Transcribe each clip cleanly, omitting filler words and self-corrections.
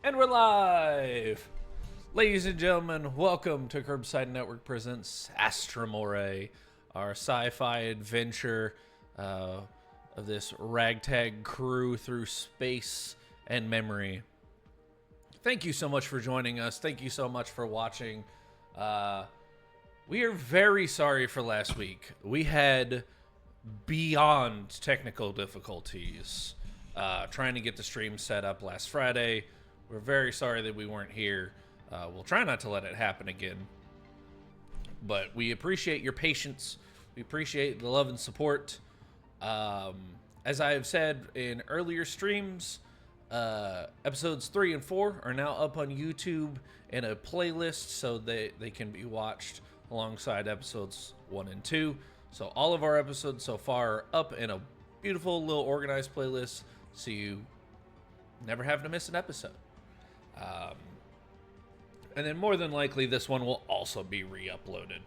And we're live! Ladies and gentlemen, welcome to Kirbside Network presents Astra Mori, our sci-fi adventure of this ragtag crew through space and memory. Thank you so much for joining us. Thank you so much for watching. We are very sorry for last week. We had beyond technical difficulties trying to get the stream set up last Friday. We're very sorry that we weren't here. We'll try not to let it happen again. But we appreciate your patience. We appreciate the love and support. As I have said in earlier streams, episodes 3 and 4 are now up on YouTube in a playlist so they can be watched alongside episodes 1 and 2. So all of our episodes so far are up in a beautiful little organized playlist so you never have to miss an episode. And then more than likely this one will also be re-uploaded.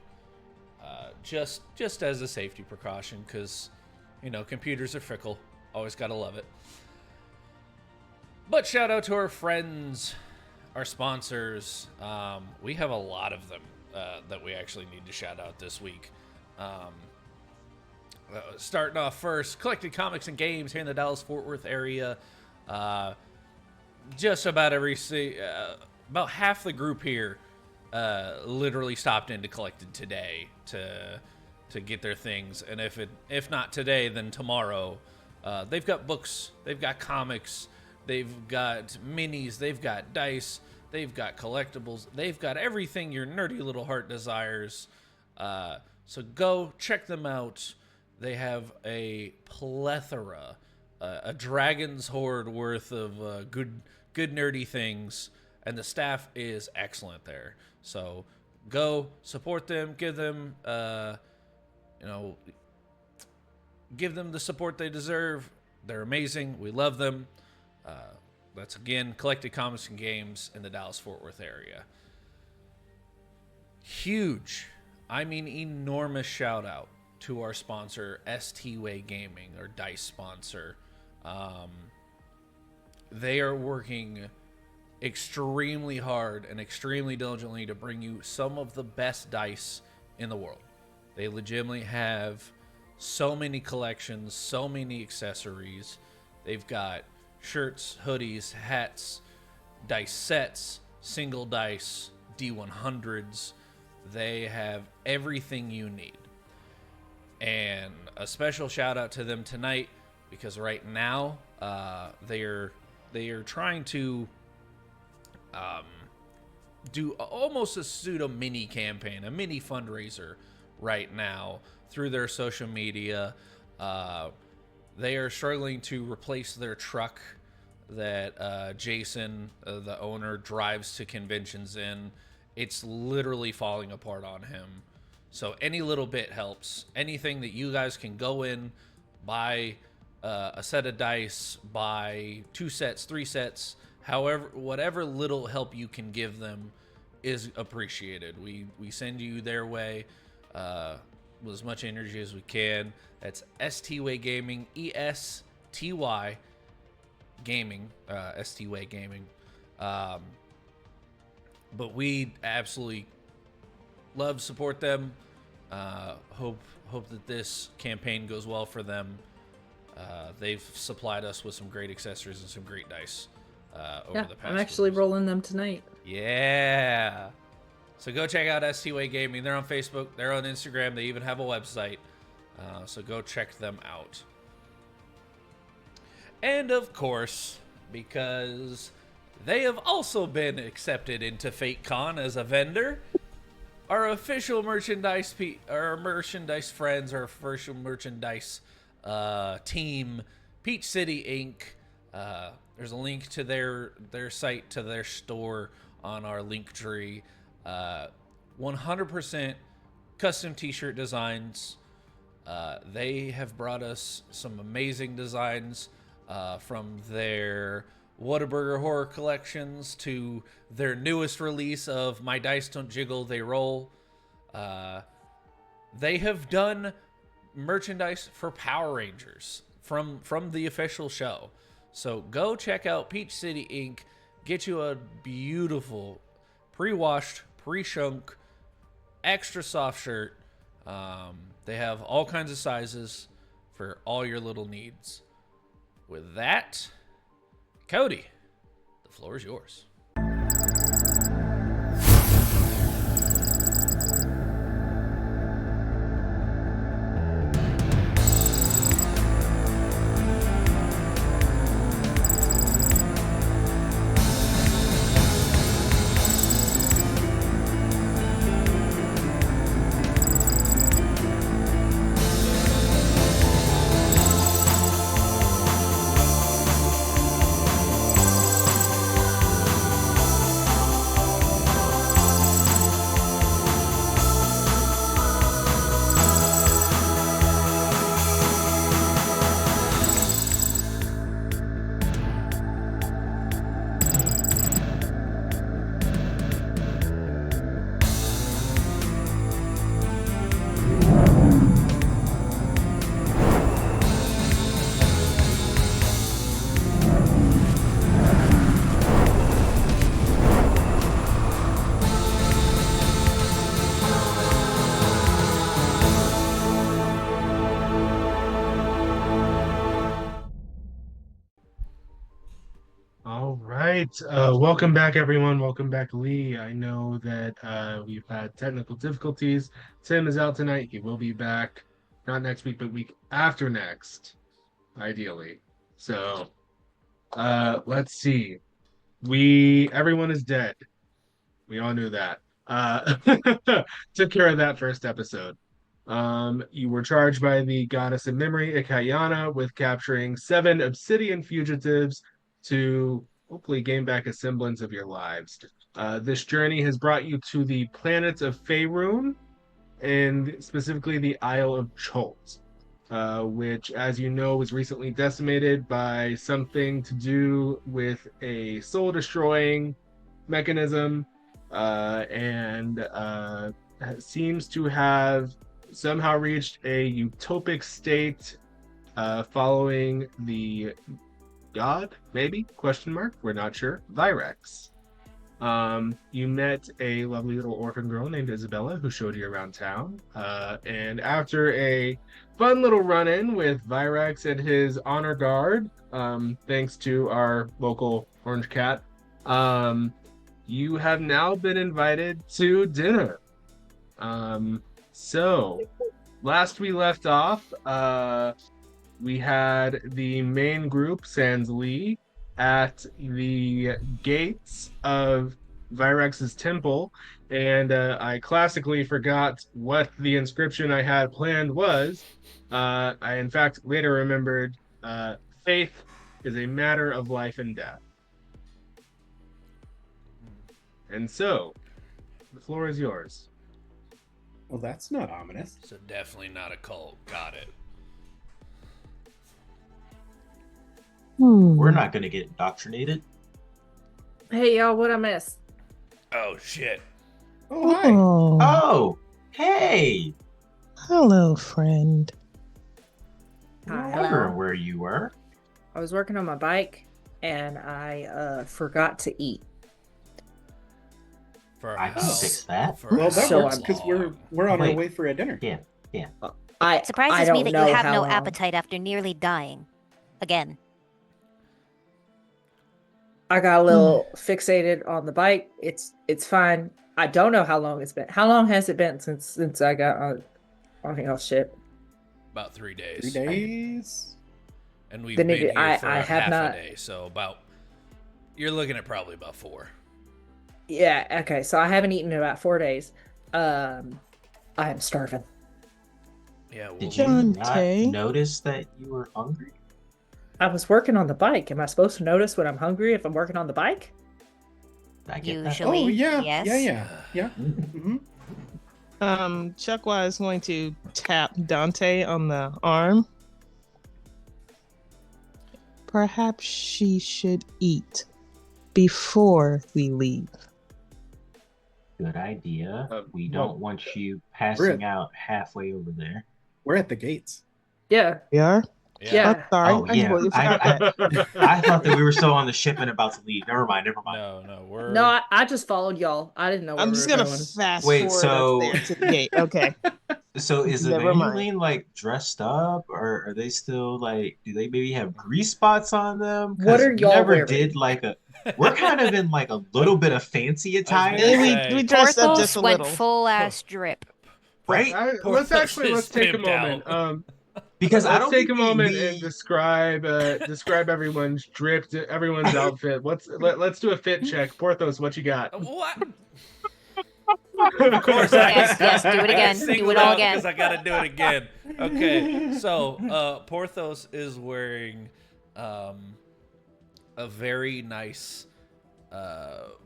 Just as a safety precaution, because, you know, computers are fickle. Always gotta love it. But shout out to our friends, our sponsors. We have a lot of them that we actually need to shout out this week. Starting off first, Collected Comics and Games here in the Dallas-Fort Worth area. Just about about half the group here literally stopped into Collected today to get their things, and if not today, then tomorrow. They've got books, they've got comics, they've got minis, they've got dice, they've got collectibles, they've got everything your nerdy little heart desires. So go check them out. They have a plethora, a dragon's hoard worth of good nerdy things, and the staff is excellent there. So go support them, give them give them the support they deserve. They're amazing. We love them. That's again Collected Comics and Games in the Dallas-Fort Worth area. Huge, I mean enormous shout out to our sponsor, ST-Way Gaming, our dice sponsor. They are working extremely hard and extremely diligently to bring you some of the best dice in the world. They legitimately have so many collections, so many accessories. They've got shirts, hoodies, hats, dice sets, single dice, D100s. They have everything you need. And a special shout out to them tonight, because right now they are trying to do almost a pseudo mini campaign, a mini fundraiser right now through their social media. They are struggling to replace their truck that Jason, the owner, drives to conventions in. It's literally falling apart on him. So any little bit helps. Anything that you guys can go in, buy a set of dice, buy 2 sets, 3 sets, however, whatever little help you can give them is appreciated. We send you their way with as much energy as we can. That's ST-Way Gaming, ESTY Gaming, ST-Way Gaming. But we absolutely support them. Hope that this campaign goes well for them. They've supplied us with some great accessories and some great dice over the past. I'm actually rolling them tonight. Yeah. So go check out ST-Way Gaming. They're on Facebook. They're on Instagram. They even have a website. So go check them out. And of course, because they have also been accepted into FateCon as a vendor, our official merchandise friends, our official merchandise team, Peach City Inc. There's a link to their site, to their store on our link tree. 100% custom t-shirt designs. They have brought us some amazing designs from their Whataburger horror collections to their newest release of My Dice Don't Jiggle, They Roll. They have done merchandise for Power Rangers from the official show. So go check out Peach City Inc. get you a beautiful, pre-washed, pre-shunk, extra soft shirt. They have all kinds of sizes for all your little needs. With that, Cody, the floor is yours. All right. Welcome back, everyone. Welcome back, Lee. I know that we've had technical difficulties. Tim is out tonight. He will be back, not next week, but week after next, ideally. So let's see. Everyone is dead. We all knew that. Uh, took care of that first episode. You were charged by the goddess of memory, Ikayana, with capturing 7 obsidian fugitives to hopefully gain back a semblance of your lives. This journey has brought you to the planet of Faerun, and specifically the Isle of Cholt, which, as you know, was recently decimated by something to do with a soul-destroying mechanism, and seems to have somehow reached a utopic state following the god, maybe? Question mark? We're not sure. Virex. You met a lovely little orphan girl named Isabella who showed you around town. And after a fun little run-in with Virex and his honor guard, thanks to our local orange cat, you have now been invited to dinner. So last we left off, we had the main group, Sans Lee, at the gates of Virex's temple, and I classically forgot what the inscription I had planned was. I, in fact, later remembered faith is a matter of life and death. And so, the floor is yours. Well, that's not ominous. So definitely not a cult. Got it. We're not going to get indoctrinated. Hey, y'all, what I missed? Oh, shit. Oh, hi. Oh, hey! Hello, friend. Hi. Wondering where you were. I was working on my bike, and I forgot to eat. For I can how- fix that. for Well, that So works how because long? we're on our Wait. way for a dinner. Yeah. I It surprises I don't me that know you have how no long. appetite after nearly dying. Again. I got a little fixated on the bike. It's fine. I don't know how long it's been. How long has it been since I got on y'all's ship? About 3 days. 3 days. And we've Then been here I for have half not- a day, so about... You're looking at probably about 4. Yeah. Okay. So I haven't eaten in about 4 days. I am starving. Yeah, well, Did you Dante? not notice that you were hungry? I was working on the bike. Am I supposed to notice when I'm hungry if I'm working on the bike? Did I get that? Usually. Oh yeah, Yes. yeah. Mm-hmm. Chuckwa is going to tap Dante on the arm. Perhaps she should eat before we leave. Good idea. We well, don't want you passing out halfway over there. We're at the gates. Yeah. We are? Yeah. Sorry, Oh I yeah, completely forgot that. I thought that we were still on the ship and about to leave. Never mind, never mind. No, we're No, I just followed y'all. I didn't know where I'm we just were gonna going. fast Wait, forward us so there to the gate. Okay, so is never mind. Evangeline like dressed up, or are they still like? Do they maybe have grease spots on them? What Because are we y'all never wearing? did like a. We're kind of in like a little bit of fancy I was gonna attire, Yeah, say- we dressed up just Porthos a went little. full ass drip. right? Let's Porthos is take a pimped moment. out. Because I Let's don't take think a moment and we describe everyone's dripped, everyone's outfit. Let's do a fit check. Porthos, what you got? What? Of course, I Yes, got, yes, do it I got again. Do singled it all out again. because I got to do it again. Okay, so Porthos is wearing a very nice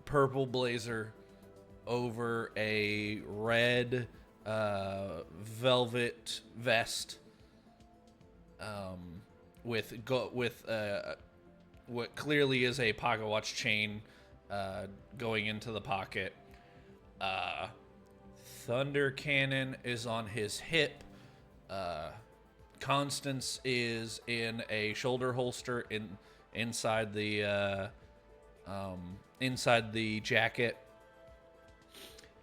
purple blazer over a red velvet vest with what clearly is a pocket watch chain going into the pocket. Thunder cannon is on his hip. Constance is in a shoulder holster inside the jacket.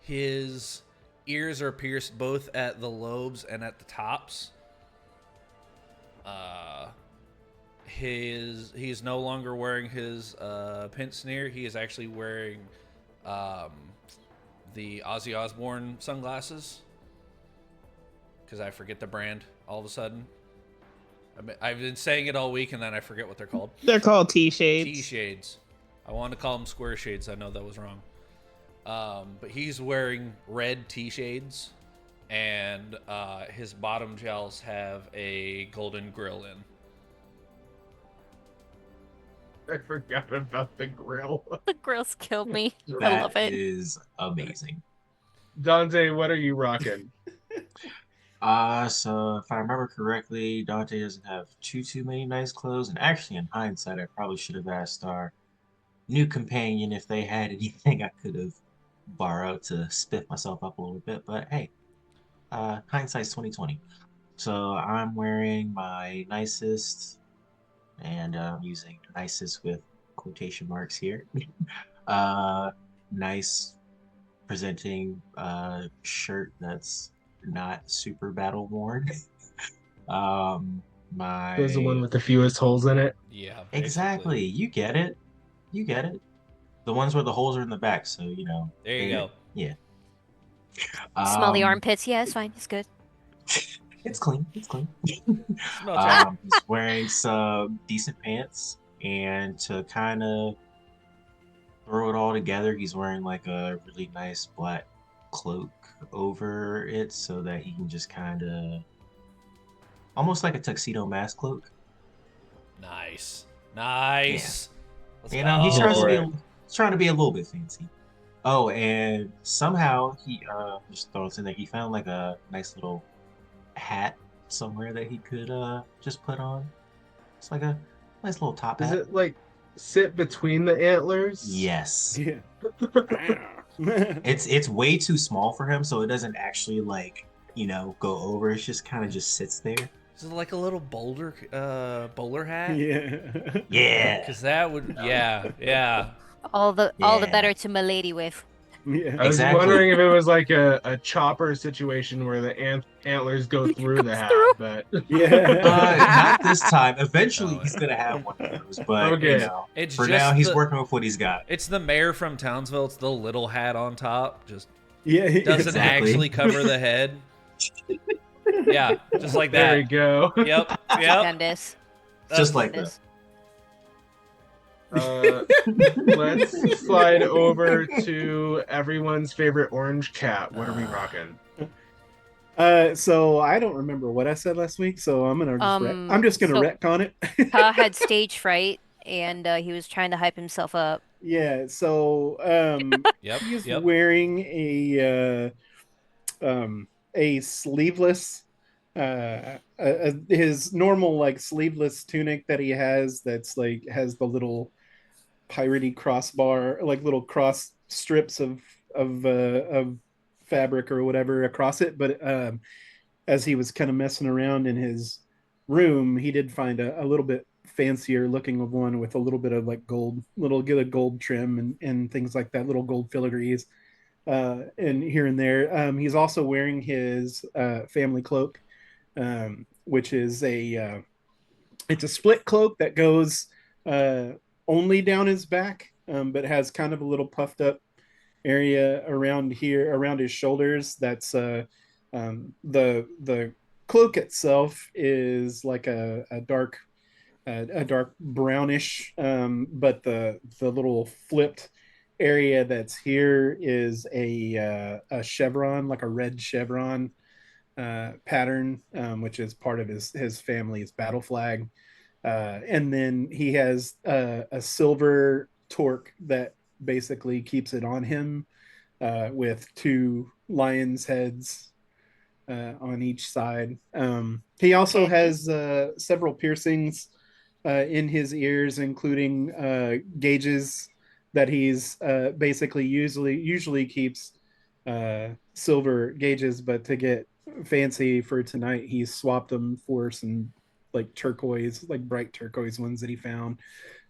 His ears are pierced both at the lobes and at the tops. He's no longer wearing his pince nez. He is actually wearing the Ozzy Osbourne sunglasses because I forget the brand all of a sudden. I've been saying it all week and then I forget what they're called. They're called T-shades. T-shades. I wanted to call them square shades. I know that was wrong. But he's wearing red T-shades, and his bottom gels have a golden grill in. I forgot about the grill. The grills killed me. I that love it. is amazing. Dante, what are you rocking? So if I remember correctly, Dante doesn't have too many nice clothes, and actually, in hindsight, I probably should have asked our new companion if they had anything I could have borrowed to spiff myself up a little bit. But hey, hindsight's 2020. So I'm wearing my nicest, and I'm using nicest with quotation marks here. Nice presenting shirt that's not super battle worn. My There's the one with the fewest holes in it. Yeah, exactly. basically. You get it. You get it. The ones where the holes are in the back, so you know. There you go. Yeah. Smell the armpits. Yeah, it's fine. It's good. It's clean. It's clean. Smell check. He's wearing some decent pants, and to kind of throw it all together, he's wearing like a really nice black cloak over it, so that he can just kind of almost like a tuxedo mask cloak. Nice. Let's You know, he's go. trying to be a little bit fancy. Oh, and somehow he just throws in there. He found like a nice little hat somewhere that he could just put on. It's like a nice little top Does hat. it like sit between the antlers? Yes. Yeah. It's way too small for him, so it doesn't actually like, go over. It's just kind of just sits there. Is it like a little bowler hat? Yeah. Yeah. Because that would, yeah. All the Yeah. better to milady with. Yeah. I was Exactly. wondering if it was like a chopper situation where the antlers go through the hat, but Yeah. Not this time. Eventually, No. he's gonna have one of those, but Okay. It's for just now, he's the- working with what he's got. It's the mayor from Townsville. It's the little hat on top. Just Yeah. doesn't Exactly. actually cover the head. Yeah, just like there we that. go. Yep. Stupendous. Just like Stupendous. Let's slide over to everyone's favorite orange cat. What are we rocking? So I don't remember what I said last week, so I'm gonna So- retcon it. Pa had stage fright, and he was trying to hype himself up. Yeah. So Yep. he's Yep. wearing a sleeveless his normal like sleeveless tunic that he has that's like has the little piratey crossbar, like little cross strips of fabric or whatever across it. But as he was kind of messing around in his room, he did find a little bit fancier looking of one with a little bit of like gold, get a gold trim and things like that, little gold filigrees and here and there. He's also wearing his family cloak, which is it's a split cloak that goes uh, only down his back, but has kind of a little puffed up area around here, around his shoulders. That's the cloak itself is like a dark brownish, but the little flipped area that's here is a chevron, like a red chevron pattern, which is part of his family's battle flag. And then he has a silver torque that basically keeps it on him, with two lions' heads on each side. He also has several piercings in his ears, including gauges that he's basically usually keeps silver gauges, but to get fancy for tonight, he swapped them for some like turquoise, like bright turquoise ones that he found.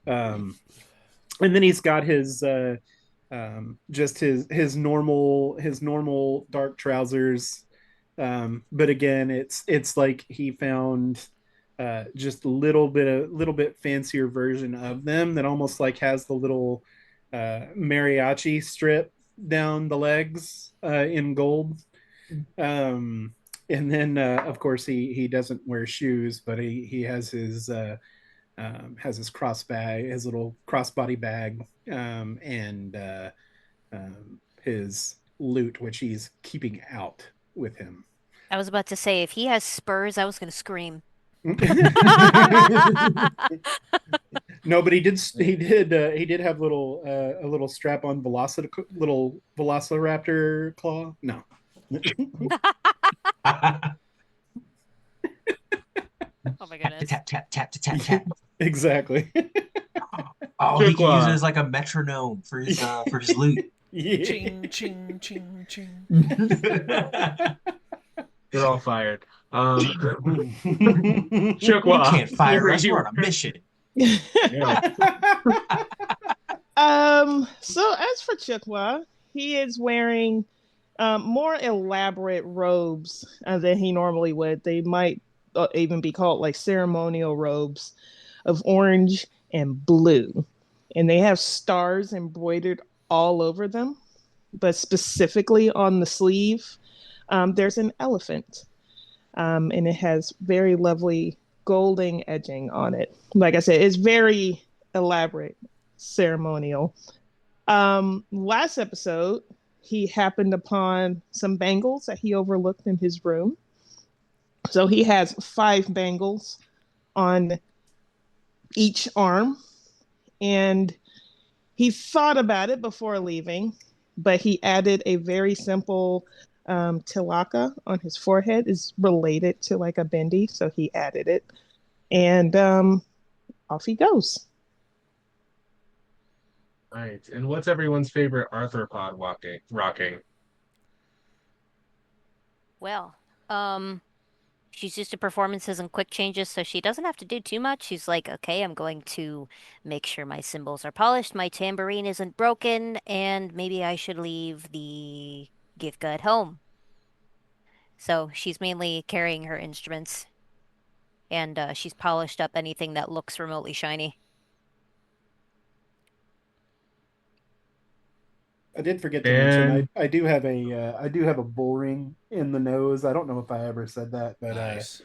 And then he's got his just his normal dark trousers. But again, it's like he found just a little bit fancier version of them that almost like has the little mariachi strip down the legs in gold. And then of course he doesn't wear shoes, but he has his cross bag, his little crossbody bag, and his loot, which he's keeping out with him. I was about to say, if he has spurs, I was gonna scream. No, but he did have little a little strap on little velociraptor claw. No. Oh my goodness. Tap tap tap tap tap tap. Exactly. Oh, he can use it as like a metronome for his loot. Yeah. Ching, ching, ching, ching. They're all fired. You Chukwa, can't fire us. We're on a mission. Yeah. So as for Chukwa, he is wearing more elaborate robes than he normally would. They might even be called like ceremonial robes of orange and blue. And they have stars embroidered all over them, but specifically on the sleeve, there's an elephant. And it has very lovely golden edging on it. Like I said, it's very elaborate, ceremonial. Last episode, he happened upon some bangles that he overlooked in his room. So he has 5 bangles on each arm, and he thought about it before leaving, but he added a very simple tilaka on his forehead. Is related to like a bindi, so he added it, and off he goes. Right. And what's everyone's favorite arthropod rocking? Well, she's used to performances and quick changes, so she doesn't have to do too much. She's like, okay, I'm going to make sure my cymbals are polished, my tambourine isn't broken, and maybe I should leave the Gifka at home. So she's mainly carrying her instruments, and she's polished up anything that looks remotely shiny. I did forget to mention I do have a bull ring in the nose. I don't know if I ever said that, but Nice.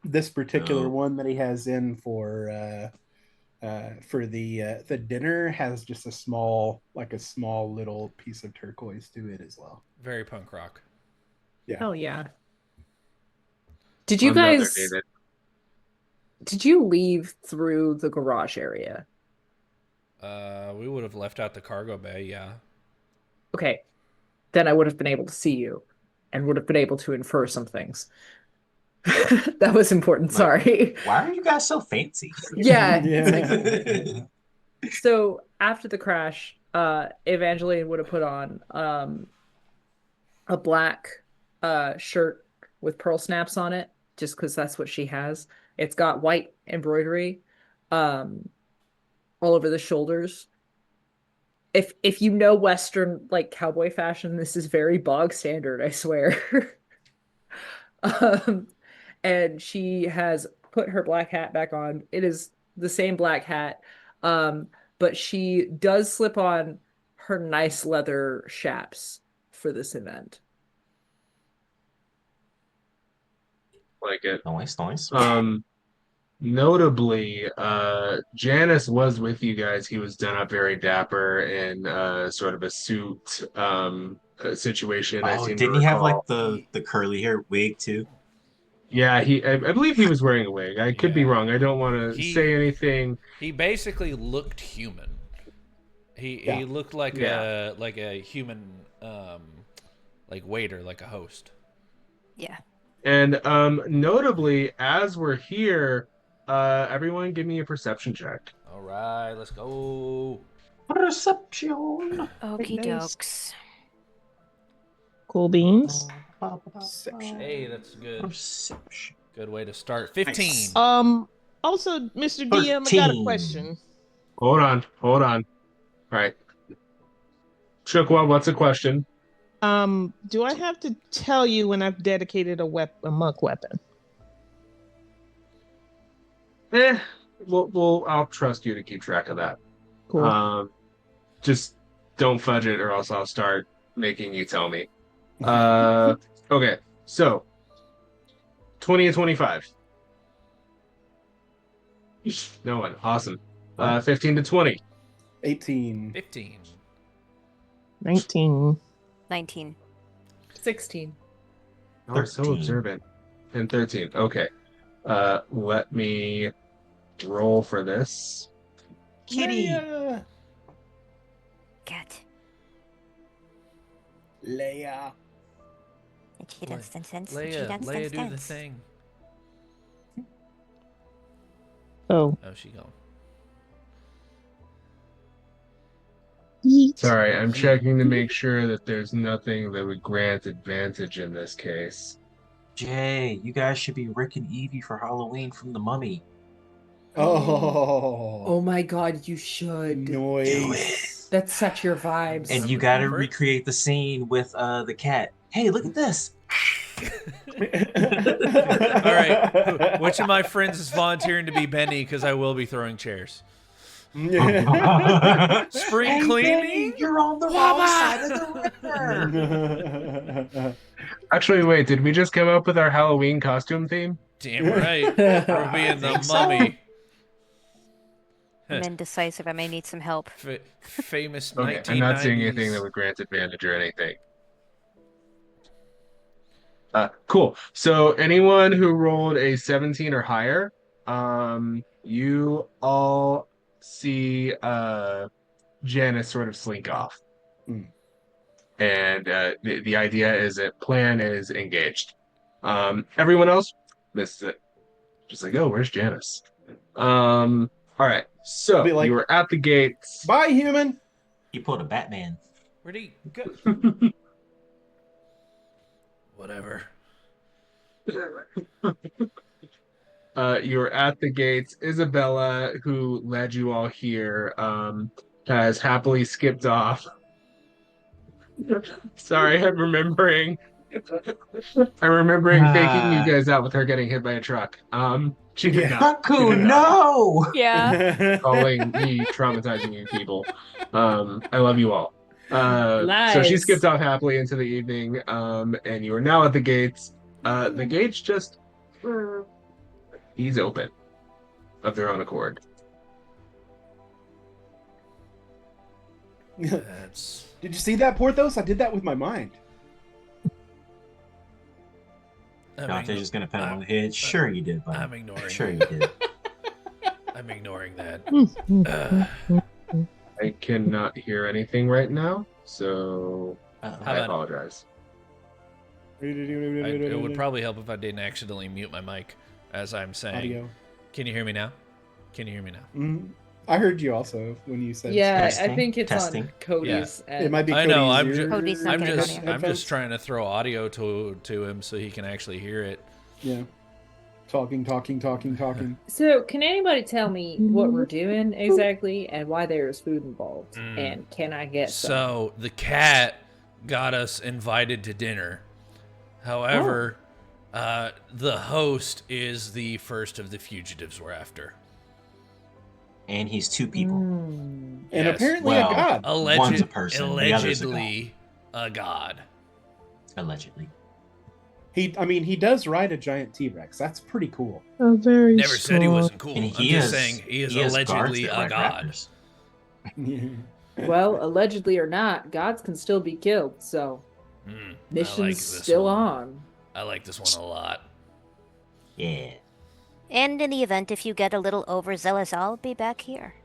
this particular one that he has in for the dinner has just a small little piece of turquoise to it as well. Very punk rock. Yeah. Hell yeah. Did you Another guys David. did you leave through the garage area? We would have left out the cargo bay, yeah. Okay. Then I would have been able to see you and would have been able to infer some things. That was important, sorry. Why are you guys so fancy? Yeah. Yeah. So after the crash, Evangeline would have put on a black shirt with pearl snaps on it just because that's what she has. It's got white embroidery all over the shoulders. If you know Western like cowboy fashion, this is very bog standard, I swear. um, and she has put her black hat back on. It is the same black hat, but she does slip on her nice leather chaps for this event. Like it. Nice. Notably, Janice was with you guys. He was done up very dapper in sort of a suit situation. I Oh, seem didn't to he have recall. like the curly hair wig too? Yeah, I believe he was wearing a wig. I could be Yeah. wrong. I don't want to say anything. He basically looked human. He looked like a human like waiter, like a host. Yeah. And notably, as we're here, everyone give me a perception check. All right, let's go. Perception. Okie nice. dokes. Cool beans. Hey, that's good. Perception. Good way to start. 15. Nice. Also, Mr. DM, I got a 13. question. Hold on. All right. Chukwa, what's the question? Do I have to tell you when I've dedicated a muck weapon? I'll trust you to keep track of that. Cool. Just don't fudge it, or else I'll start making you tell me. Okay, so 20 and 25. No one. Awesome. 15 to 20. 18. 15. 19. 19. 16. Oh, we're so 13. observant. And 13. Okay. Let me roll for this. Kitty. Cat. Leia. Leia, do the thing. Oh. Oh, she gone. Yeet. Sorry, I'm checking to make sure that there's nothing that would grant advantage in this case. Jay, you guys should be Rick and Evie for Halloween from The Mummy. Oh my god, you should. Noise. That's such your vibes. And you gotta recreate the scene with the cat. Hey, look at this. All right. Which of my friends is volunteering to be Benny? Because I will be throwing chairs. Spring Hey, cleaning? Benny, you're on the wrong side of the river. Actually, wait, did we just come up with our Halloween costume theme? Damn right. We're being the mummy. I'm indecisive. I may need some help. Famous Okay, 1990s. I'm not seeing anything that would grant advantage or anything. Cool. So anyone who rolled a 17 or higher, you all see Janice sort of slink off. And the idea is that plan is engaged. Everyone else missed it. Just like, oh, where's Janice? All right. So Be like, you were at the gates. Bye, human. He pulled a Batman. Where'd he go? Whatever. You were at the gates. Isabella, who led you all here, has happily skipped off. Sorry, I'm remembering faking you guys out with her getting hit by a truck. She did not. She Haku, did not. no! Yeah. Calling me traumatizing you people. I love you all. So she Lies. skipped off happily into the evening, and you are now at the gates. The gates just ease open of their own accord. That's... Did you see that, Porthos? I did that with my mind. Dante's just gonna pat him on the head. Sure you did, buddy. I'm ignoring Sure that. you did. I'm ignoring that. I cannot hear anything right now, so How I about- apologize. It would probably help if I didn't accidentally mute my mic as I'm saying. Audio. Can you hear me now? Can you hear me now? I heard you also when you said. Yeah, I Testing, think it's testing. on Cody's end. It might be. I know, Cody's ear- Cody's not I'm getting just audio. I'm just trying to throw audio to him so he can actually hear it. Yeah. Talking. So, can anybody tell me what we're doing exactly and why there's food involved? And can I get some? So the cat got us invited to dinner. However, the host is the first of the fugitives we're after. And he's 2 people. And Yes. apparently Well, a god. one's a person, the other's a god. Allegedly a god. Allegedly. He does ride a giant T-Rex. That's pretty cool. A very Never said he wasn't cool. And I'm he just is, saying he is has allegedly guards that a ride god. raptors. Well, allegedly or not, gods can still be killed, so I like mission's this still one. on. I like this one a lot. Yeah. And in the event if you get a little overzealous, I'll be back here.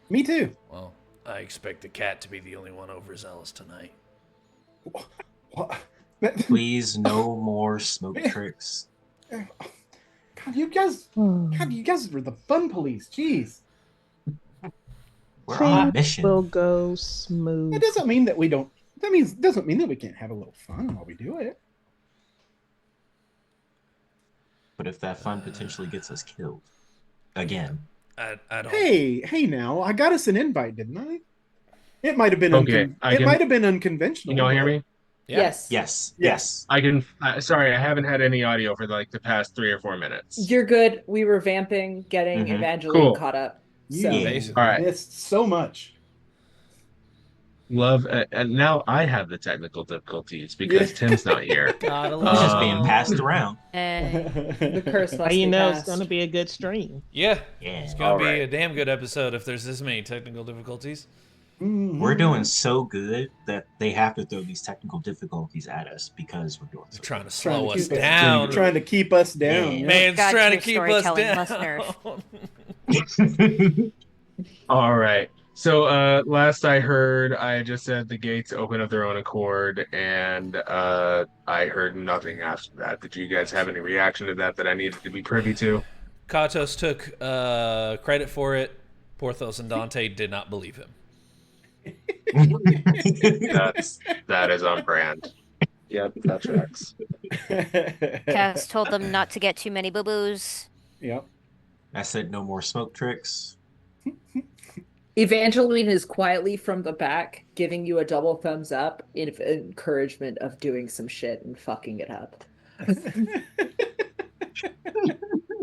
Me too. Well, I expect the cat to be the only one overzealous tonight. What? Please, no more smoke tricks. God, you guys are the fun police. Jeez. We're on a Things mission. will go smooth. That doesn't mean that we don't. Doesn't mean that we can't have a little fun while we do it. But if that fun potentially gets us killed. Again. I don't. Hey, now I got us an invite, didn't I? It might have been Okay, it might have been unconventional. You don't hear me? Yeah. Yes. I can. Sorry, I haven't had any audio for like the past 3 or 4 minutes. You're good. We were vamping, getting Mhm. Evangeline Cool. caught up. You So Basically. All right. missed so much. Love, and now I have the technical difficulties because Tim's not here. Gotta It's just love being him. passed around. the curse How must you be know it's passed. gonna be a good stream? Yeah. Yeah. It's gonna be Alright. a damn good episode if there's this many technical difficulties. We're doing so good that they have to throw these technical difficulties at us because we're doing They're so trying to Trying slow to us keep us- down. Trying to keep us down. Yeah. Man's God, trying to your keep us storytelling down. must nerve. good. All right. So last I heard, I just said the gates open of their own accord, and I heard nothing after that. Did you guys have any reaction to that I needed to be privy to? Katos took credit for it. Porthos and Dante did not believe him. That is on brand. Yep, that tracks. Cass told them not to get too many boo-boos. Yep. I said no more smoke tricks. Evangeline is quietly from the back giving you a double thumbs up in encouragement of doing some shit and fucking it up.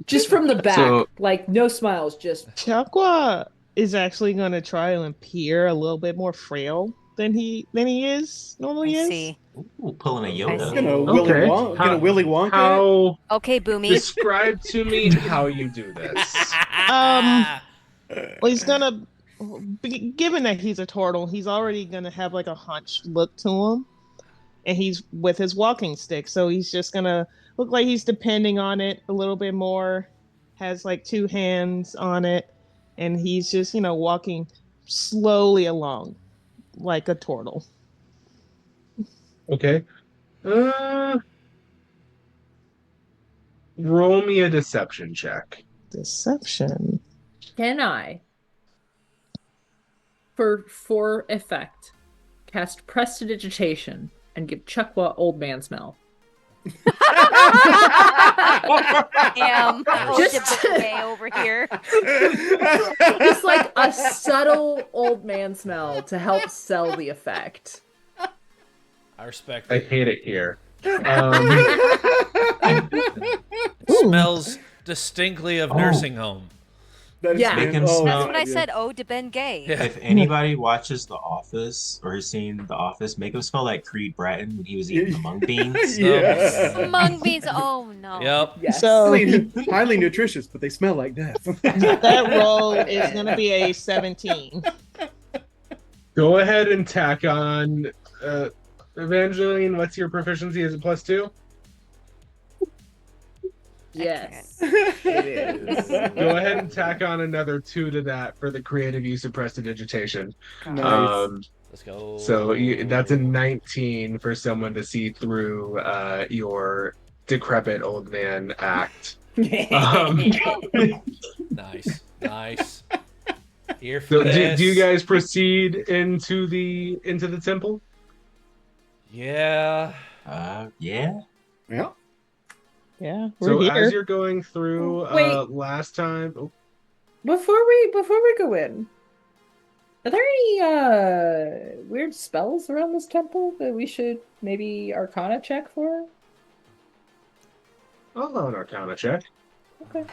Just from the back. So- like, no smiles, just... Chakwa is actually gonna try and appear a little bit more frail than he normally I is. see. Ooh, pulling a I Yoda. see. Okay. Willy Wonka. How Okay, Boomy. describe to me how you do this? Well, he's gonna, given that he's a turtle, he's already gonna have like a hunched look to him, and he's with his walking stick, so he's just gonna look like he's depending on it a little bit more. Has like 2 hands on it, and he's just walking slowly along like a turtle. Okay. Roll me a deception check. Deception. Can I, for effect, cast Prestidigitation and give Chukwa Old Man Smell? Damn. Just- Gay over here. Just like a subtle Old Man Smell to help sell the effect. I respect I it. hate it here. Smells distinctly of nursing home. Yeah. Make him That's smell. what I said. Oh, to Ben Gay. Yeah. If anybody watches The Office or has seen The Office, make him smell like Creed Bratton when he was eating the mung beans. Yeah. Mung beans. Oh no. Yep. Yes. So Highly nutritious, but they smell like death. that roll is gonna be a 17. Go ahead and tack on Evangeline, what's your proficiency? Is it +2? Yes. It is. Go ahead and tack on another 2 to that for the creative use of prestidigitation. Nice. Let's go. So that's a 19 for someone to see through your decrepit old man act. Nice. Here for So this. do you guys proceed into the temple? Yeah. Yeah. Yeah. Yeah, we're So as here. you're going through, Wait. last time, oh, Before we go in, are there any weird spells around this temple that we should maybe Arcana check for? I'll allow an Arcana check. Okay.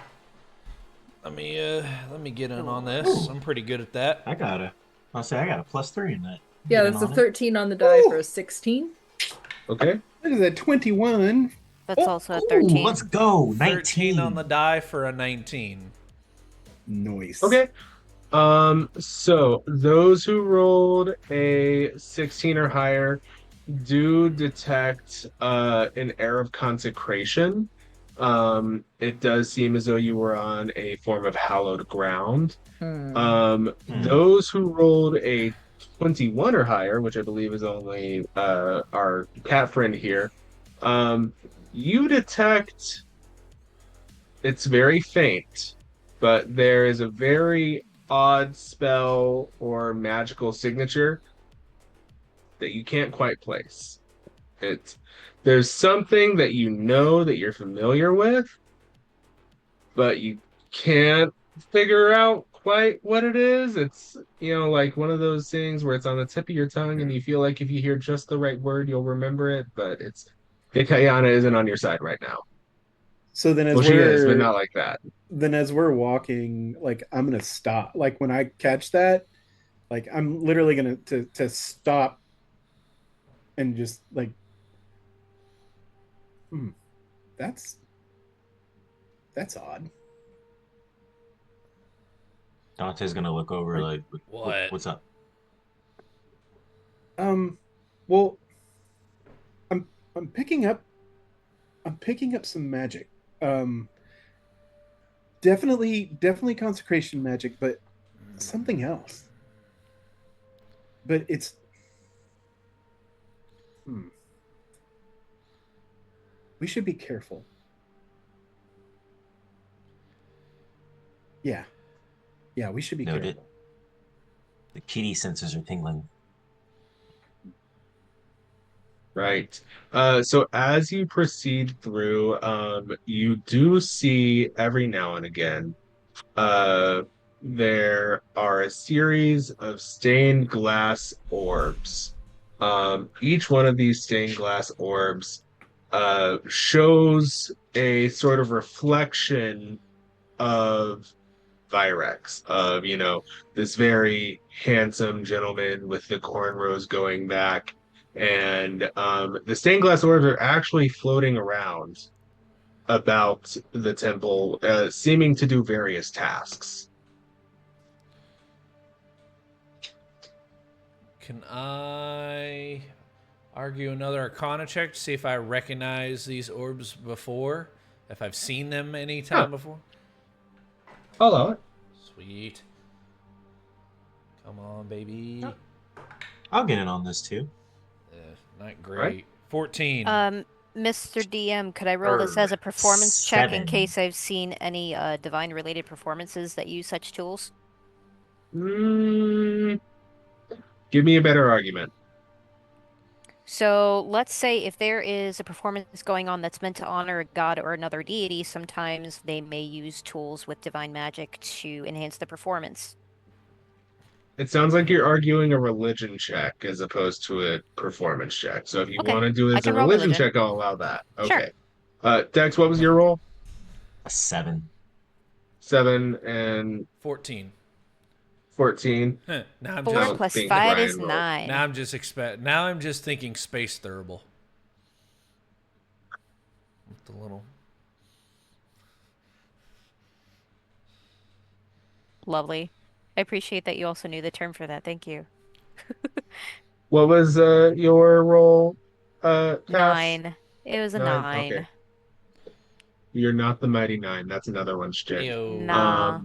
Let me get in on this. I'm pretty good at that. I got a +3 in that. Yeah, Get in that's a on it. 13 on the die for Ooh. a 16. Okay. That is a 21. That's Oh, also a Ooh, 13. let's go. 13 19 on the die for a 19. Nice. Okay. So those who rolled a 16 or higher do detect an air of consecration. It does seem as though you were on a form of hallowed ground. Those who rolled a 21 or higher, which I believe is only our cat friend here, you detect it's very faint, but there is a very odd spell or magical signature that you can't quite place. It's there's something that you know that you're familiar with, but you can't figure out quite what it is. It's, like one of those things where it's on the tip of your tongue and you feel like if you hear just the right word, you'll remember it, but Kayana isn't on your side right now. So then Well, she is, but not like that. as we're walking, like I'm gonna stop. Like when I catch that, like I'm literally gonna to stop and just like, hmm, that's odd. Dante's gonna look over like, What? what's up? Well, I'm I'm picking up some magic. Um, definitely consecration magic, but something else. But it's we should be careful. Yeah. Yeah, we should be Noted. careful. The kitty senses are tingling. Right. So as you proceed through, you do see every now and again, uh, there are a series of stained glass orbs. Each one of these stained glass orbs shows a sort of reflection of Virex, of, this very handsome gentleman with the cornrows going back. And the stained glass orbs are actually floating around about the temple, seeming to do various tasks. Can I argue another Arcana check to see if I recognize these orbs before? If I've seen them any time before? I'll allow it. Sweet. Come on, baby. I'll get in on this too. Not great. Right. 14. Mr. DM, could I roll this as a performance check in 7. case I've seen any divine-related performances that use such tools? Give me a better argument. So let's say if there is a performance going on that's meant to honor a god or another deity, sometimes they may use tools with divine magic to enhance the performance. It sounds like you're arguing a religion check as opposed to a performance check. So if you Okay, want to do it I as a can roll religion religion. check, I'll allow that. Sure. Okay. Dex, what was your roll? A 7. 7 and 14. 14. Now I'm 4 just plus think 5 Brian is rolled. 9. now I'm just thinking space thurible. With the little Lovely. I appreciate that you also knew the term for that. Thank you. What was your roll, Cass? 9. It was a 9. Okay. You're not the Mighty Nine. That's another one, Stick. Ew. Nah.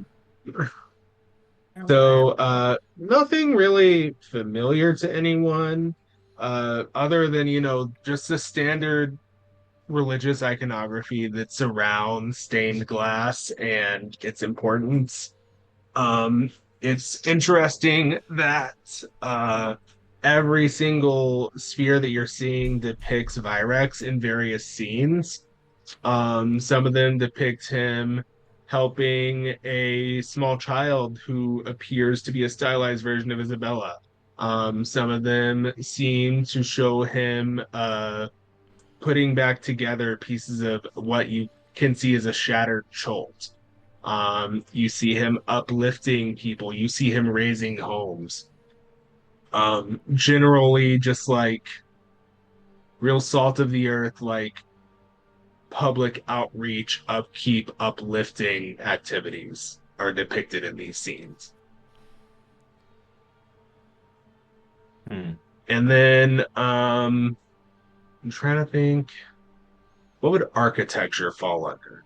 So nothing really familiar to anyone, other than, just the standard religious iconography that surrounds stained glass and its importance. It's interesting that every single sphere that you're seeing depicts Virex in various scenes. Some of them depict him helping a small child who appears to be a stylized version of Isabella. Some of them seem to show him putting back together pieces of what you can see as a shattered cholt. You see him uplifting people. You see him raising homes. Generally, just like real salt of the earth, like public outreach, upkeep, uplifting activities are depicted in these scenes. Hmm. And then I'm trying to think, what would architecture fall under?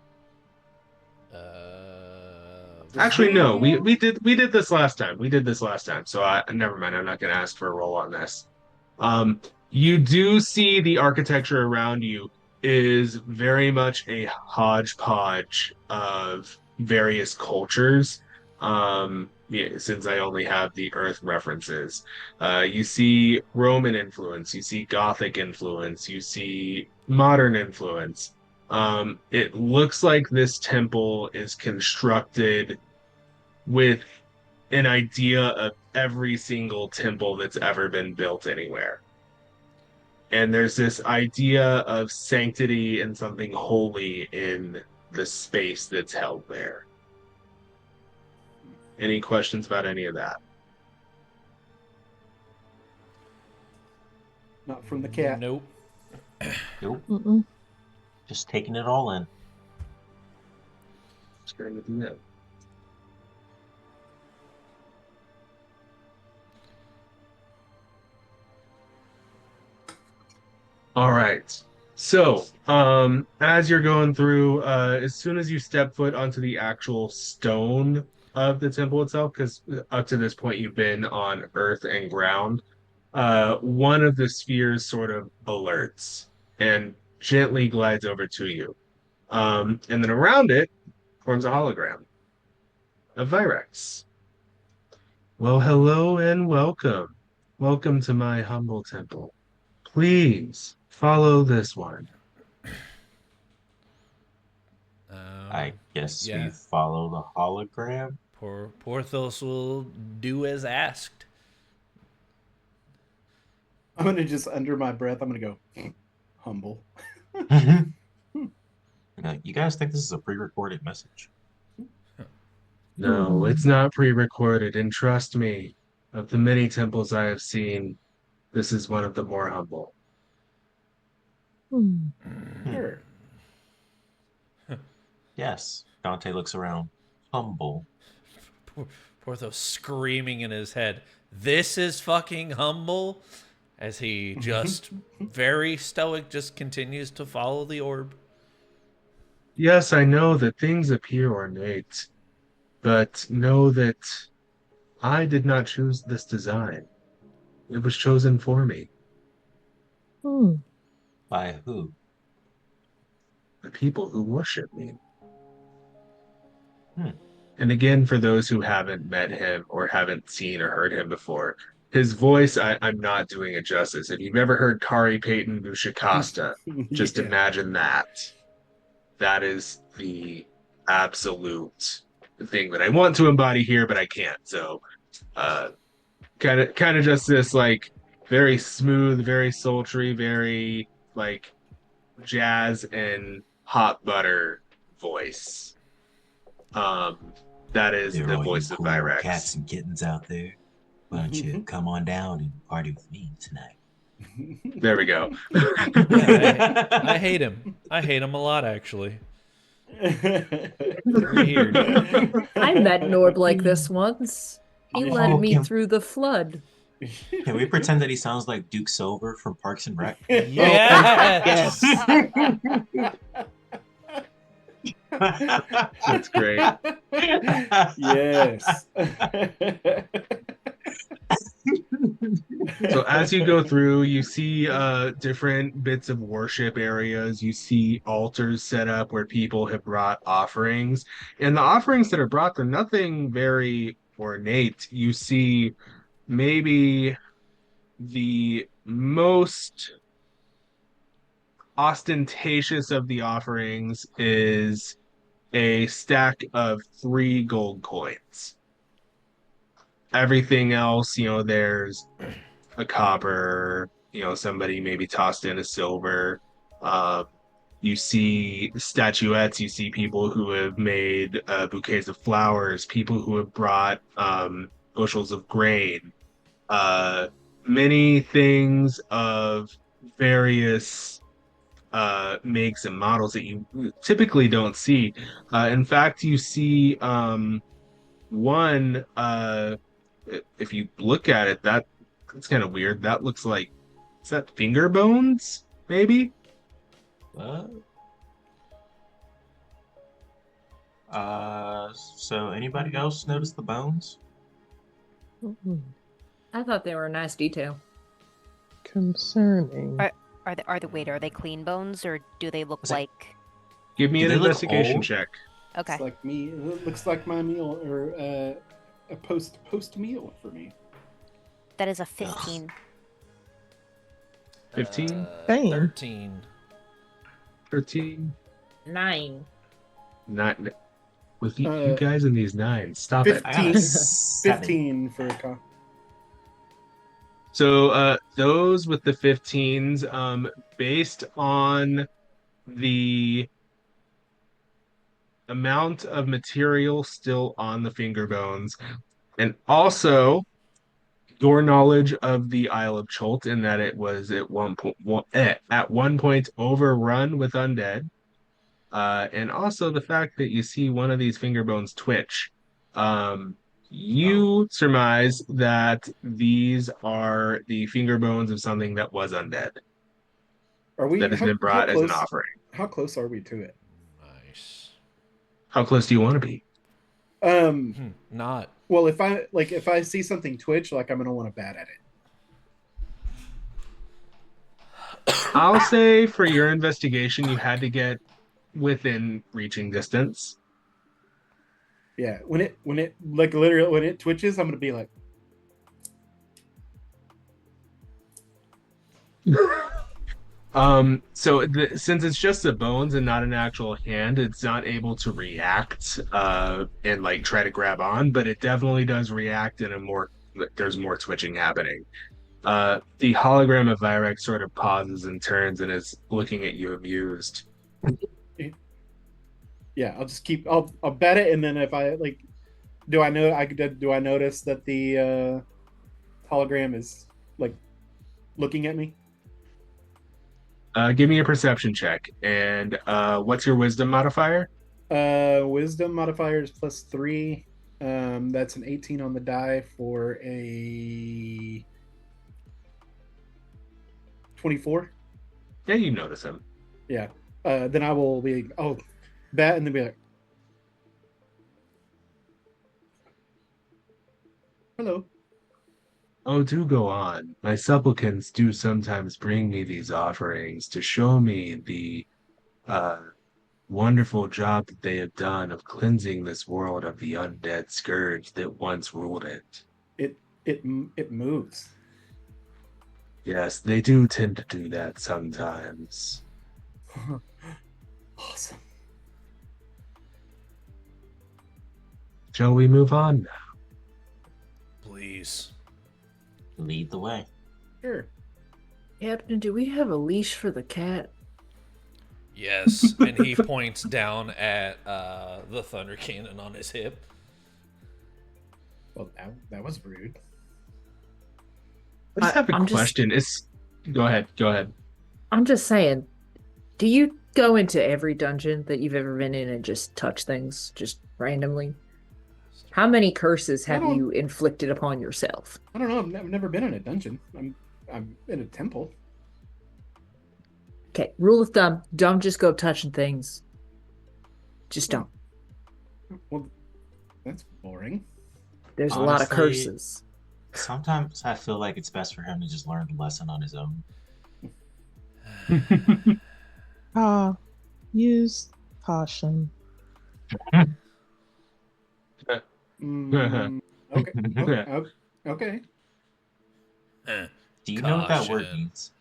Actually, no, we did this last time. We did this last time, so I never mind. I'm not going to ask for a roll on this. Um, you do see the architecture around you is very much a hodgepodge of various cultures. Yeah, since I only have the Earth references, you see Roman influence, you see Gothic influence, you see modern influence. It looks like this temple is constructed with an idea of every single temple that's ever been built anywhere. And there's this idea of sanctity and something holy in the space that's held there. Any questions about any of that? Not from the cat. Nope. Nope. Mm-mm. Just taking it all in. Just going to do that. All right. So, as you're going through, as soon as you step foot onto the actual stone of the temple itself, because up to this point you've been on earth and ground, one of the spheres sort of alerts and gently glides over to you. And then around it forms a hologram of Virex. Well, hello and welcome. Welcome to my humble temple. Please follow this one. I guess yeah. we follow the hologram. Porthos will do as asked. I'm gonna just under my breath. I'm gonna go humble. You guys think this is a pre-recorded message? No, it's not pre-recorded, and trust me, of the many temples I have seen, this is one of the more humble. Sure. Yes. Dante looks around. Humble. Porthos screaming in his head, "This is fucking humble," as he just very stoic just continues to follow the orb. Yes, I know that things appear ornate, but know that I did not choose this design. It was chosen for me. By who? The people who worship me. Hmm. And again, for those who haven't met him or haven't seen or heard him before, his voice, I'm not doing it justice. If you've ever heard Kari Payton Bushakasta, just Yeah. imagine that. That is the absolute thing that I want to embody here, but I can't. So, kind of just this like very smooth, very sultry, very like jazz and hot butter voice. That is There the are all you voice of cool Virex. cats and kittens out there. Why don't you come on down and party with me tonight? There we go. Yeah, I hate him. I hate him a lot, actually. Weird. I met an orb like this once. He Oh, led me Kim. through the flood. Can we pretend that he sounds like Duke Silver from Parks and Rec? Yes. That's great. Yes. So as you go through, you see different bits of worship areas. You see altars set up where people have brought offerings. And the offerings that are brought, they're nothing very ornate. You see maybe the most ostentatious of the offerings is a stack of 3 gold coins. Everything else, there's a copper, somebody maybe tossed in a silver. Uh, you see statuettes, you see people who have made bouquets of flowers, people who have brought bushels of grain, many things of various makes and models that you typically don't see. In fact, you see one, if you look at it, that's kind of weird. That looks like, is that finger bones, maybe? What? So anybody else notice the bones? I thought they were a nice detail. Concerning. Are they clean bones or do they look like? Give me Do an they look investigation old? check. Okay. It's like me. It looks like my meal or a post meal for me. That is a 15. 15? Damn. 13. 13? 9. Not with you Uh, guys and these 9s. Stop it. I got a 15. 7. 15 for a con. So those with the 15s, based on the amount of material still on the finger bones, and also your knowledge of the Isle of Cholt in that it was at one point overrun with undead, and also the fact that you see one of these finger bones twitch. You surmise that these are the finger bones of something that was undead Are we? that has been brought as an offering. How close are we to it? Nice. How close do you want to be? Not. Well, if I see something twitch, like I'm gonna want to bat at it. I'll say for your investigation, you had to get within reaching distance. Yeah, when it like literally when it twitches, I'm gonna be like, Since it's just the bones and not an actual hand, it's not able to react and like try to grab on, but it definitely does react in a more there's more twitching happening. The hologram of Virex sort of pauses and turns and is looking at you amused. yeah, I'll just keep I'll bet it, and then if I like, do I notice that the hologram is like looking at me? Give me a perception check. And what's your wisdom modifier? Wisdom modifier is +3. That's an 18 on the die for a 24. Yeah, you notice him. Yeah. Then I will be bat and then be like, hello. Oh, do go on. My supplicants do sometimes bring me these offerings to show me the wonderful job that they have done of cleansing this world of the undead scourge that once ruled it. It moves. Yes, they do tend to do that sometimes. Awesome. Shall we move on now? Please. Lead the way. Sure. Captain, do we have a leash for the cat? Yes. And he points down at the thunder cannon on his hip. Well, that was rude. I just have a I'm just- question. Go ahead. I'm just saying, do you go into every dungeon that you've ever been in and just touch things just randomly? How many curses have you inflicted upon yourself? I don't know. I've never been in a dungeon. I'm in a temple. Okay, rule of thumb, don't just go touching things. Just don't. Well, that's boring. There's a lot of Honestly, curses. Sometimes I feel like it's best for him to just learn the lesson on his own. Use caution. Okay. Okay. Eh. Do you know what that word Caution. means?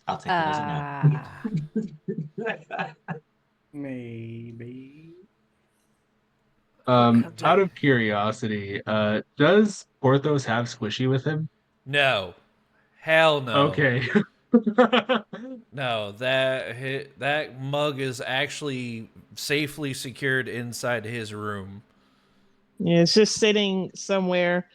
I'll take it as a no. Maybe. Out of curiosity, does Porthos have Squishy with him? No. Hell no. Okay. No, that mug is actually safely secured inside his room. Yeah, it's just sitting somewhere.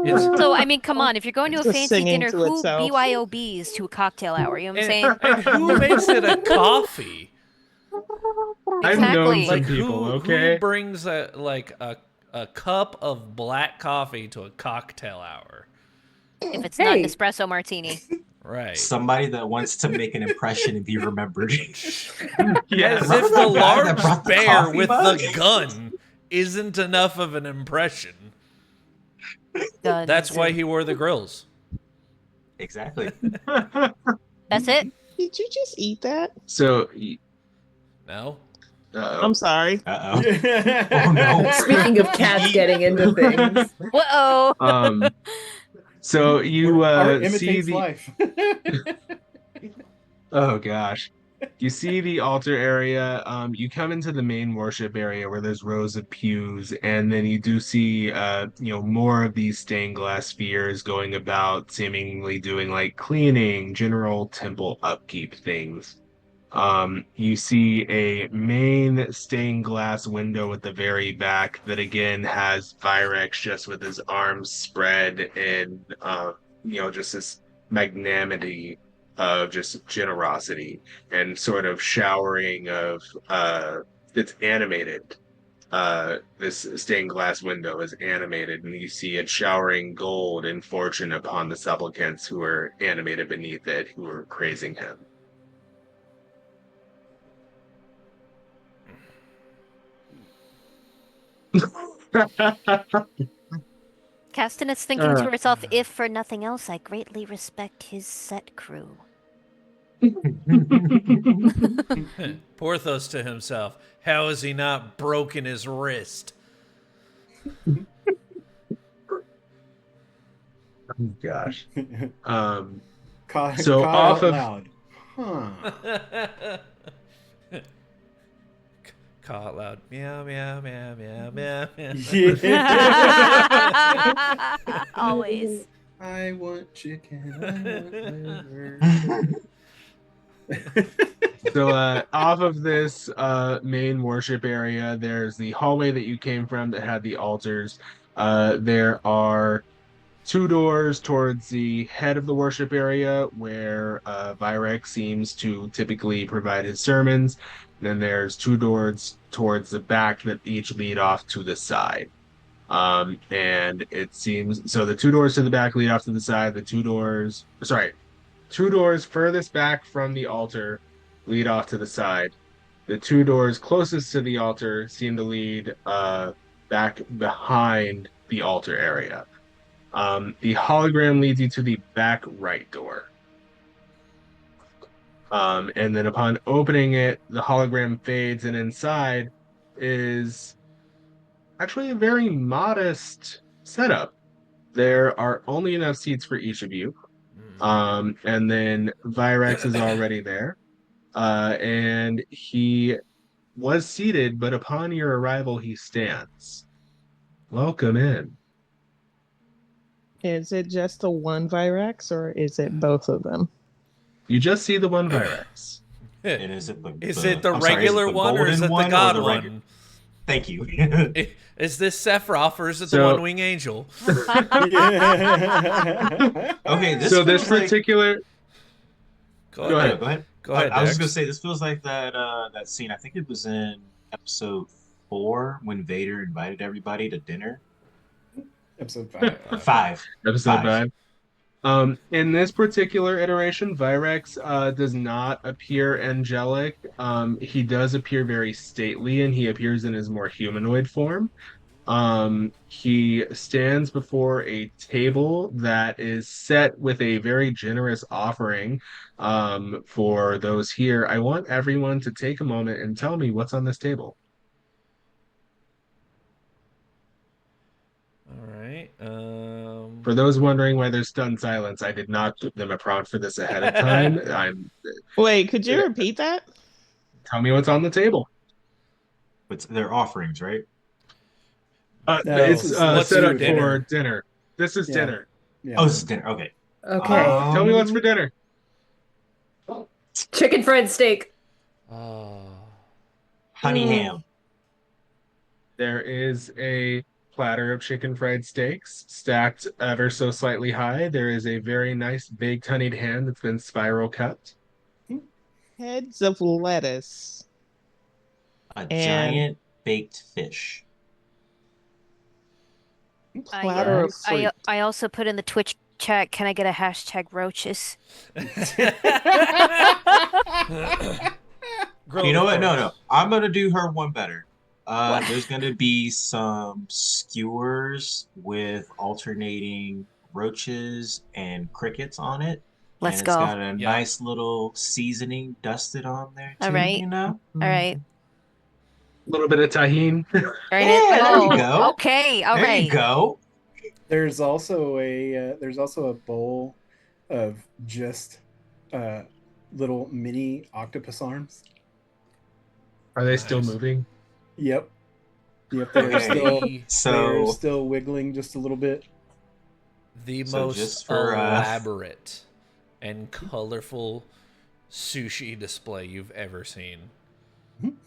So, I mean, come on. If you're going to a Just fancy singing dinner, to who itself. BYOBs to a cocktail hour? You know what I'm saying? And who makes it a coffee? I've known Exactly. some Like people, who okay? brings a cup of black coffee to a cocktail hour? If it's not an Hey. espresso martini. Right. Somebody that wants to make an impression and be remembered. Yeah. As Remember if the that guy that large brought the bear coffee with mug? the gun isn't enough of an impression. Guns. That's why he wore the grills. Exactly. That's it? Did you just eat that? So, No? I'm sorry. Uh-oh. Oh, no. Speaking of cats getting into things. Whoa. So you Art see imitates the life. oh gosh, you see the altar area. You come into the main worship area where there's rows of pews, and then you do see more of these stained glass spheres going about, seemingly doing like cleaning, general temple upkeep things. You see a main stained glass window at the very back that again has Virex just with his arms spread and just this magnanimity of just generosity and sort of showering of it's animated. This stained glass window is animated, and you see it showering gold and fortune upon the supplicants who are animated beneath it, who are praising him. Castanet's thinking to herself, if for nothing else, I greatly respect his set crew. Porthos to himself. How has he not broken his wrist? Oh gosh. Caught, So caught off out of loud. Huh. Call out loud. Meow, meow, meow, meow, meow, meow. Yeah. Always. I want chicken. I want liver. So off of this main worship area, there's the hallway that you came from that had the altars. There are two doors towards the head of the worship area where Virex seems to typically provide his sermons. Then there's two doors towards the back that each lead off to the side. And it seems so the two doors to the back lead off to the side. Two doors furthest back from the altar lead off to the side. The two doors closest to the altar seem to lead back behind the altar area. The hologram leads you to the back right door. And then upon opening it, the hologram fades, and inside is actually a very modest setup. There are only enough seats for each of you. And then Virex is already there. And he was seated, but upon your arrival, he stands. Welcome in. Is it just the one Virax or is it both of them? You just see the one Virex. And is it the, Is it the I'm sorry, regular is it the one or is it golden the god or the one? Thank you. Is this Sephiroth or is it the So- one wing angel? Okay, this So this feels like... particular Go Go ahead. ahead. Go ahead. Go ahead. I was just Dex. gonna say this feels like that scene. I think it was in episode 4 when Vader invited everybody to dinner. Episode 5. Or 5. episode 5. 5. In this particular iteration, Virex does not appear angelic. He does appear very stately, and he appears in his more humanoid form. He stands before a table that is set with a very generous offering for those here. I want everyone to take a moment and tell me what's on this table. All right. For those wondering why there's stunned silence, I did not give them a prompt for this ahead of time. Wait, could you repeat that? Tell me what's on the table. But they're offerings, right? No, It's this is what's set for up dinner? for dinner. This is Yeah. dinner. Yeah. Oh, this is dinner. Okay. Okay. Tell me what's for dinner. Chicken fried steak. Honey ham. There is a platter of chicken fried steaks stacked ever so slightly high. There is a very nice baked honeyed ham that's been spiral cut. Heads of lettuce. A And- giant baked fish. Platter of fruit. I also put in the Twitch chat. Can I get a hashtag roaches? Grilled You know what? of No, course. no. I'm gonna do her one better. What? There's gonna be some skewers with alternating roaches and crickets on it. Let's and it's go. got a Yeah. nice little seasoning dusted on there too. All right. You know. All right. A little bit of tahine. All right. Yeah, there you Oh, go. okay. All there right. you go. There's also a bowl of just little mini octopus arms. Are they still Nice. moving? Yep. Yep. They're Okay. still they're So still wiggling just a little bit. The So most just for, elaborate and colorful sushi display you've ever seen.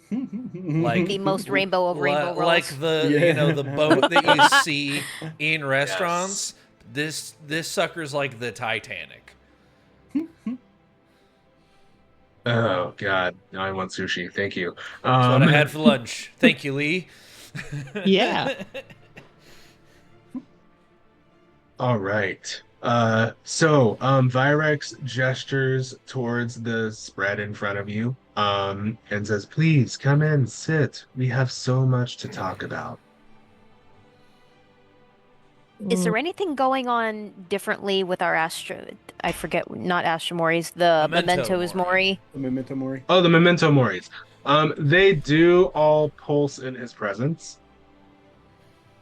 Like The most rainbow of rainbow rolls. like the Yeah. the boat that you see in restaurants. This sucker's like the Titanic. Oh God, now I want sushi. Thank you. That's what I had for lunch. Thank you, Lee. Yeah. All right. Virex gestures towards the spread in front of you, and says, "Please come in, sit. We have so much to talk about." Is there anything going on differently with our I forget, not Astra Moris, the Memento Mementos Mori. Mori. The Memento Mori. Oh, the Memento Moris. They do all pulse in his presence.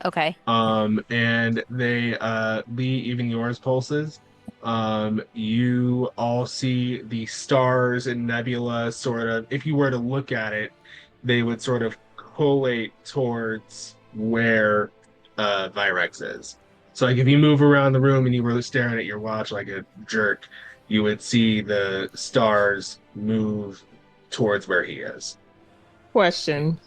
Okay. And they Lee, even yours pulses. You all see the stars and nebula sort of, if you were to look at it, they would sort of collate towards where Virex is. So like if you move around the room and you were staring at your watch like a jerk, you would see the stars move towards where he is. Question.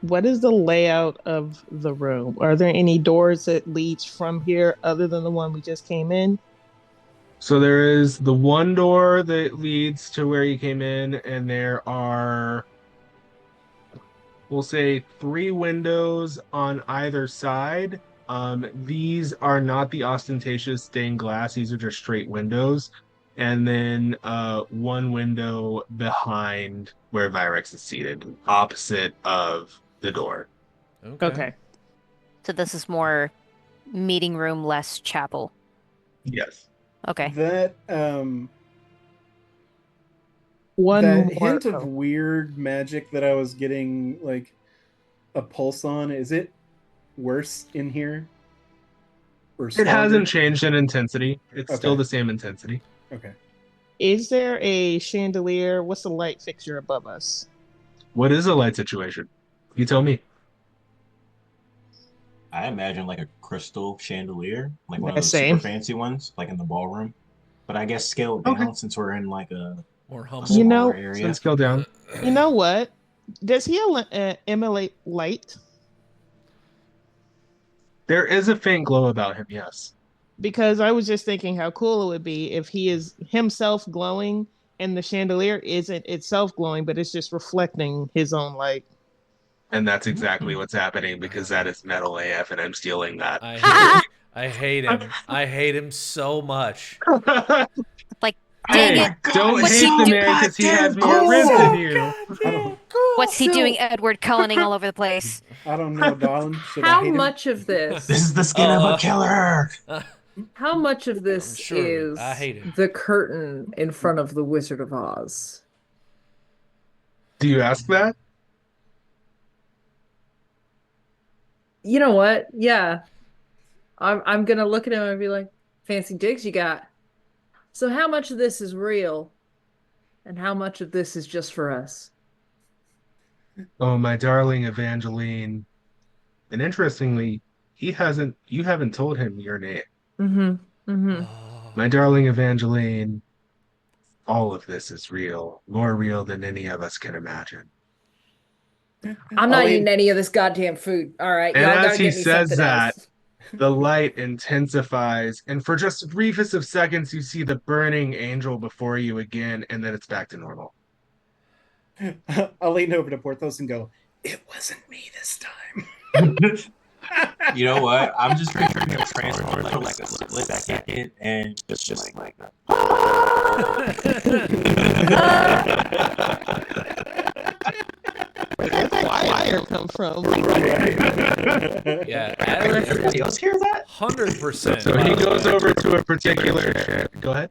What is the layout of the room? Are there any doors that leads from here other than the one we just came in? So there is the one door that leads to where you came in, and there are, we'll say, 3 windows on either side. These are not the ostentatious stained glass. These are just straight windows. And then one window behind where Virex is seated, opposite of the door. Okay. So this is more meeting room, less chapel. Yes. Okay. That One that more. hint of weird magic that I was getting like a pulse on, is it worse in here? Or It stronger? hasn't changed in intensity. It's still Okay. the same intensity. Okay. Is there a chandelier? What's the light fixture above us? What is a light situation? You tell me. I imagine like a crystal chandelier, like one of Yeah, those same. super fancy ones, like in the ballroom. But I guess scale it down Okay. since we're in like a More a humble. You know- smaller area. Let's scale down. You know what? Does he emulate light? There is a faint glow about him, yes. Because I was just thinking how cool it would be if he is himself glowing and the chandelier isn't itself glowing, but it's just reflecting his own light. And that's exactly what's happening because that is metal AF and I'm stealing that. I hate him. I hate him so much. Like, Hey, dang it. don't What's hate he the do- man because he has more cool. ribs than you. I don't, What's he So- doing, Edward, cullining all over the place? I don't know, darling. Should I How hate him? much of This this? is the skin of a killer. How much of this I'm sure of it. is I hate him. the curtain in front of the Wizard of Oz? Do you ask that? You know what? Yeah. I'm gonna look at him and be like, fancy digs you got. So how much of this is real and how much of this is just for us? Oh, my darling Evangeline. And interestingly, you haven't told him your name. Mm-hmm. Mm-hmm. My darling Evangeline, all of this is real, more real than any of us can imagine. I'm not Ollie- eating any of this goddamn food. All right, And y'all as gotta he get me says something that, else. the light intensifies, and for just the briefest of seconds, you see the burning angel before you again, and then it's back to normal. I'll lean over to Porthos and go, "It wasn't me this time." You know what? I'm just picturing him transform for like a split second and just like Where did that fire come from? Yeah, everybody else hear that? 100%. So he goes over to a particular chair. Go ahead.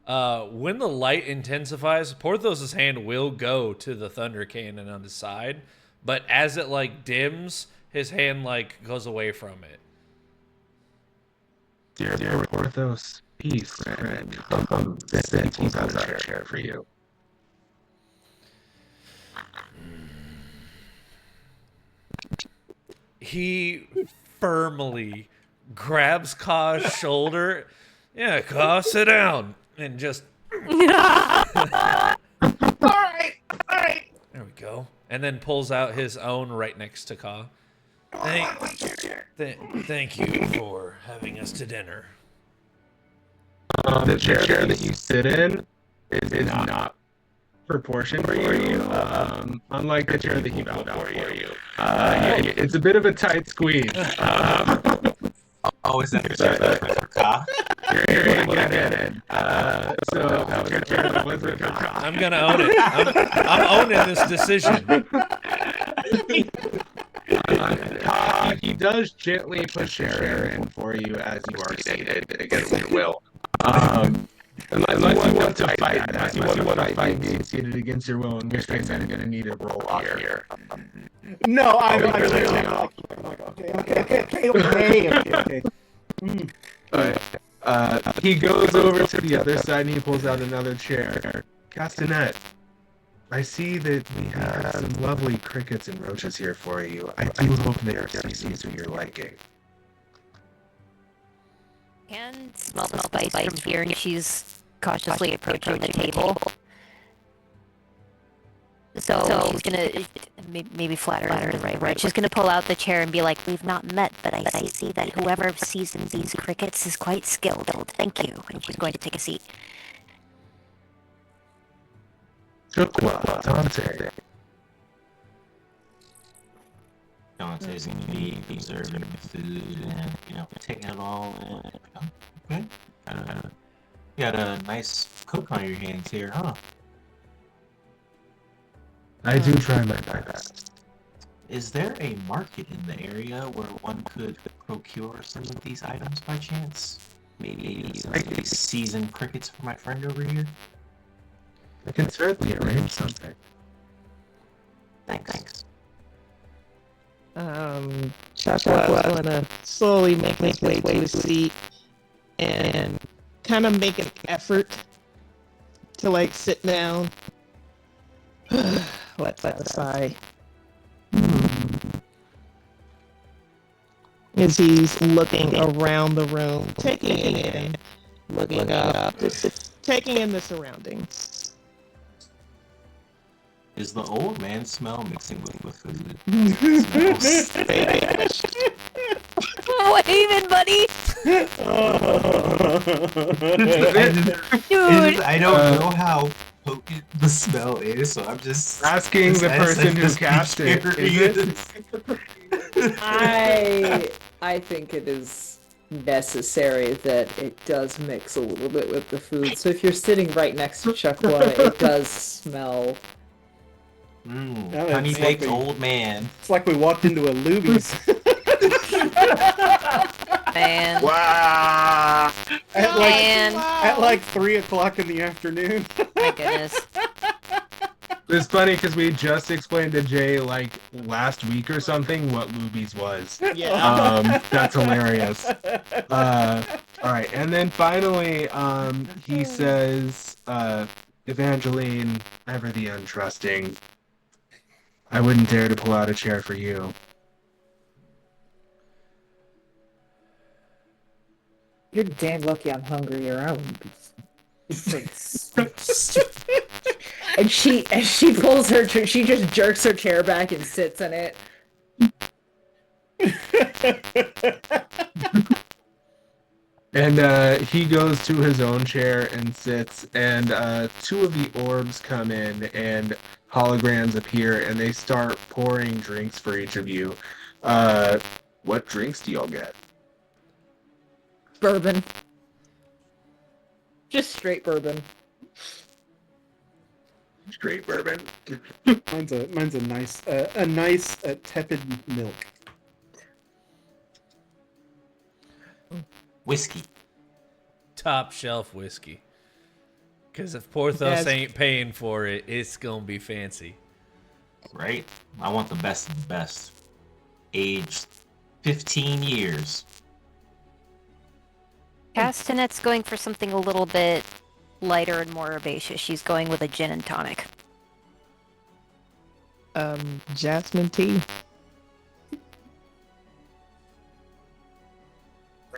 When the light intensifies, Porthos' hand will go to the thunder cannon on his side, but as it like dims, his hand like goes away from it. Dear Porthos, peace, friend. Come, sit. He's out of chair for you. He firmly grabs Ka's shoulder. Yeah, Ka, sit down. And just. All right. There we go. And then pulls out his own right next to Ka. Thank you for having us to dinner. The chair that you sit in is not proportioned for you. Unlike the chair that he built for you. It's a bit of a tight squeeze. Oh, is that the chair for Ka? You're gonna get in. So that was a chair that was for Ka. I'm gonna own it. I'm owning this decision. He does gently push the chair in for you as you are seated against your will. Unless you want to fight being seated against your will, in which case I'm going to need a roll off here. No, I'm like, okay. He goes over to the other side and he pulls out another chair. Castanet, I see that we have some lovely crickets and roaches here for you. I do hope they are species of your liking. And smell the spice from here, and she's cautiously approaching the table. So she's gonna maybe flatter the right word. She's gonna pull out the chair and be like, "We've not met, but I see that whoever seasons these crickets is quite skilled. Thank you." And she's going to take a seat. Dante's gonna be observing the food and taking it all in. Okay. You got a nice cook on your hands here, huh? I do try my best. Is there a market in the area where one could procure some of these items by chance? Maybe some seasoned crickets for my friend over here? I can certainly arrange something. Thanks. Chakwa's gonna slowly make his way to his seat and kind of make an effort to like sit down. Let that sigh. As he's looking around the room, taking it in, looking up, just taking in the surroundings. Is the old man smell mixing with the food? What even, buddy? Dude. I don't know how potent the smell is, so I'm just asking the person who cast it. I think it is necessary that it does mix a little bit with the food. So if you're sitting right next to Chakwa, it does smell. Honey baked old man. It's like we walked into a Luby's. Man. Wow. At like 3 o'clock in the afternoon. My goodness. It's funny because we just explained to Jay like last week or something what Lubies was. Yeah. That's hilarious. All right, and then finally, he says, Evangeline, ever the untrusting, I wouldn't dare to pull out a chair for you. You're damn lucky I'm hungry, or I wouldn't be. And she pulls her, she just jerks her chair back and sits in it. And he goes to his own chair and sits, and two of the orbs come in, and holograms appear, and they start pouring drinks for each of you. What drinks do y'all get? Bourbon. Just straight bourbon. Straight bourbon. Mine's a nice tepid milk. Whiskey. Top shelf whiskey. Because if Porthos ain't paying for it, it's gonna be fancy. Right? I want the best of the best. Aged 15 years. Castanet's going for something a little bit lighter and more herbaceous. She's going with a gin and tonic. Jasmine tea.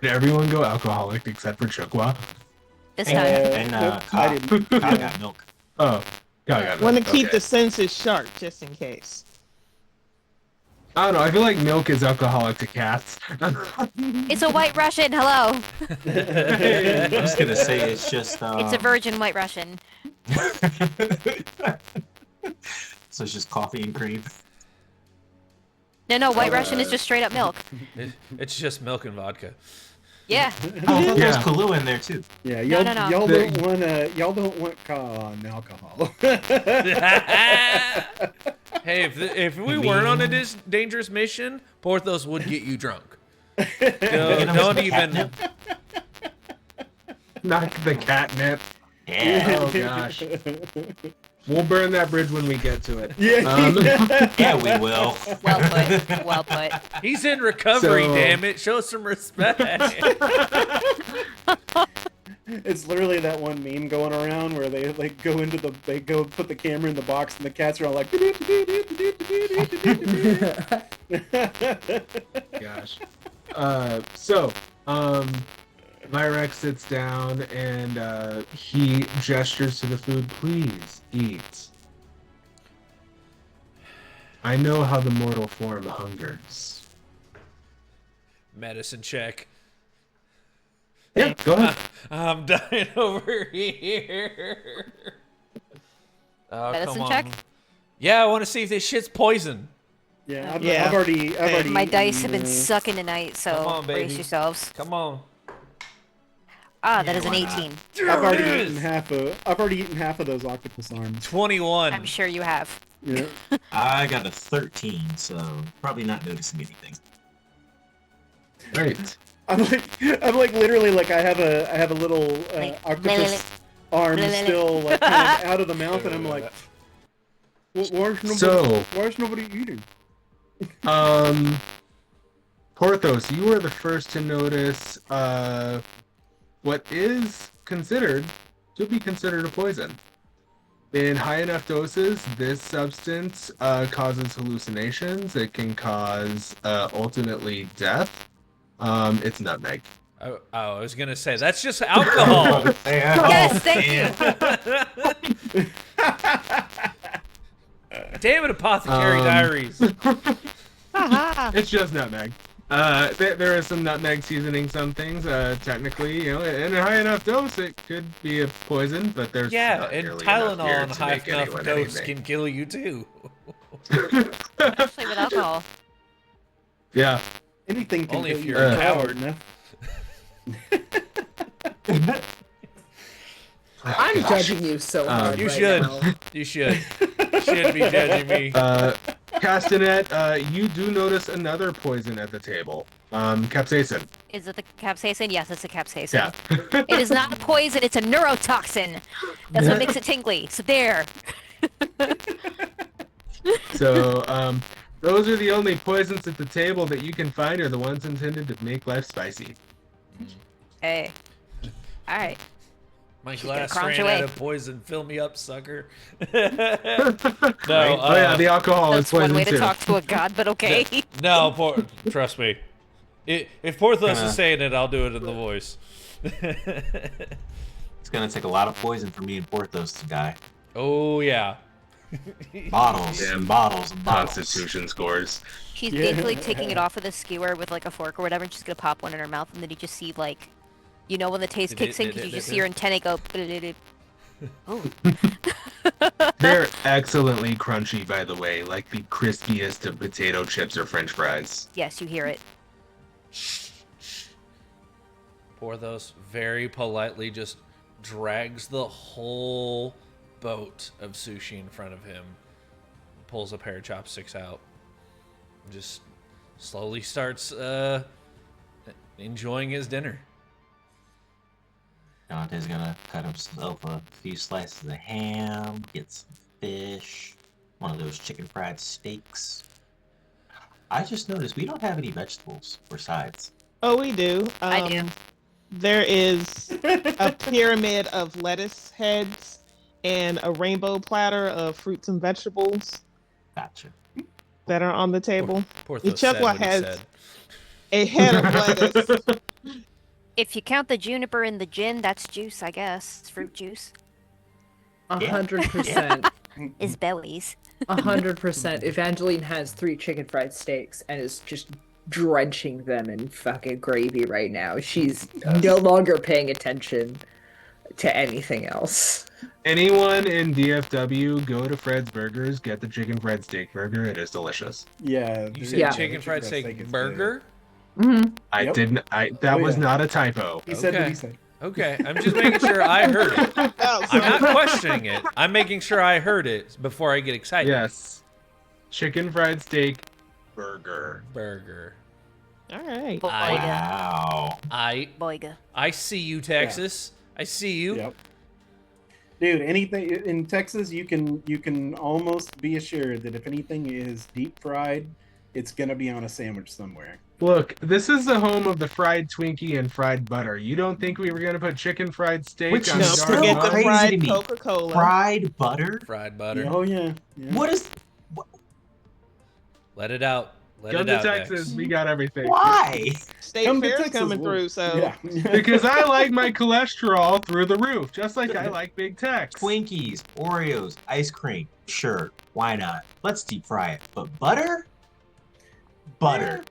Did everyone go alcoholic except for Chukwa? This time. And Nope, Kyle, I didn't. Kyle got milk. Oh, got Want to it. keep Okay. the senses sharp just in case. I don't know. I feel like milk is alcoholic to cats. It's a White Russian. Hello. I was gonna say it's just. It's a virgin White Russian. So it's just coffee and cream. No, White Russian is just straight up milk. It's just milk and vodka. Yeah. Oh, I thought there was Yeah. Kahlua in there too. Yeah, No, y'all, no, no. y'all don't want y'all don't want alcohol. Hey, if we weren't on a dangerous mission, Porthos would get you drunk. Don't even. Not the catnip. Yeah. Oh gosh. We'll burn that bridge when we get to it. Yeah. Yeah, we will. Well put. Well put. He's in recovery, So- damn it. Show some respect. It's literally that one meme going around where they like they go put the camera in the box and the cats are all like. Gosh. Myrex sits down and he gestures to the food. Please eat. I know how the mortal form hungers. Medicine check. Yeah, go ahead. I'm dying over here. Oh, Medicine come on. check? Yeah, I want to see if this shit's poison. Yeah, Yeah. I've already. My dice have been eaten, sucking tonight, so Come on, brace baby. yourselves. Come on. Ah, that is an why not? 18. I've already There it eaten is. half of those octopus arms. 21. I'm sure you have. Yeah. I got a 13, so probably not noticing anything. Right. I'm like literally like I have a little octopus arm still like kind of out of the mouth, and I'm like, why's nobody eating? Porthos, you were the first to notice what is considered to be considered a poison. In high enough doses, this substance causes hallucinations. It can cause ultimately death. It's nutmeg. Oh, I was going to say, that's just alcohol. Yes, thank you. Damn it, Apothecary Diaries. It's just nutmeg. There is some nutmeg seasoning some things. Technically, in a high enough dose, it could be a poison, but there's Yeah, not and nearly enough Tylenol here in to high make enough anyone dose anything. can kill you too. Especially with alcohol. Yeah. Anything can Only kill if you you're a if coward. enough. I'm judging you so hard. You right should. now. You should. Should be judging me. Castanet, you do notice another poison at the table. Capsaicin. Is it the capsaicin? Yes, it's a capsaicin. Yeah. It is not a poison, it's a neurotoxin. That's what makes it tingly. So there. So, those are the only poisons at the table that you can find are the ones intended to make life spicy. Hey. All right. My She's glass gonna crunch ran away. out of poison. Fill me up, sucker. Oh No, yeah, the alcohol is That's one poison way to too. talk to a god, but okay. no, trust me. If Porthos Gonna- is saying it, I'll do it in the voice. It's gonna take a lot of poison for me and Porthos to die. Oh yeah. Bottles Yeah. and bottles and bottles. Constitution scores. She's daintily taking it off with a skewer with like a fork or whatever, and she's gonna pop one in her mouth, and then you just see like, you know, when the taste kicks in, because you just see her antennae go. Oh. They're excellently crunchy, by the way, like the crispiest of potato chips or French fries. Yes, you hear it. Porthos very politely just drags the whole boat of sushi in front of him, pulls a pair of chopsticks out, just slowly starts enjoying his dinner. Dante's gonna cut himself a few slices of ham, get some fish, one of those chicken fried steaks. I just noticed we don't have any vegetables or sides. Oh, we do. I do. There is a pyramid of lettuce heads and a rainbow platter of fruits and vegetables Gotcha. that are on the table. Porthos said Chukwa what he has said. a head of lettuce. If you count the juniper in the gin, that's juice, I guess. It's fruit juice. 100%. Is bellies. 100%. Evangeline has 3 chicken fried steaks and is just drenching them in fucking gravy right now. She's no longer paying attention to anything else. Anyone in DFW, go to Fred's Burgers, get the chicken fried steak burger. It is delicious. Yeah. You said Yeah. chicken fried steak burger? Mm-hmm. I Yep. didn't. That was yeah. not a typo. He said what Okay. he said. Okay, I'm just making sure I heard it. Oh, I'm not questioning it. I'm making sure I heard it before I get excited. Yes, chicken fried steak burger. Burger. all right. Boyga. Wow. Boyga. I see you, Texas. I see you. Yep. Dude, anything in Texas, you can almost be assured that if anything is deep fried, it's gonna be on a sandwich somewhere. Look, this is the home of the fried Twinkie and fried butter. You don't think we were gonna put chicken fried steak Which on is Don't a still forget the crazy fried to me. Coca-Cola. Fried butter? Fried butter. Oh yeah. Yeah. What is? Let it out. Let Come it to out, Texas, Dex. we got everything. Why? State Come to Fair's Texas, coming we'll- through, so Yeah. Because I like my cholesterol through the roof, just like I like Big Tex. Twinkies, Oreos, ice cream. Sure, why not? Let's deep fry it. But butter? Butter.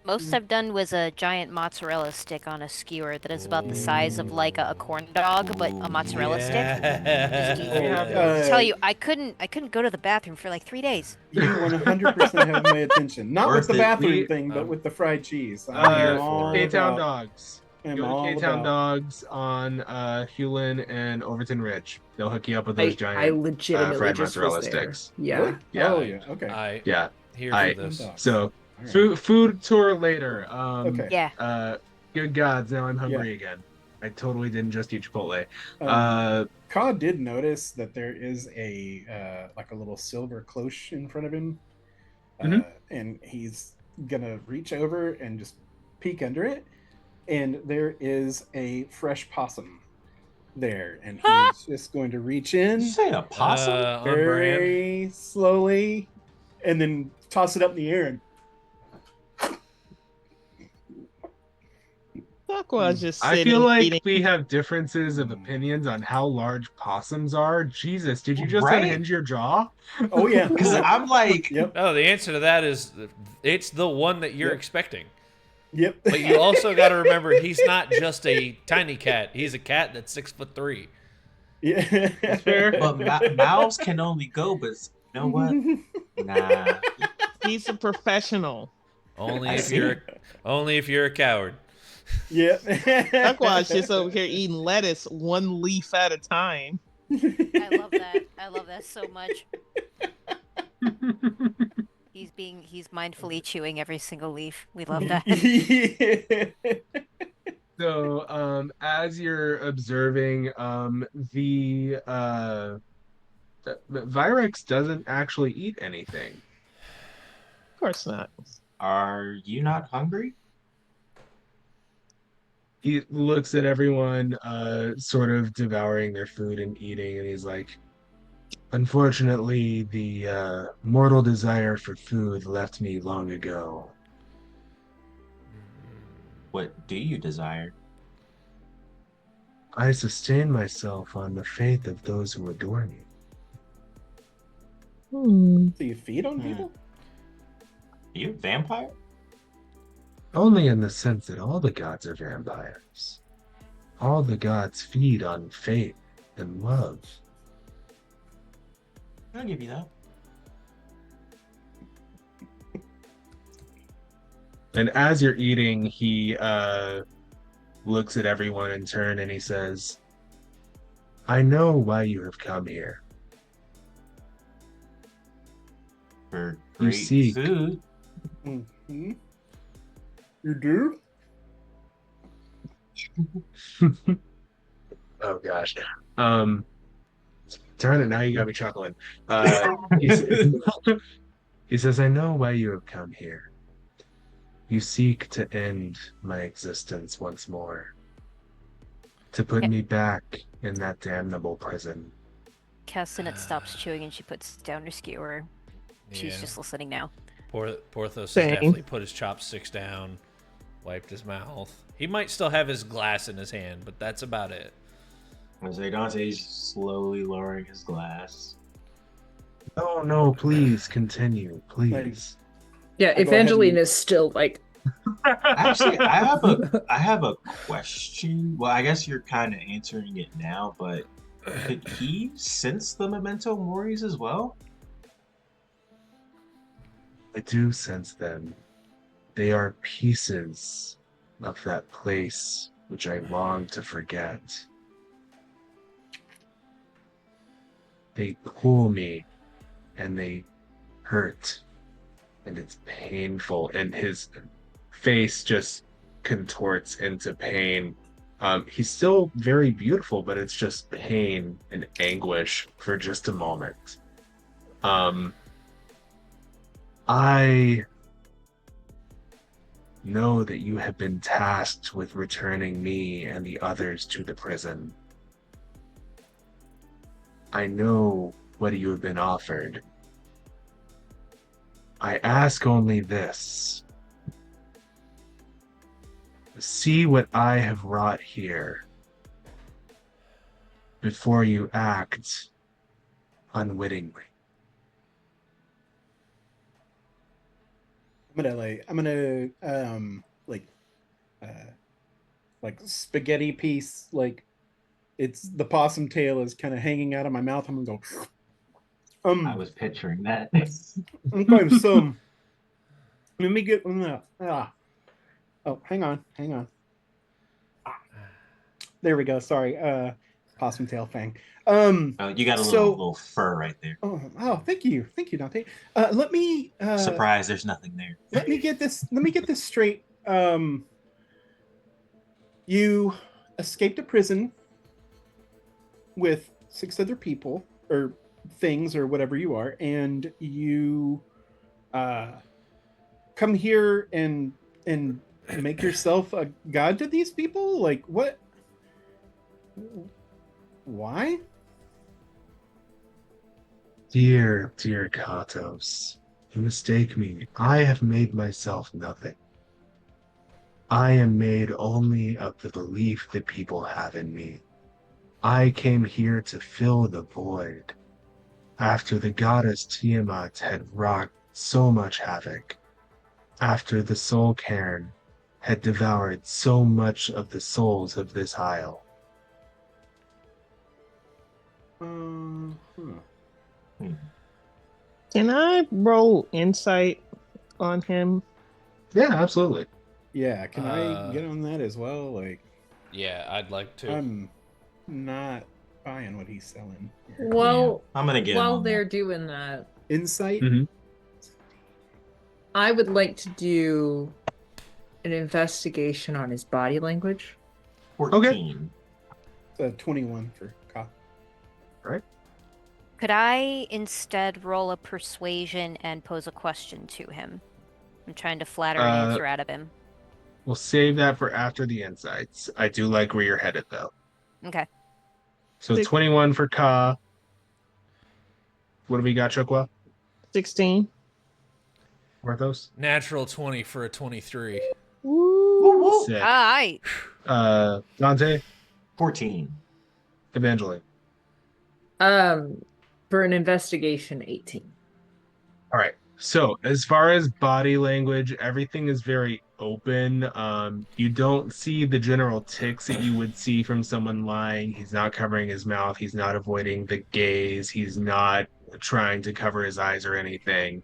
Most I've done was a giant mozzarella stick on a skewer that is about the size of like a corn dog, but a mozzarella stick. Yeah. I tell you, I couldn't go to the bathroom for like 3 days. You 100% have my attention. Not Worth with the it. bathroom thing, but with the fried cheese. K-Town Dogs. I'm Go to all K-Town about- Dogs on Hewlin and Overton Ridge. They'll hook you up with those I giant legitimately fried just mozzarella was there. sticks. Yeah. Really? Yeah. Oh yeah. Okay. I Yeah. here I- for this. So All right. food tour later. Okay. Yeah. Good gods, now I'm hungry again. I totally didn't just eat Chipotle. Um, Ka did notice that there is a like a little silver cloche in front of him, Mhm. and he's gonna reach over and just peek under it, and there is a fresh possum there, and he's just going to reach in Did you say a possum? On brand. very slowly, and then toss it up in the air and Aqua's just I sitting feel like eating. we have differences of opinions on how large possums are. Jesus, did you just Right? unhinge your jaw? oh yeah, Because I'm like, yep, Oh, the answer to that is it's the one that you're Yep. expecting. yep. But you also got to remember he's not just a tiny cat. He's a cat that's 6'3". yeah, That's fair. but mouths can only go, but you know what? Nah. He's a professional. Only I if see. you're a coward. Yeah. Aqua's just over here eating lettuce one leaf at a time. I love that. I love that so much. He's mindfully chewing every single leaf. We love that. So, as you're observing, the Virex doesn't actually eat anything. Of course not. Are you not hungry? He looks at everyone, sort of devouring their food and eating, and he's like, "Unfortunately, the mortal desire for food left me long ago. What do you desire? I sustain myself on the faith of those who adore me." So you feed on Hmm. people? Are you a vampire? Only in the sense that all the gods are vampires. All the gods feed on faith and love. I'll give you that. And as you're eating, he looks at everyone in turn and he says, "I know why you have come here. For You great seek. food. Mm-hmm. You do? Oh gosh. Darn it, now you got me chuckling. He says, "I know why you have come here. You seek to end my existence once more, to put Yeah. me back in that damnable prison." Castanet stops chewing and she puts down her skewer. She's Yeah. just listening now. Porthos has Same. definitely put his chopsticks down, wiped his mouth. He might still have his glass in his hand, but that's about it. I say Dante's slowly lowering his glass. "Oh no, please continue, please." Yeah, I go ahead Evangeline and- is still like, Actually, I have a question. Well, I guess you're kind of answering it now, but could he sense the memento moris as well? I do sense them. They are pieces of that place which I long to forget. They pull me and they hurt, and it's painful, and his face just contorts into pain. He's still very beautiful, but it's just pain and anguish for just a moment. I know that you have been tasked with returning me and the others to the prison. I know what you have been offered. I ask only this. See what I have wrought here before you act unwittingly. I'm gonna like spaghetti piece, like it's the possum tail is kind of hanging out of my mouth. I'm gonna go. I was picturing that. Okay, so let me get Oh, hang on. There we go. Sorry, possum tail fang. Oh, you got a So- little fur right there. Oh, thank you, Dante. Let me Surprise! There's nothing there. let me get this straight. You escaped a prison with 6 other people or things or whatever you are, and you come here and make yourself a god to these people. Like what? Why? Dear Katos, you mistake me. I have made myself nothing. I am made only of the belief that people have in me. I came here to fill the void. After the goddess Tiamat had wrought so much havoc, after the soul cairn had devoured so much of the souls of this isle. Can I roll insight on him? Yeah, absolutely. Yeah, can I get on that as well? Like, Yeah, I'd like to. I'm not buying what he's selling here. well, I'm gonna get him while on they're that. doing that, Insight. Mhm. I would like to do an investigation on his body language. 14. It's a 21 for Ka. Could I instead roll a persuasion and pose a question to him? I'm trying to flatter an answer out of him. We'll save that for after the insights. I do like where you're headed, though. Okay. So Six. 21 for Ka. What do we got, Chukwa? 16. Porthos? Natural 20 for a 23. Woo. Sick. Hi. Dante? 14. Evangeline? For an investigation, 18. All right. So as far as body language, everything is very open. You don't see the general tics that you would see from someone lying. He's not covering his mouth. He's not avoiding the gaze. He's not trying to cover his eyes or anything.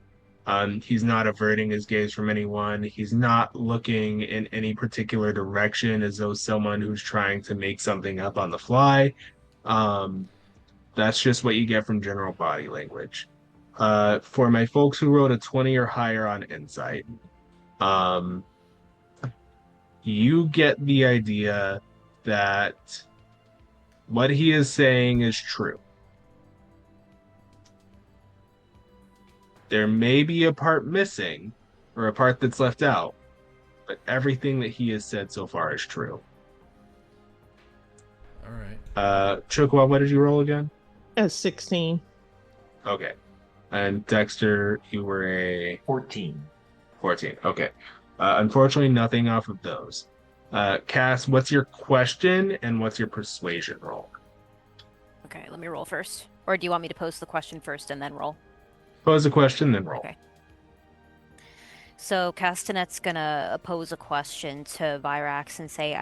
He's not averting his gaze from anyone. He's not looking in any particular direction as though someone who's trying to make something up on the fly. That's just what you get from general body language. For my folks who wrote a 20 or higher on insight, you get the idea that what he is saying is true. There may be a part missing or a part that's left out, but everything that he has said so far is true. All right. Chukwa, what did you roll again? 16. Okay. And Dexter, you were a 14. 14. Okay. Unfortunately, nothing off of those. Cass, what's your question and what's your persuasion roll? Okay, let me roll first. Or do you want me to pose the question first and then roll? Pose a question, then roll. Okay. So Castanet's gonna pose a question to Virax and say,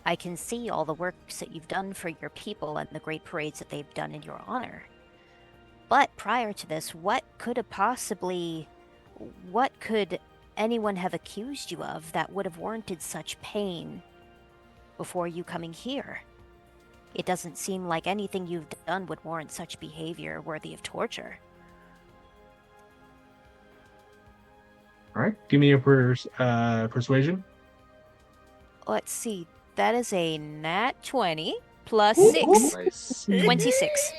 I can see all the works that you've done for your people and the great parades that they've done in your honor. But prior to this, what could anyone have accused you of that would have warranted such pain before you coming here? It doesn't seem like anything you've done would warrant such behavior worthy of torture. All right. Give me a persuasion. Let's see. That is a nat 20 plus 6. Nice. 26.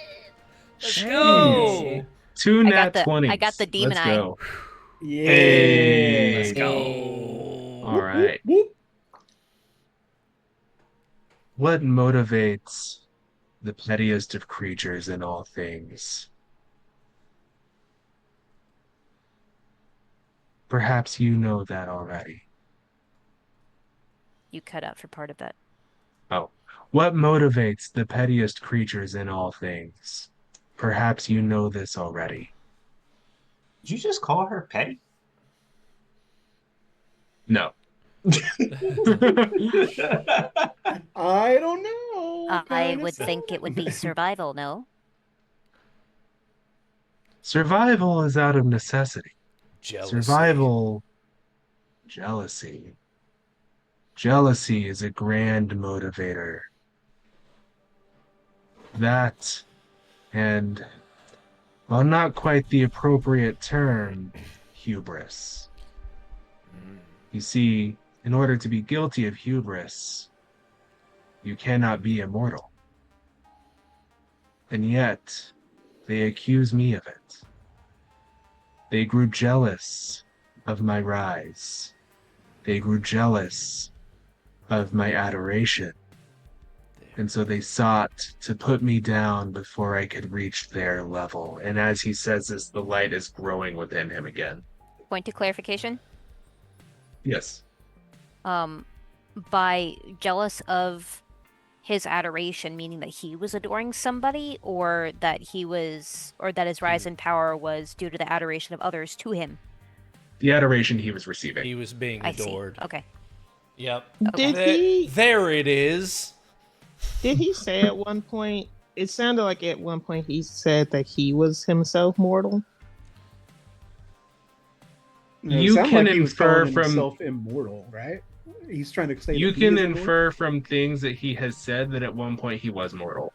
Let's go. Two nat 20s. I got the demon Let's eye. go. Yeah. Let's go. All right. What motivates the pettiest of creatures in all things? Perhaps you know that already. You cut out for part of that. Oh. What motivates the pettiest creatures in all things? Perhaps you know this already. Did you just call her petty? No. I don't know. I Kinda would think it would be survival, no? Survival is out of necessity. Jealousy. Survival, jealousy. Jealousy is a grand motivator. That, and, while not quite the appropriate term, hubris. You see, in order to be guilty of hubris, you cannot be immortal. And yet, they accuse me of it. They grew jealous of my rise. They grew jealous of my adoration. And so they sought to put me down before I could reach their level. And as he says this, the light is growing within him again. Point of clarification. Yes. By jealous of his adoration, meaning that he was adoring somebody, or that his rise in power was due to the adoration of others to him? The adoration he was receiving. He was being I see. adored. Okay. Yep. Did There it is. he say at one point? It sounded like at one point he said that he was himself mortal. No, it You sounded can like he was infer calling from- himself immortal, right? He's trying to say You that he can is immortal, infer from things that he has said that at one point he was mortal.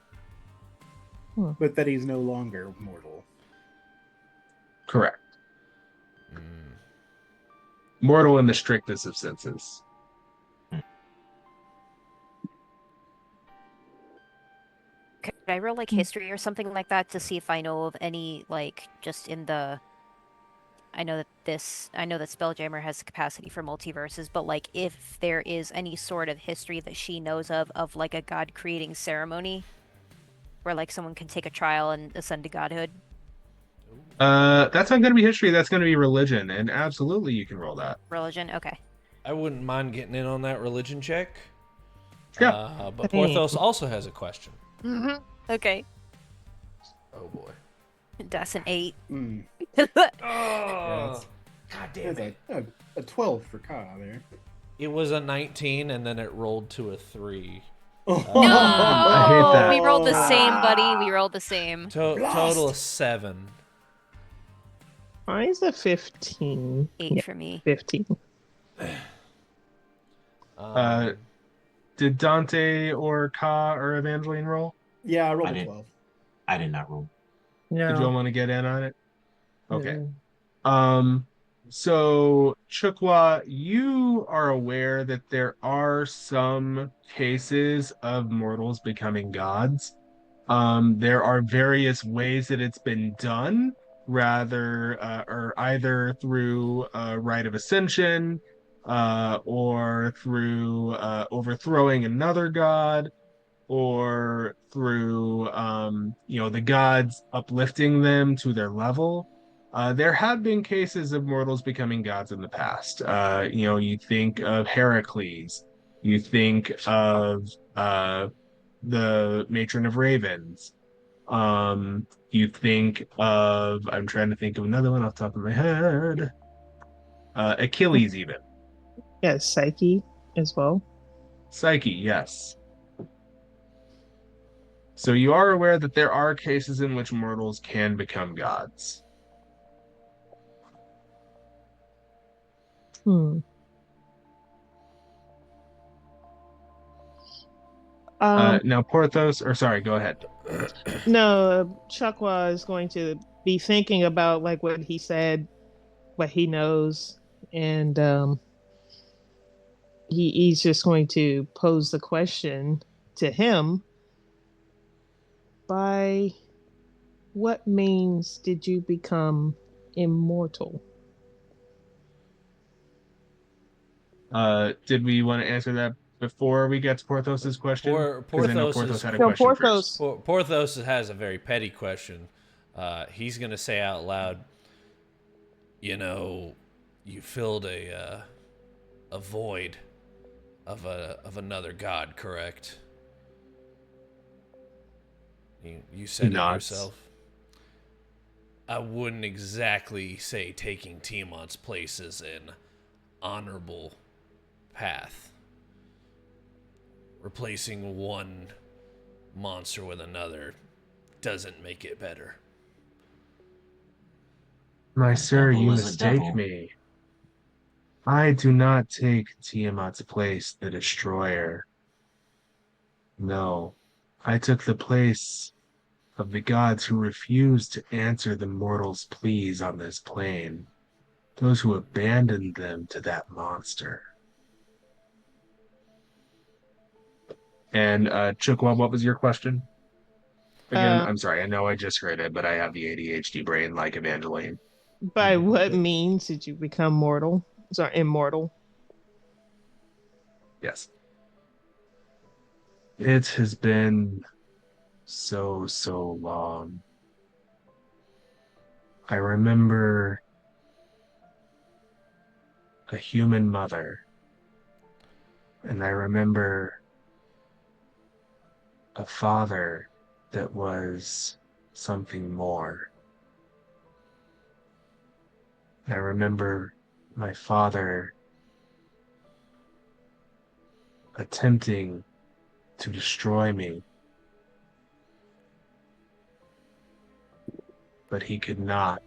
but that he's no longer mortal. Correct. Mortal in the strictest of senses. Could I roll like history or something like that to see if I know of any like just in the I know that Spelljammer has the capacity for multiverses, but like if there is any sort of history that she knows of like a god creating ceremony where like someone can take a trial and ascend to godhood. That's not going to be history. That's going to be religion, and absolutely you can roll that. Religion, okay. I wouldn't mind getting in on that religion check. Yeah. But Dang. Porthos also has a question. Mm-hmm. Okay. Oh boy. That's an 8. Mm. Oh, that's- God damn There's it. a 12 for Ka there. It was a 19 and then it rolled to a 3. No! I hate that. We rolled the same, buddy. We rolled the same. Total of 7. Mine's a 15. 8 Yeah, for me. 15. Did Dante or Ka or Evangeline roll? Yeah, I rolled I a didn't. 12. I did not roll. Did you all No. want to get in on it? Okay. Mm-mm. So Chukwa, you are aware that there are some cases of mortals becoming gods. There are various ways that it's been done, or either through a rite of ascension, or through overthrowing another god, or through the gods uplifting them to their level. There have been cases of mortals becoming gods in the past. You think of Heracles, you think of the Matron of Ravens. You think of, I'm trying to think of another one off the top of my head. Achilles, even. Yeah, Psyche as well. Psyche, yes. So you are aware that there are cases in which mortals can become gods. Hmm. Now, Porthos, or sorry, go ahead. No, Chakwa is going to be thinking about like what he said, what he knows, and he's just going to pose the question to him: by what means did you become immortal? Did we want to answer that before we get to Porthos's question? Because I know Porthos had a No, question first. Porthos has a very petty question. He's gonna say out loud, you filled a void of another god, correct? You said it Nods. yourself. I wouldn't exactly say taking Tiamat's place is an honorable path. Replacing one monster with another doesn't make it better. My sir, devil you is a mistake devil. me. I do not take Tiamat's place, the destroyer. No, I took the place of the gods who refused to answer the mortals' pleas on this plane, those who abandoned them to that monster. And Chukwa, what was your question? Again, I'm sorry, I know I just heard it, but I have the ADHD brain like Evangeline. By what means did you become mortal? Sorry, immortal. Yes. It has been so long. I remember a human mother, and I remember a father that was something more. I remember my father attempting to destroy me, but he could not.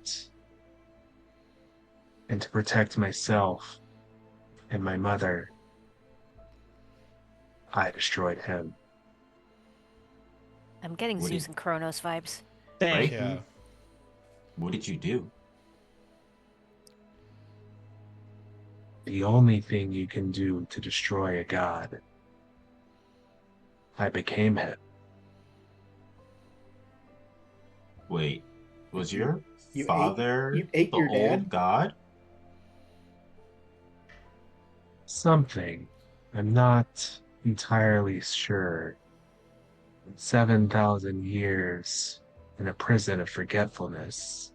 And to protect myself and my mother, I destroyed him. I'm getting What Zeus did- and Kronos vibes. Thank Yeah. you. What did you do? The only thing you can do to destroy a god. I became him. Wait, was your You father you ate the your old dad? god? Something. I'm not entirely sure. 7,000 years in a prison of forgetfulness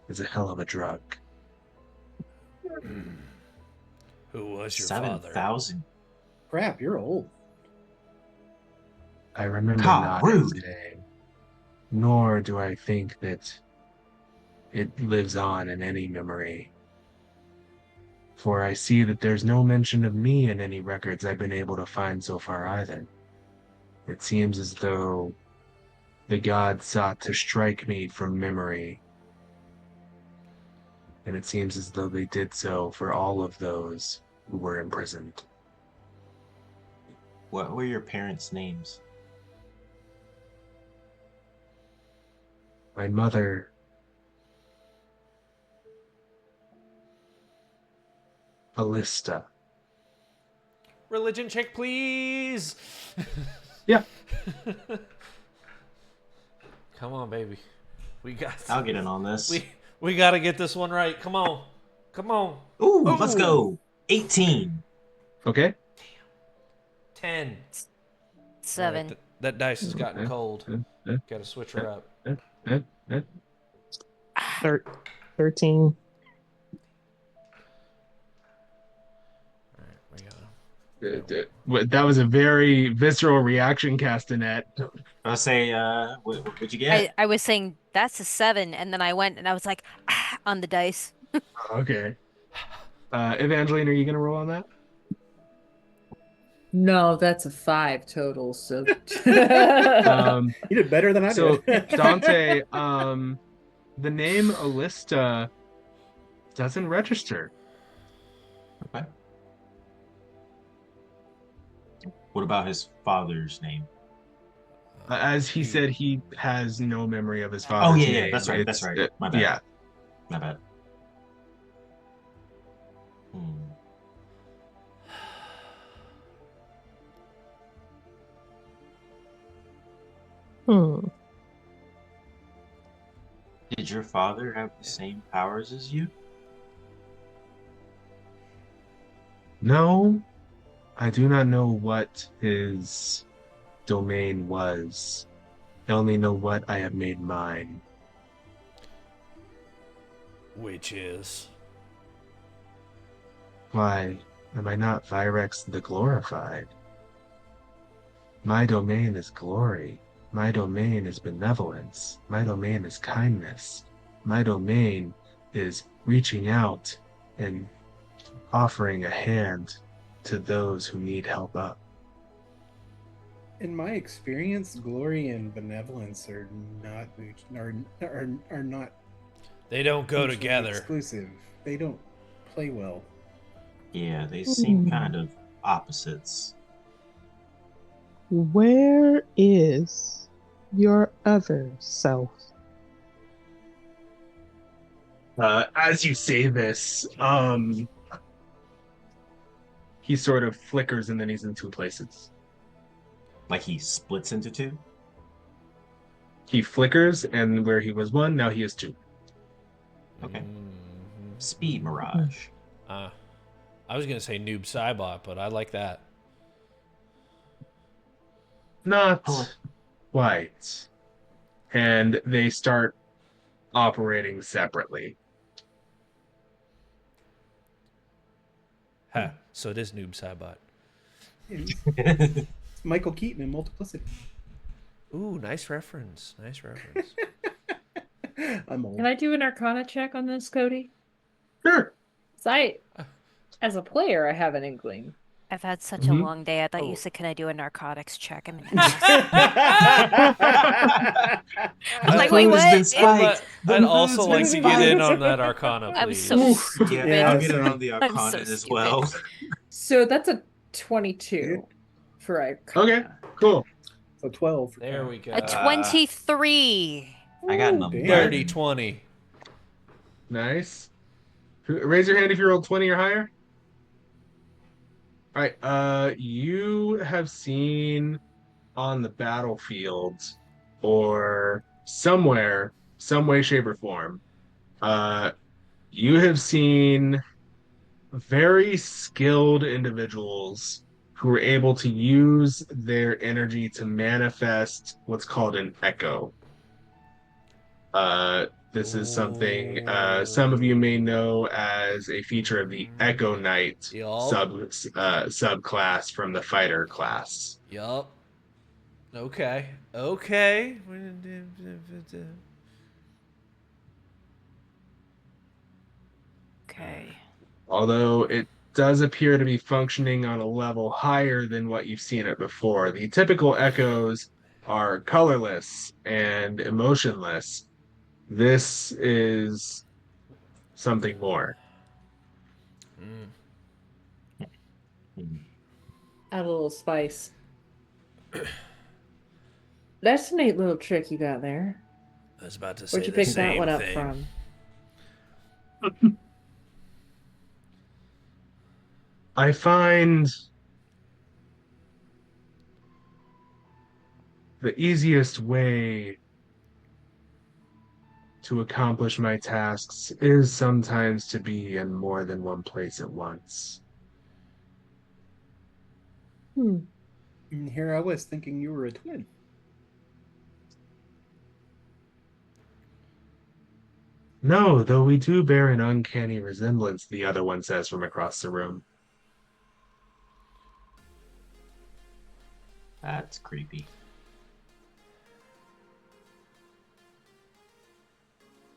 is a hell of a drug. Who was your Seven father? thousand. Crap, you're old. I remember God, not his rude. name, nor do I think that it lives on in any memory. For I see that there's no mention of me in any records I've been able to find so far either. It seems as though the gods sought to strike me from memory, and it seems as though they did so for all of those who were imprisoned. What were your parents' names? My mother, Alista. Religion check, please. Yeah. Come on, baby. We got. I'll get in on this. We got to get this one right. Come on. Come on. Ooh, let's go. 18. Okay. 10. 7. All right, that dice has gotten cold. Uh, Got to switch her up. uh, uh. 13. All right, we got That was a very visceral reaction, Castanet. I'll say, what'd you get? I was saying that's a 7, and then I went and I was like on the dice. Okay. Evangeline, are you gonna roll on that? No, that's a 5 total. So Um, You did better than I so did. Dante, the name Alista doesn't register. Okay. What about his father's name? As he said, he has no memory of his Oh, father's yeah, name. that's right, that's right. My bad. Yeah. My bad. Hmm. Did your father have the same powers as you? No, I do not know what his domain was. I only know what I have made mine. which is. Why, am I not Virex the Glorified? My domain is glory. My domain is benevolence. My domain is kindness. My domain is reaching out and offering a hand to those who need help up. In my experience, glory and benevolence are not are not They don't go mutually together. exclusive. They don't play well. Yeah, they seem kind of opposites. Where is your other self? As you say this, he sort of flickers and then he's in two places. Like he splits into two? He flickers, and where he was one, now he is two. Okay. Mhm. Speed Mirage. I was gonna say noob Cybot, but I like that. Not Oh. quite. And they start operating separately. Ha! So it is noob Cybot. It's Michael Keaton in Multiplicity. Ooh, nice reference. Nice reference. I'm old. can I do an Arcana check on this, Cody? Sure. 'Cause as a player, I have an inkling. I've had such a Mhm. long day. I thought you Oh. said, "Can I do a narcotics check?" I'm The like, food wait, has what? been spiked. The I'd also food's like been to get in spiked. on that Arcana, I'm please. so stupid. Yeah, I'll get in on the I'm so Arcana as stupid. well. So that's a 22 for Arcana. Okay, cool. So 12. For There Cal. we go. A 23. I got an Ooh, damn. 11. Dirty 20. Nice. Raise your hand if you rolled 20 or higher. All right. You have seen on the battlefield or somewhere, some way, shape, or form, uh, you have seen very skilled individuals who are able to use their energy to manifest what's called an echo. This is something some of you may know as a feature of the Echo Knight Yup. subclass from the fighter class. Yup. Okay. Okay. Okay. Although it does appear to be functioning on a level higher than what you've seen it before. The typical echoes are colorless and emotionless. This is something more. Mm. Add a little spice. That's a neat little trick you got there. I was about to Where'd say you the pick that same one up thing. from? I find the easiest way to accomplish my tasks is sometimes to be in more than one place at once. Hmm. And here I was thinking you were a twin. No, though we do bear an uncanny resemblance, the other one says from across the room. That's creepy.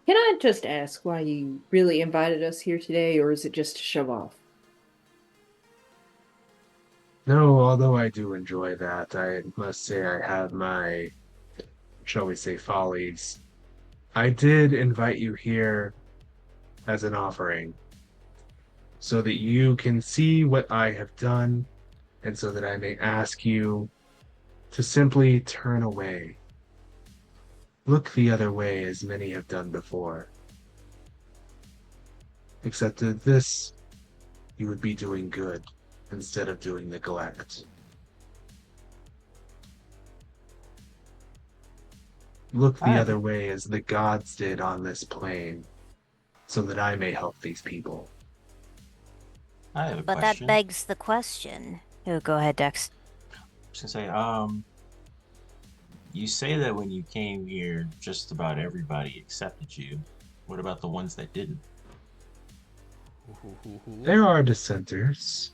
Can I just ask why you really invited us here today, or is it just to show off? No, although I do enjoy that, I must say I have my, shall we say, follies. I did invite you here as an offering, so that you can see what I have done, and so that I may ask you to simply turn away. Look the other way as many have done before. Except that this, you would be doing good instead of doing neglect. Look I the have other way as the gods did on this plane, so that I may help these people. I have a But that question. begs the question. Oh, go ahead, Dex. To say, you say that when you came here, just about everybody accepted you. What about the ones that didn't? There are dissenters,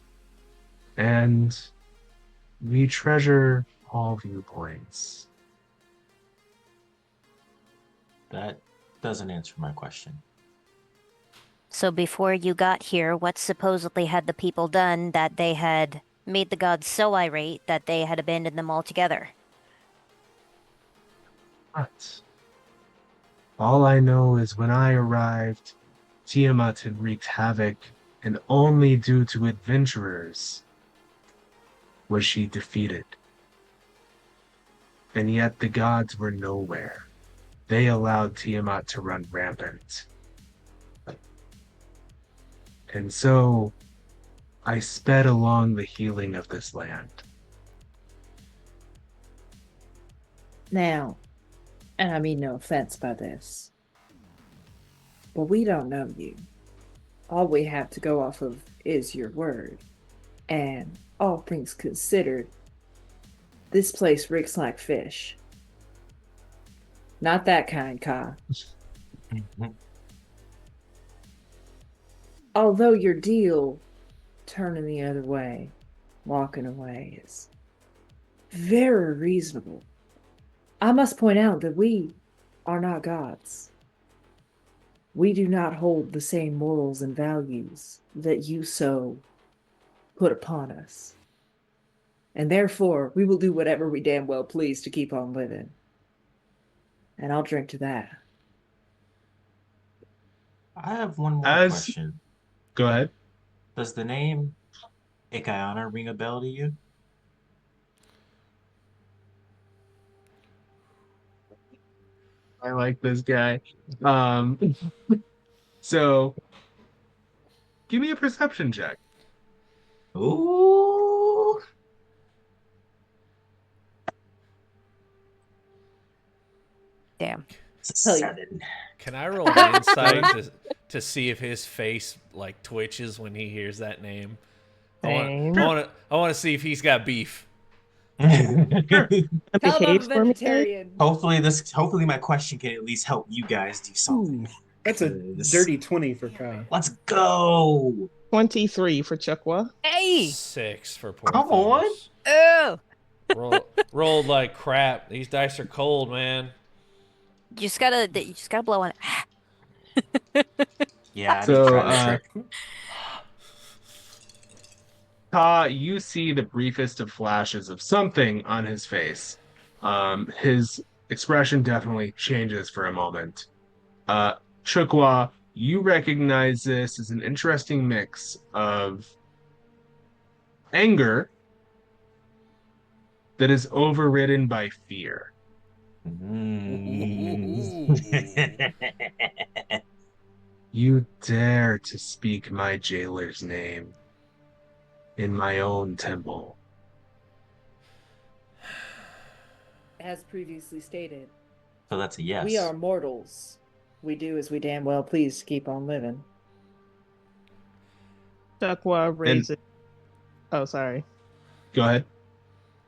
and we treasure all viewpoints. That doesn't answer my question. So before you got here, what supposedly had the people done that they had made the gods so irate that they had abandoned them altogether? But all I know is when I arrived, Tiamat had wreaked havoc, and only due to adventurers was she defeated. And yet the gods were nowhere. They allowed Tiamat to run rampant. And so I sped along the healing of this land. Now, and I mean no offense by this, but we don't know you. All we have to go off of is your word. And all things considered, this place reeks like fish. Not that kind, Ka. Although your deal, turning the other way, walking away, is very reasonable. I must point out that we are not gods. We do not hold the same morals and values that you so put upon us. And therefore, we will do whatever we damn well please to keep on living. And I'll drink to that. I have one more As question. Go ahead. Does the name Ikayana ring a bell to you? I like this guy. Um, so give me a perception check. Ooh. Damn. It's a Hell yeah. 7. Can I roll an insight to see if his face like twitches when he hears that name? Same. I want to see if he's got beef. Tell him I'm a Behave for me, vegetarian. Hopefully my question can at least help you guys do something. Ooh, that's a 'Cause- dirty 20 for Ka. Let's go. 23 for Chukwa. Hey! 6 for Come on. Porthos. Oh! Rolled like crap. These dice are cold, man. You just gotta blow on it. Yeah, I So, didn't try that trick. Ka, you see the briefest of flashes of something on his face. His expression definitely changes for a moment. Chukwa, you recognize this as an interesting mix of anger that is overridden by fear. You dare to speak my jailer's name in my own temple. As previously stated, So that's a yes. we are mortals. We do as we damn well please to keep on living. Chukwa raises. Oh, sorry. Go ahead.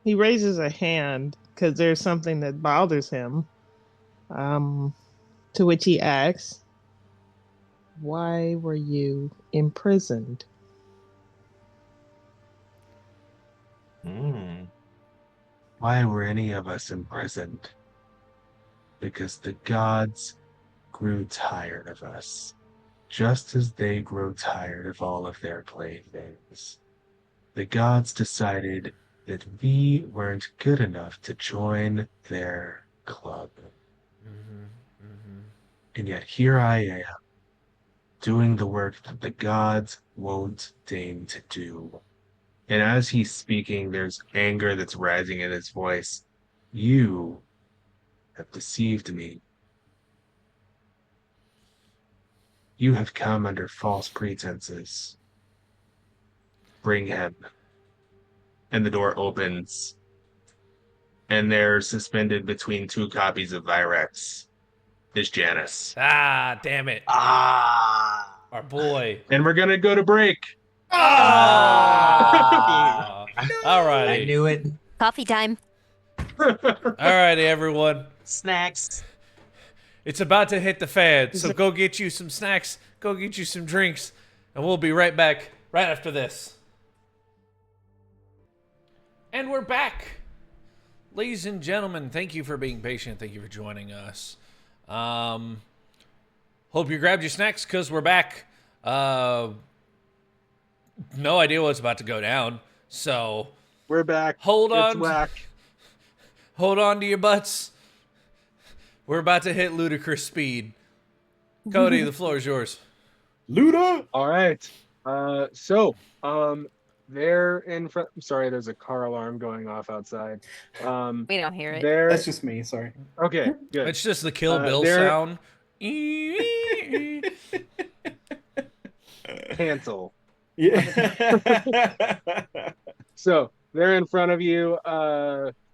He raises a hand because there's something that bothers him. To which he asks, "Why were you imprisoned?" Why were any of us imprisoned? Because the gods grew tired of us, just as they grow tired of all of their playthings. The gods decided that we weren't good enough to join their club. And yet here I am, doing the work that the gods won't deign to do. And as he's speaking, there's anger that's rising in his voice. You have deceived me. You have come under false pretenses. Bring him. And the door opens. And there, suspended between two copies of Virex, is Janice. Ah, damn it. Our boy. And we're gonna go to break. Ah. All I righty. knew it. Coffee time. All righty, everyone. Snacks. It's about to hit the fan, so go get you some snacks, go get you some drinks, and we'll be right back right after this. And we're back. Ladies and gentlemen, thank you for being patient. Thank you for joining us. Hope you grabbed your snacks because we're back. No idea what's about to go down, so We're back. hold It's on. whack. Hold on to your butts. We're about to hit ludicrous speed. Cody, the floor is yours. Luda! All right. They're in front. Sorry, there's a car alarm going off outside. We don't hear it. They're That's just me, sorry. okay. Good. It's just the Kill Bill they're- sound. Cancel. Yeah. So they're in front of you.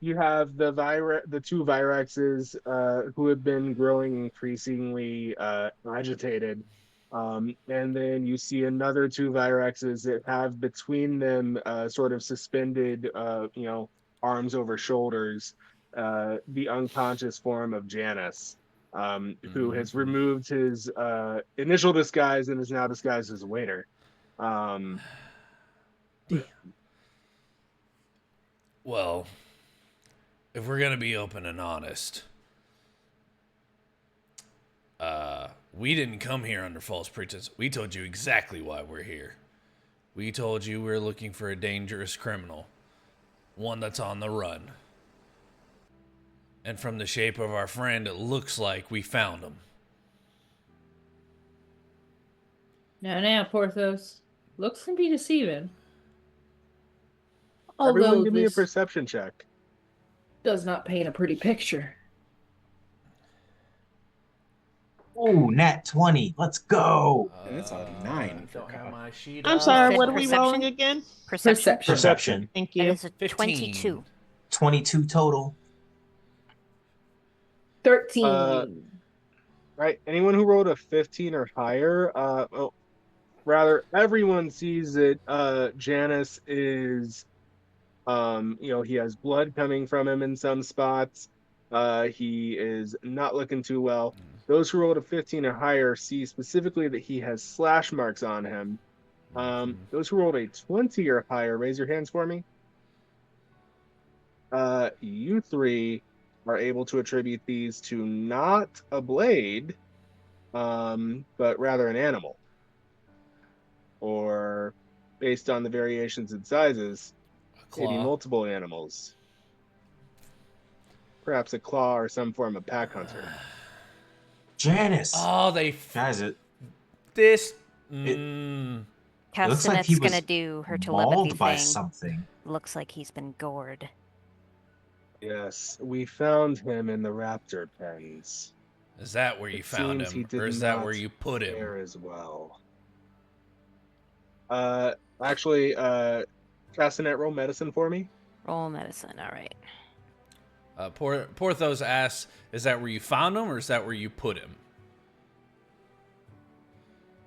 You have the two Virexes who have been growing increasingly agitated. And then you see another two Virexes that have between them sort of suspended, arms over shoulders, the unconscious form of Janus, who has removed his initial disguise and is now disguised as a waiter. Well, if we're gonna be open and honest, we didn't come here under false pretense. We told you exactly why we're here. We told you we're looking for a dangerous criminal, one that's on the run. And from the shape of our friend, it looks like we found him. Now, Porthos. Looks can be deceiving. Everyone Although give me a this perception check. does not paint a pretty picture. Ooh, nat 20. Let's go. And it's a 9 for Don't have Kyle. my sheet I'm up. sorry, Said what are we perception? rolling again? Perception. Perception. Thank That you. is a 15. 22. 22 total. 13. Right. Anyone who rolled a 15 or higher, rather, everyone sees that Janice is, he has blood coming from him in some spots. He is not looking too well. Those who rolled a 15 or higher see specifically that he has slash marks on him. Those who rolled a 20 or higher, raise your hands for me. You three are able to attribute these to not a blade, but rather an animal. Or based on the variations in sizes, maybe multiple animals. Perhaps a claw or some form of pack hunter. Janice. Oh, guys, Castanet's looks like he was gonna do her telepathy mauled thing. by something. Looks like he's been gored. Yes, we found him in the raptor pens. Is that where you found him, or is that where you put him? There as well. Actually, Castanet, roll medicine for me. Roll medicine. All right. Porthos asks, "Is that where you found him, or is that where you put him?"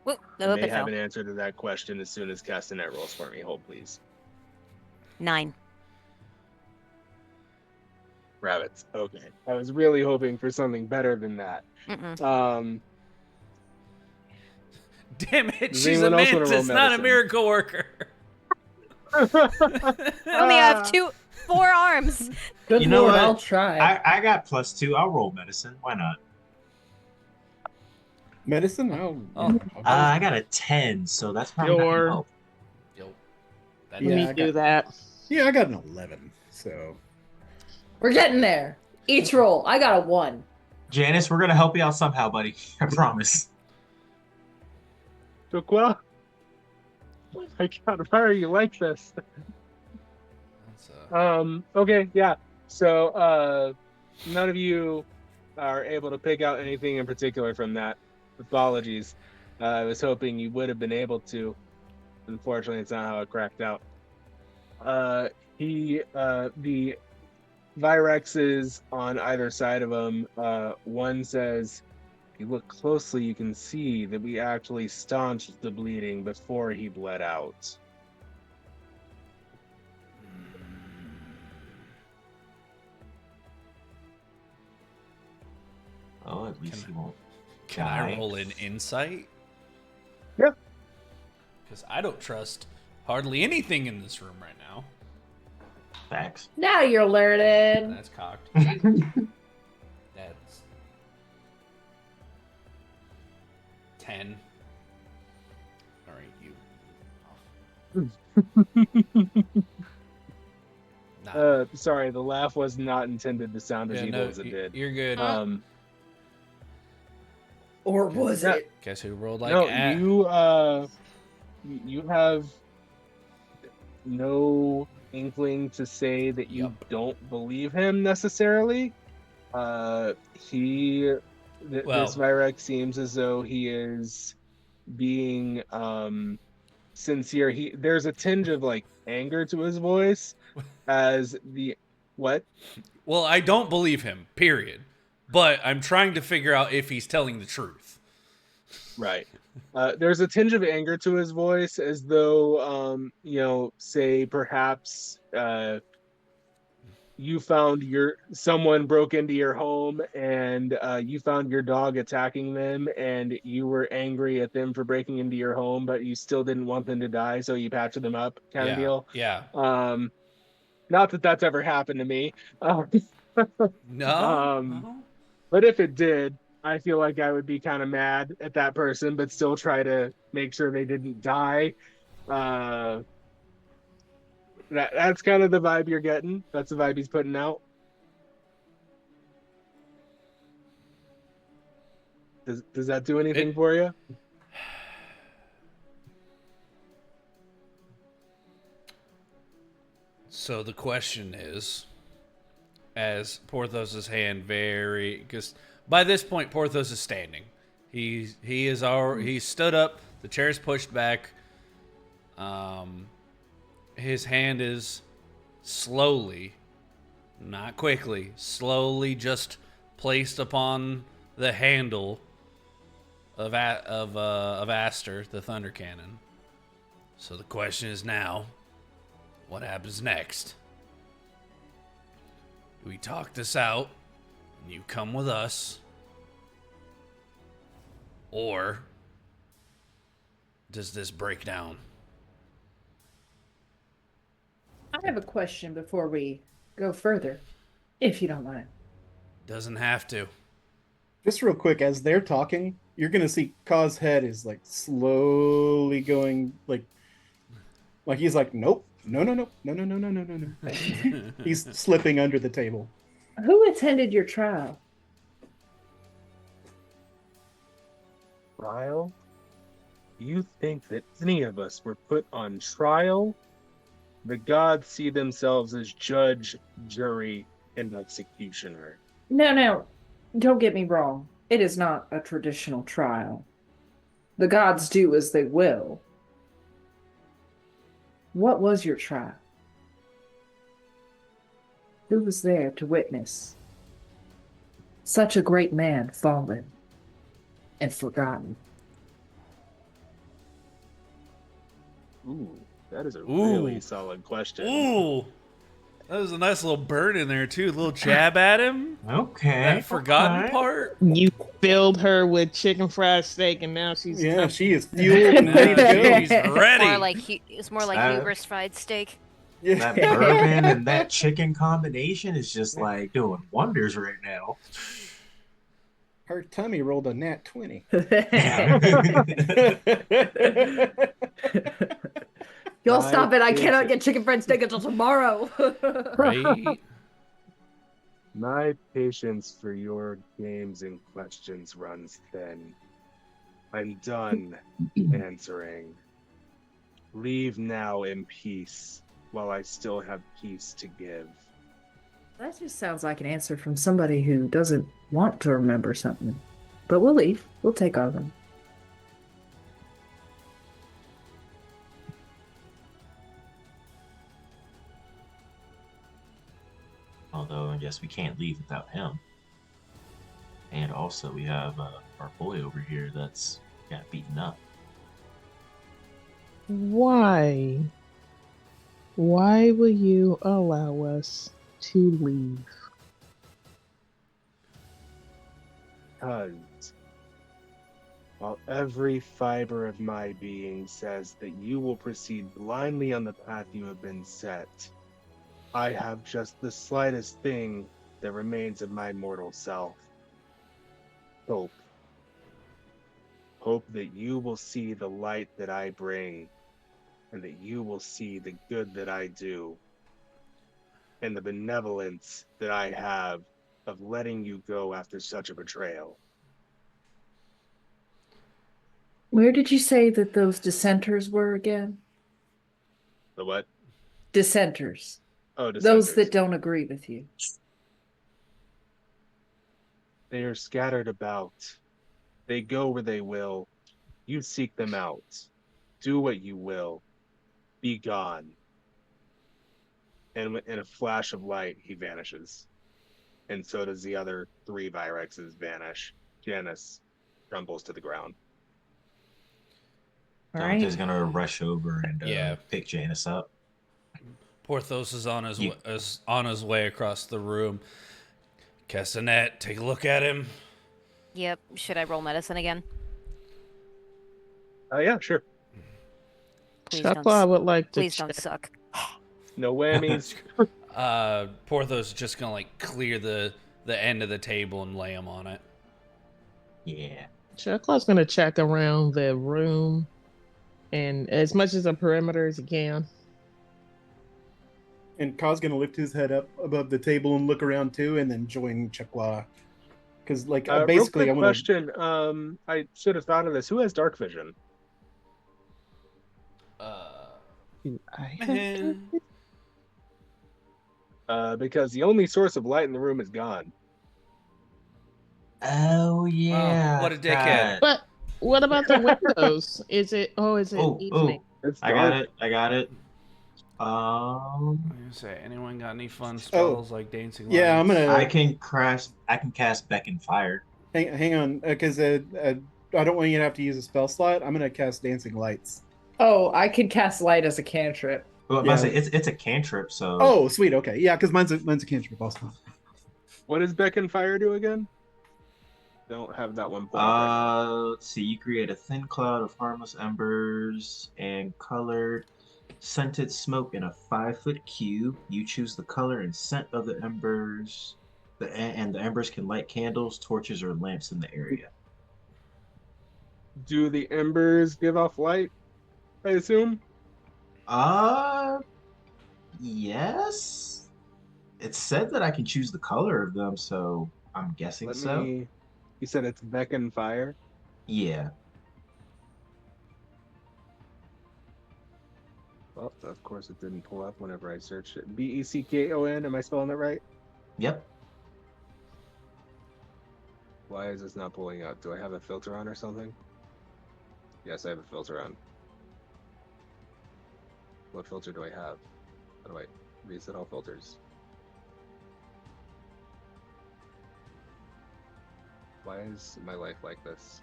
Whoop, I may have an answer to that question as soon as Castanet rolls for me. Hold, please. 9. Rabbits. Okay. I was really hoping for something better than that. Damn it, Does she's a anyone else wanna roll mantis, not a medicine? miracle worker. I only have 4 arms. Good You know lord, what? I'll try. I got +2. I'll roll medicine. Why not? Medicine? I got a 10, so that's probably not gonna help. Yo, Let me do that. Yeah, I got an 11. So We're getting there. Each roll. I got a 1. Janice, we're gonna help you out somehow, buddy. I promise. Well, my God, why are you like this? Okay, yeah. So, none of you are able to pick out anything in particular from that. Apologies. I was hoping you would have been able to. Unfortunately, it's not how it cracked out. The Virexes on either side of him, one says, if you look closely, you can see that we actually staunched the bleeding before he bled out. Oh, at least he won't. Can I roll an insight? Yeah. Because I don't trust hardly anything in this room right now. Facts. Now you're learning. That's cocked. That's 10. All right, you. Sorry, the laugh was not intended to sound as evil as it did. You're good. Or was it? Guess who rolled like no, you have no inkling to say that you don't believe him necessarily. This Virex seems as though he is being sincere. There's a tinge of like anger to his voice as the what? Well, I don't believe him, period. But I'm trying to figure out if he's telling the truth. Right. There's a tinge of anger to his voice, as though, say perhaps you found someone broke into your home and you found your dog attacking them, and you were angry at them for breaking into your home, but you still didn't want them to die, so you patched them up, kind of deal. Yeah. Not that that's ever happened to me. No. But if it did, I feel like I would be kind of mad at that person, but still try to make sure they didn't die. That's kind of the vibe you're getting. That's the vibe he's putting out. Does that do anything for you? So the question is, as Porthos's hand because by this point Porthos is standing. He stood up. The chair's pushed back. His hand is slowly, not quickly, slowly just placed upon the handle of Aster, the Thunder Cannon. So the question is now, what happens next? Do we talk this out and you come with us? Or does this break down? I have a question before we go further, if you don't mind. Doesn't have to. Just real quick, as they're talking, you're gonna see Kaz's head is like slowly going like he's like, nope, no. He's slipping under the table. Who attended your trial? Trial? You think that any of us were put on trial? The gods see themselves as judge, jury, and executioner. No, don't get me wrong. It is not a traditional trial. The gods do as they will. What was your trial? Who was there to witness such a great man fallen and forgotten? Ooh, that is a really solid question. Ooh, that was a nice little burn in there too. A little jab at him. Okay. That forgotten part. You filled her with chicken fried steak, and now she's she is fueled and ready to go. He's ready. It's more like hubris fried steak. That bourbon and that chicken combination is just like doing wonders right now. Her tummy rolled a nat 20. Y'all stop it. I cannot get chicken fried steak until tomorrow. Right. My patience for your games and questions runs thin. I'm done answering. Leave now in peace, while I still have peace to give. That just sounds like an answer from somebody who doesn't want to remember something. But we'll leave. We'll take all of them. Although I guess we can't leave without him. And also we have our boy over here that's got beaten up. Why? Why will you allow us to leave? Because while every fiber of my being says that you will proceed blindly on the path you have been set, I have just the slightest thing that remains of my mortal self. Hope. Hope that you will see the light that I bring, and that you will see the good that I do, and the benevolence that I have of letting you go after such a betrayal. Where did you say that those dissenters were again? The what? Dissenters. Oh, Those that don't agree with you. They are scattered about. They go where they will. You seek them out. Do what you will. Be gone. And in a flash of light, he vanishes. And so does the other 3 Vyrexes vanish. Janice crumbles to the ground. All Dante's right. gonna rush over and pick Janice up. Porthos is on his way across the room. Castanet, take a look at him. Yep. Should I roll medicine again? Yeah, sure. Please I would like to Please don't suck. No whammies. Porthos is just gonna like clear the end of the table and lay him on it. Yeah. Chucklaw's gonna check around the room and as much as a perimeter as he can. And Kaz gonna lift his head up above the table and look around too, and then join Chakwa. Because basically, real quick I want question. I should have thought of this. Who has dark vision? Because the only source of light in the room is gone. Oh yeah. Oh, what a dickhead. But what about the windows? Is it evening? It's I got it. I'm gonna say, anyone got any fun spells like dancing lights? Yeah, I'm gonna. I can cast Beckon Fire. Hang on, because I don't want you to have to use a spell slot. I'm gonna cast Dancing Lights. Oh, I could cast light as a cantrip. Well, Yeah. I say it's a cantrip, so. Oh, sweet. Okay, yeah, because mine's a cantrip also. What does Beckon Fire do again? Don't have that one pulled up right now. Let's see. You create a thin cloud of harmless embers and colored scented smoke in a 5-foot cube. You choose the color and scent of the embers, and the embers can light candles, torches, or lamps in the area. Do the embers give off light? I assume. Yes. It said that I can choose the color of them, so I'm guessing so. You said it's Beckon Fire. Yeah. Well, of course it didn't pull up whenever I searched it. Beckon. Am I spelling it right? Yep. Why is this not pulling up? Do I have a filter on or something? Yes, I have a filter on. What filter do I have? How do I reset all filters? Why is my life like this?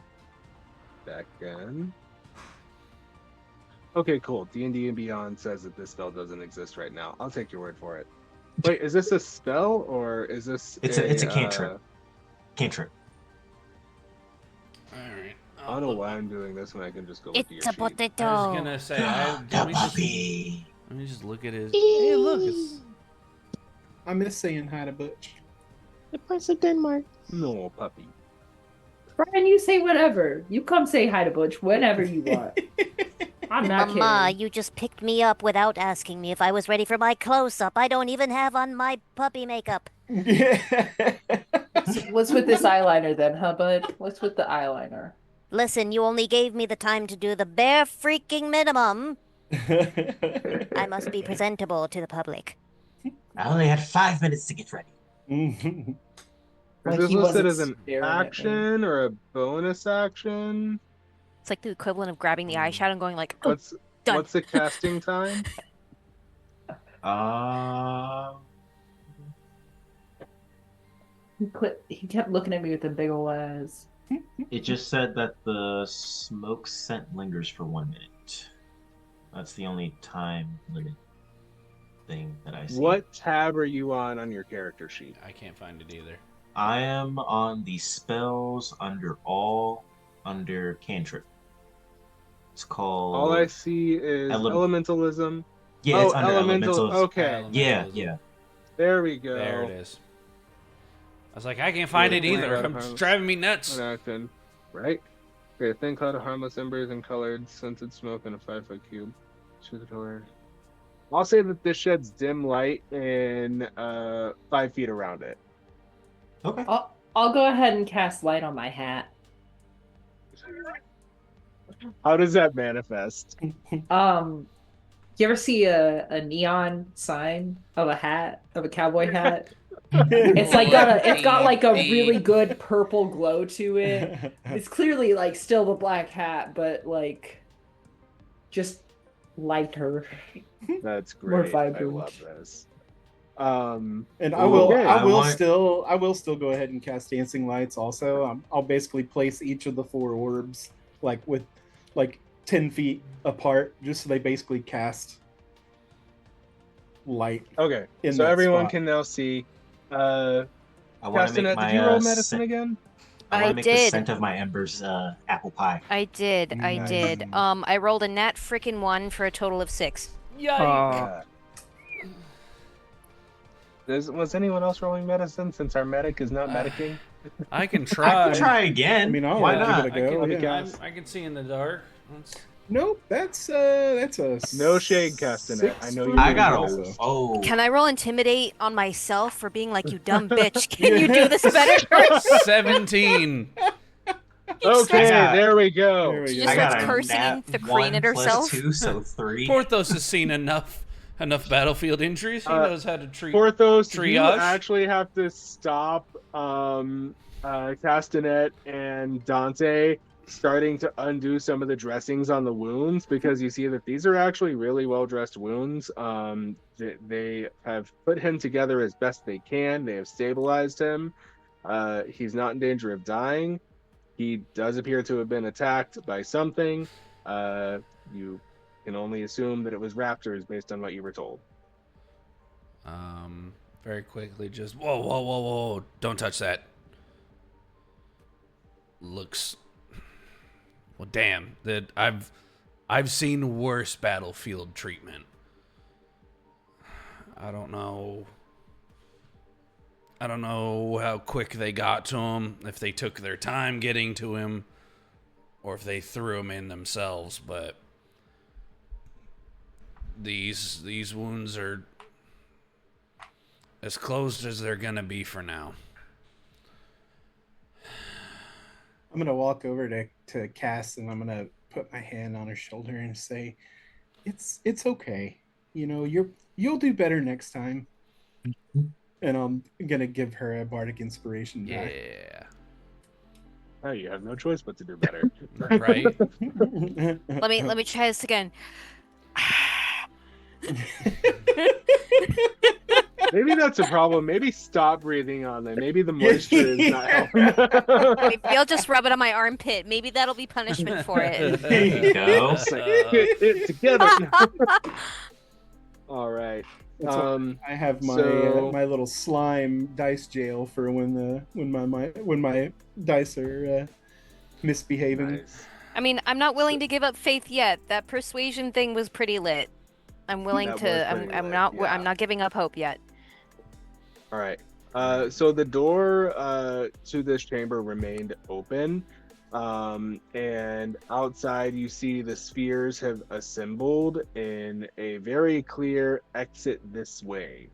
Back again. Okay, cool. D&D and Beyond says that this spell doesn't exist right now. I'll take your word for it. Wait, is this a spell or is this? It's a cantrip. Cantrip. All right. I don't know why I'm doing this when I can just go look at your It's a sheet. potato. I was gonna say, The puppy. let me just look at his. Hey, look, it's I miss saying hi to Butch. The Prince of Denmark. No, puppy. Brian, you say whatever. You come say hi to Butch whenever you want. I'm not Mama, kidding. you just picked me up without asking me if I was ready for my close-up. I don't even have on my puppy makeup. What's with this eyeliner then, huh, bud? What's with the eyeliner? Listen, you only gave me the time to do the bare freaking minimum. I must be presentable to the public. I only had 5 minutes to get ready. Is Like this he listed wasn't as an staring at me. action or a bonus action? It's like the equivalent of grabbing the eyeshadow and going like, oh, What's done. what's the casting time? He kept looking at me with the big ol' eyes. It just said that the smoke scent lingers for 1 minute. That's the only time limit thing that I see. What tab are you on your character sheet? I can't find it either. I am on the spells under cantrip. It's called. All I see is elementalism. Yeah, it's oh, under elemental. Okay, Yeah, yeah. there we go. There it is. I was like, I can't find it either. It's driving me nuts. Action, right? Okay, a thin cloud of harmless embers and colored scented smoke in a 5-foot cube. Choose the color. I'll say that this sheds dim light in 5 feet around it. Okay. I'll go ahead and cast light on my hat. How does that manifest? You ever see a neon sign of a hat, of a cowboy hat? It's got like a really good purple glow to it. It's clearly like still the black hat, but like just lighter. That's great. More I vibrant. love this. And Ooh, I will okay. I will still go ahead and cast Dancing Lights also. I'll basically place each of the 4 orbs with 10 feet apart, just so they basically cast light. Okay, in so that everyone spot. can now see. I want to make Castanet, did you roll my medicine scent, again? I want I to make the did. scent of my embers apple pie. I did. Nice. I rolled a nat freaking 1 for a total of 6. Yikes. Was anyone else rolling medicine since our medic is not medicing? I can I try. can try again. I mean, I'll why give not? it a go. I can, yeah. I can see in the dark. Nope, that's a No shade, Castanet. I know you. I doing got this. a. Oh. Can I roll intimidate on myself for being like, you dumb bitch? Can you do this better? 17. Okay, got- there we go. There we She go. just I starts got a cursing nat and the queen at 1 plus herself. 2, so 3. Porthos has seen enough battlefield injuries. He knows how to treat. Porthos, you Triage? actually have to stop Castanet and Dante starting to undo some of the dressings on the wounds, because you see that these are actually really well dressed wounds. They have put him together as best they can. They have stabilized him. He's not in danger of dying. He does appear to have been attacked by something. You can only assume that it was raptors based on what you were told. Very quickly, just whoa! Don't touch that. Looks. Well, damn. That I've seen worse battlefield treatment. I don't know how quick they got to him, if they took their time getting to him, or if they threw him in themselves, but these wounds are as closed as they're gonna be for now. I'm gonna walk over to Cass and I'm gonna put my hand on her shoulder and say, "It's okay. You know, you'll do better next time." And I'm gonna give her a bardic inspiration back. Yeah. Oh, you have no choice but to do better. Right? Let me try this again. Maybe that's a problem. Maybe stop breathing on them. Maybe the moisture is not helping. Maybe I'll just rub it on my armpit. Maybe that'll be punishment for it. There you go. It's like, it together. All right. I have my so- my little slime dice jail for when my dice are misbehaving. Nice. I mean, I'm not willing to give up faith yet. That persuasion thing was pretty lit. I'm willing That to. was I'm. pretty I'm lit, not. yeah. I'm not giving up hope yet. All right. So the door to this chamber remained open. And outside you see the spheres have assembled in a very clear exit this way.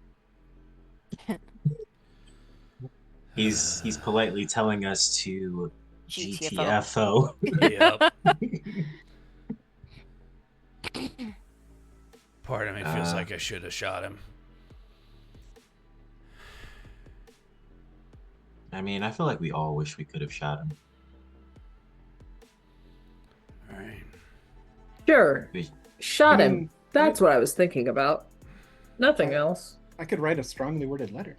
He's politely telling us to GTFO. GTFO. Yep. Part of me feels like I should have shot him. I mean, I feel like we all wish we could have shot him. All right. Sure. We- Shot I him. mean, That's what I was thinking about. Nothing else. I could write a strongly worded letter.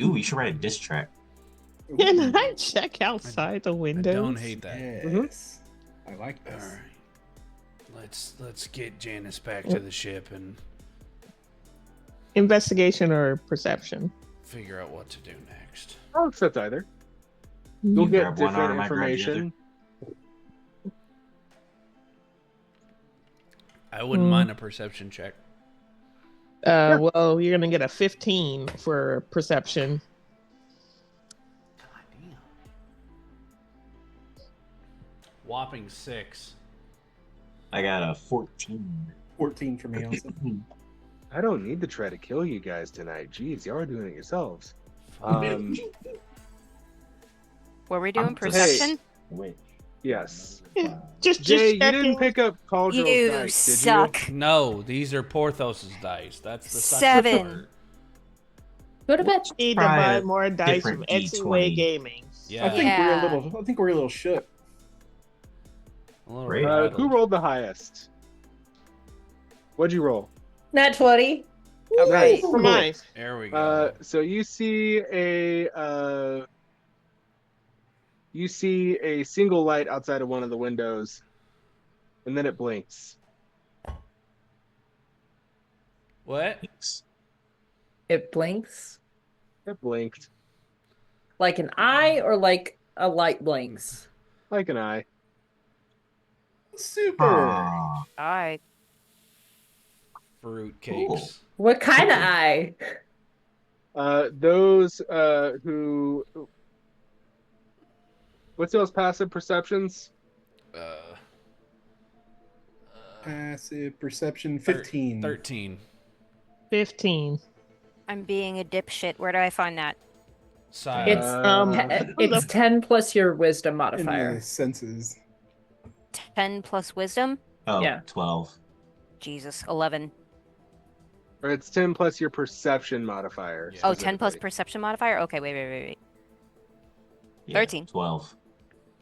Ooh, you should write a diss track. Can I check outside the I windows? don't hate that. Yes. I like All this. right. Let's get Janice back to the ship and Investigation or perception? figure out what to do next. I'll accept either. You'll You get grab one different arm, I grab the information. I wouldn't mind a perception check. Well, you're gonna get a 15 for perception. God damn. Whopping 6. I got a 14. 14 for me also. I don't need to try to kill you guys tonight. Jeez, y'all are doing it yourselves. Were we doing I'm just- perception? Wait. Yes. Just Jay, you checking. didn't pick up Cauldrill's You dice, did suck. No, these are Porthos's dice. That's the sucky 7. part. Go to bed. Need to Try buy a more dice from different X-Way D20. Gaming. Yeah. I think we're a little shook. A little Great. rattled. Who rolled the highest? What'd you roll? Nat 20. Nice. Ooh. Cool. Nice. There we go. So you see a single light outside of one of the windows, and then it blinks. What? Thanks. It blinks. It blinked Like an eye or like a light blinks? like an eye. Super. Aw. Alright. Fruit cakes. What kind of eye? Those who. What's those passive perceptions? Passive perception 15. 13. 15. I'm being a dipshit. Where do I find that? Side. It's 10 plus your wisdom In modifier. the senses. 10 plus wisdom? Oh, Yeah. 12. Jesus. 11. Or it's 10 plus your perception modifier. Yeah. Oh, 10 plus specifically. perception modifier? Okay, wait. Yeah, 13. 12.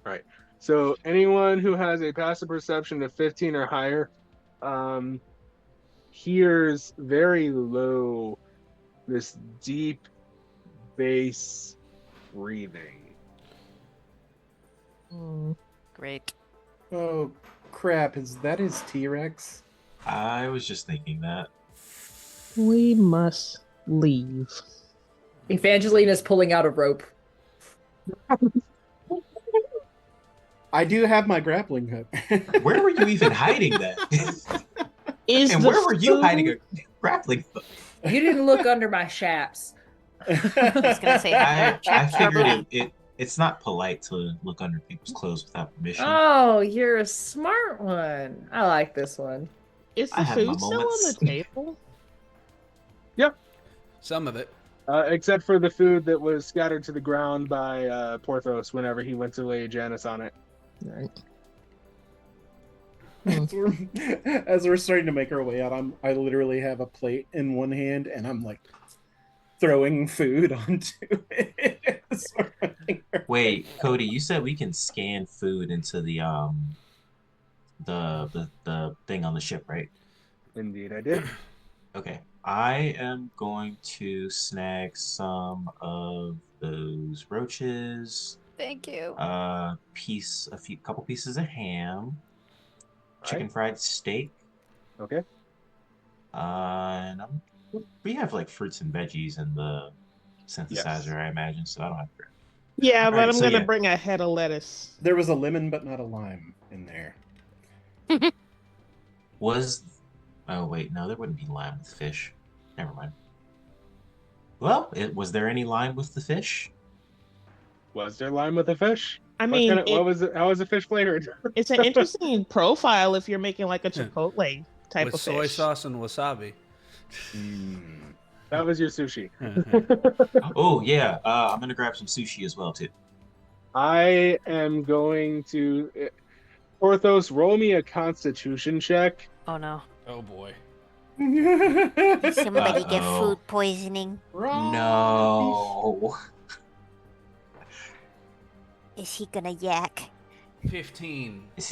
Right. So anyone who has a passive perception of 15 or higher hears very low this deep bass breathing. Great. Oh crap! Is that his T-Rex? I was just thinking that. We must leave. Evangelina's pulling out a rope. I do have my grappling hook. Where were you even hiding that? Is And the where were you food- hiding a grappling hook? You didn't look under my shaps. I was gonna say, I check your figured booty. it's not polite to look under people's clothes without permission. Oh, you're a smart one. I like this one. Is I the have my food still on moments. the table? Some of it. Except for the food that was scattered to the ground by Porthos whenever he went to lay Janice on it. Right. As we're starting to make our way out, I literally have a plate in one hand and I'm like throwing food onto it. Wait, Cody, you said we can scan food into the thing on the ship, right? Indeed, I did. Okay. I am going to snag some of those roaches, Thank you. couple pieces of ham, chicken Right. fried steak, Okay. and we have like fruits and veggies in the synthesizer, I imagine, so I don't have to grab. Yeah, All but right, I'm so gonna yeah. bring a head of lettuce. There was a lemon, but not a lime in there. Oh wait, no, there wouldn't be lime with fish. Never mind. Well, was there any lime with the fish? Was there lime with the fish? I mean, What was it? How was the fish flavored? it's an interesting profile if you're making like a chipotle type With of soy fish. sauce and wasabi. That was your sushi. Oh yeah, I'm gonna grab some sushi as well too. I am going to Porthos, roll me a Constitution check. Oh no. Oh boy. Did somebody get Uh-oh. food poisoning? No. Is he gonna yak? 15. Is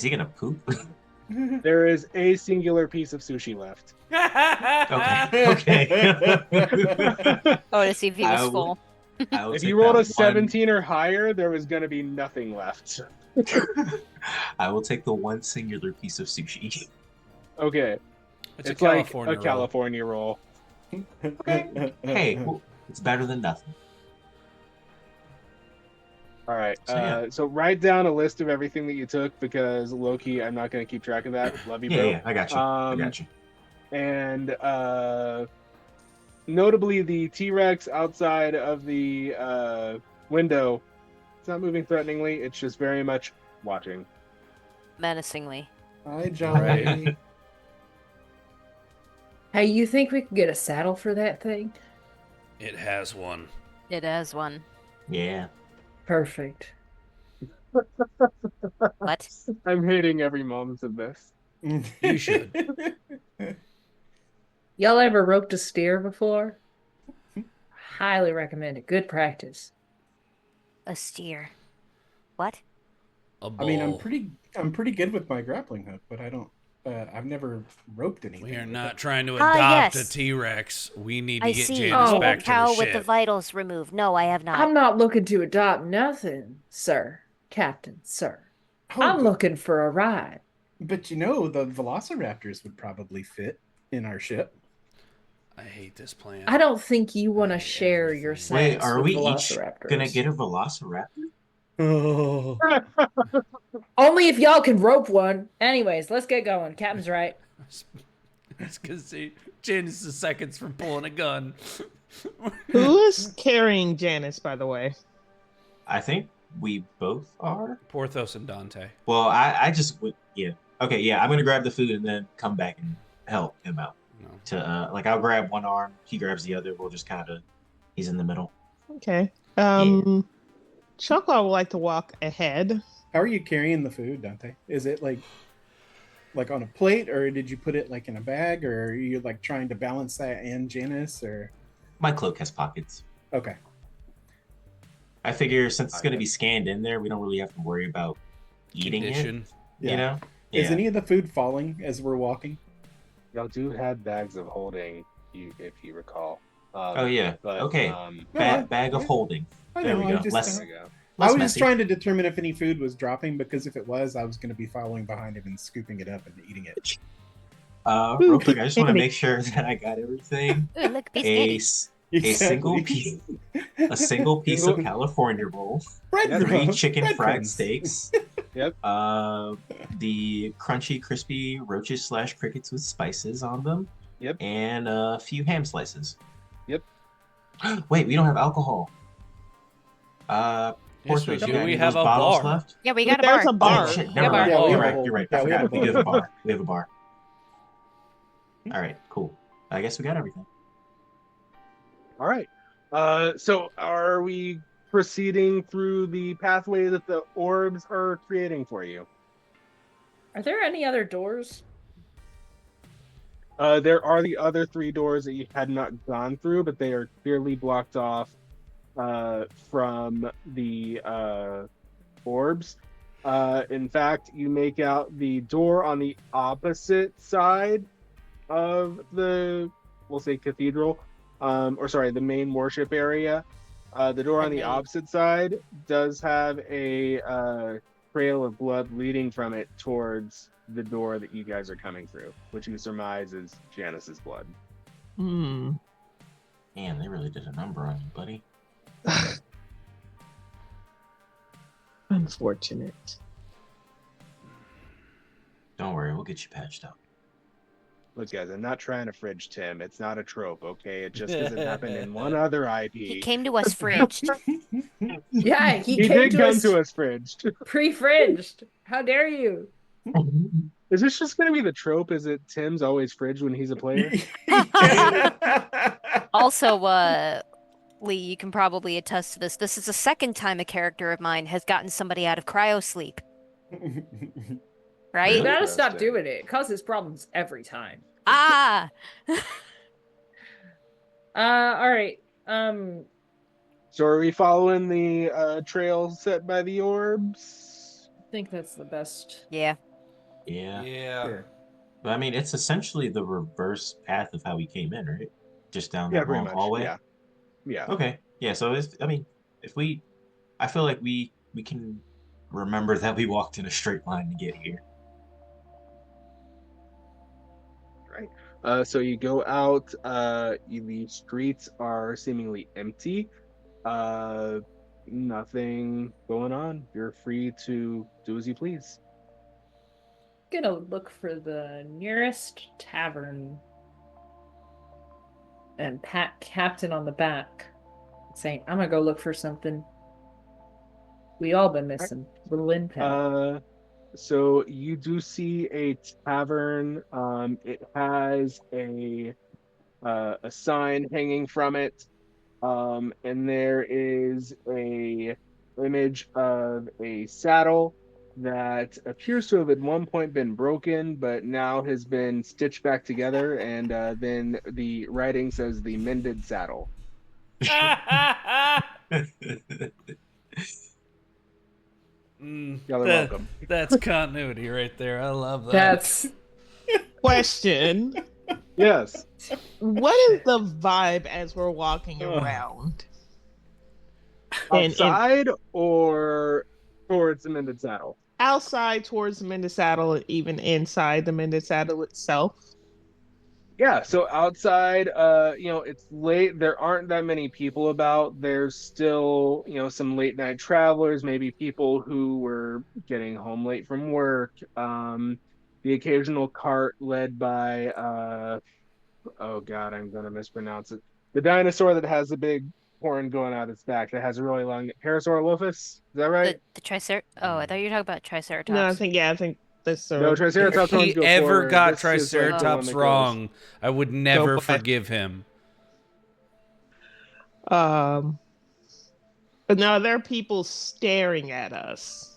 he gonna poop? There is a singular piece of sushi left. Okay. Oh, to see if he was full. I will If take you rolled that a 17 or higher, there was going to be nothing left. I will take the one singular piece of sushi. Okay. It's a It's like California a roll. California roll. Hey, well, it's better than nothing. All right. So, yeah. So write down a list of everything that you took because Loki, I'm not going to keep track of that. Love you, Yeah, bro. yeah, I got you. I got you. And notably, the T-Rex outside of the window, it's not moving threateningly. It's just very much watching. Menacingly. Hi, Johnny. Right. Hey, you think we could get a saddle for that thing? It has one. It has one. Yeah. Perfect. What? I'm hating every moment of this. You should. Y'all ever roped a steer before? Highly recommend it. Good practice. A steer. What? A I mean, bull. I'm pretty good with my grappling hook, but I've never roped anything. We are with not it. to Ah, adopt yes. a T-Rex. We need to I get see. Janice Oh, back to Cow the with the ship. vitals removed. No, I have not. I'm not looking to adopt nothing, sir. Captain, sir. Oh, I'm but, looking for a ride. but you know, the velociraptors would probably fit in our ship. I hate this plan. I don't think you want to I hate share your everything. Wait, sex are with we each velociraptors. gonna get a velociraptor? Oh, Only if y'all can rope one. Anyways, let's get going. Captain's right. It's because Janice is seconds from pulling a gun. Who is carrying Janice, by the way? I think we both are. Porthos and Dante. Well, I just went. Yeah. Okay. Yeah, I'm gonna grab the food and then come back and help him out. No. To I'll grab one arm, he grabs the other. We'll just kind of. He's in the middle. Okay. Chuckwa would like to walk ahead. how are you carrying the food, Dante? Is it like on a plate, or did you put it like in a bag, or are you like trying to balance that and Janice, or My cloak has pockets. okay? I figure since it's gonna be scanned in there, we don't really have to worry about eating Condition. it. You know? Is Yeah. any of the food falling as we're walking? Y'all do have bags of holding, if you recall. Oh yeah. But, Okay. No, Bag of holding. I There know. we go. I just, Less, there we go. I less was just messy. trying to determine if any food was dropping, because if it was, I was going to be following behind him and scooping it up and eating it. Real quick, I just want to Candy. make sure that I got everything. Ooh, look, piece of A, candy. s- a single piece, a single piece of California roll, bread 3 crumbs, chicken fried breadcrumbs. steaks, Yep. the crunchy, crispy roaches / crickets with spices on them, Yep. and a few ham slices. Yep. Wait, we don't have alcohol. Yes, Porthos, we you do. got We any of have those a bottles bar. left? Yeah, we got a There's bar. a bar. Oh shit, We never have a mind. bar. Yeah, we have a You're right. bar. I Yeah, we have forgot. a We do have a bar. bar. We have a bar. All right, cool. I guess we got everything. All right. So are we proceeding through the pathway that the orbs are creating for you? Are there any other doors? There are the other 3 doors that you had not gone through, but they are clearly blocked off from the orbs. In fact, you make out the door on the opposite side of the, we'll say, cathedral, the main worship area. The door on the main. opposite side does have a trail of blood leading from it towards the door that you guys are coming through, which you surmise is Janice's blood. Hmm. Man, they really did a number on you, buddy. Unfortunate. Don't worry, we'll get you patched up. Look, guys, I'm not trying to fridge Tim. It's not a trope, okay? It just doesn't happen in one other IP. He came to us fridged. Yeah, he He came did to come us to us fridged. pre-fridged. How dare you? Is this just going to be the trope? Is it Tim's always fridged when he's a player? Also, Lee, you can probably attest to this. This is the second time a character of mine has gotten somebody out of cryo sleep, You right? gotta stop Interesting. doing it. It causes problems every time. Ah! All right. So are we following the trail set by the orbs? I think that's the best. Yeah. Yeah. Yeah. Sure. But I mean, it's essentially the reverse path of how we came in, right? Just down Yeah, that pretty long much. hallway. Yeah. Yeah. Okay. Yeah. So I feel like we can remember that we walked in a straight line to get here. So you go out. The streets are seemingly empty. Nothing going on. You're free to do as you please. Gonna look for the nearest tavern and pat Captain on the back, saying, "I'm gonna go look for something we all been missing." Little intel. So you do see a tavern. It has a sign hanging from it, and there is a image of a saddle that appears to have at one point been broken, but now has been stitched back together. And then the writing says "the mended saddle." Y'all are welcome. That's continuity right there. I love that. That's Question. Yes. What is the vibe as we're walking around? Outside or towards the mended saddle? Outside towards the Mended Saddle, even inside the Mended Saddle itself? Yeah, so outside, it's late. There aren't that many people about. There's still, some late night travelers, maybe people who were getting home late from work. The occasional cart led by, oh God, I'm gonna mispronounce it. The dinosaur that has the big horn going out its back that has a really long Parasaurolophus. Is that right? The Oh, I thought you were talking about Triceratops. No, I think that's No, Triceratops. If horns he go ever forward. got This is, like, the one Triceratops that goes- wrong, I would never back. forgive him. But now there are people staring at us.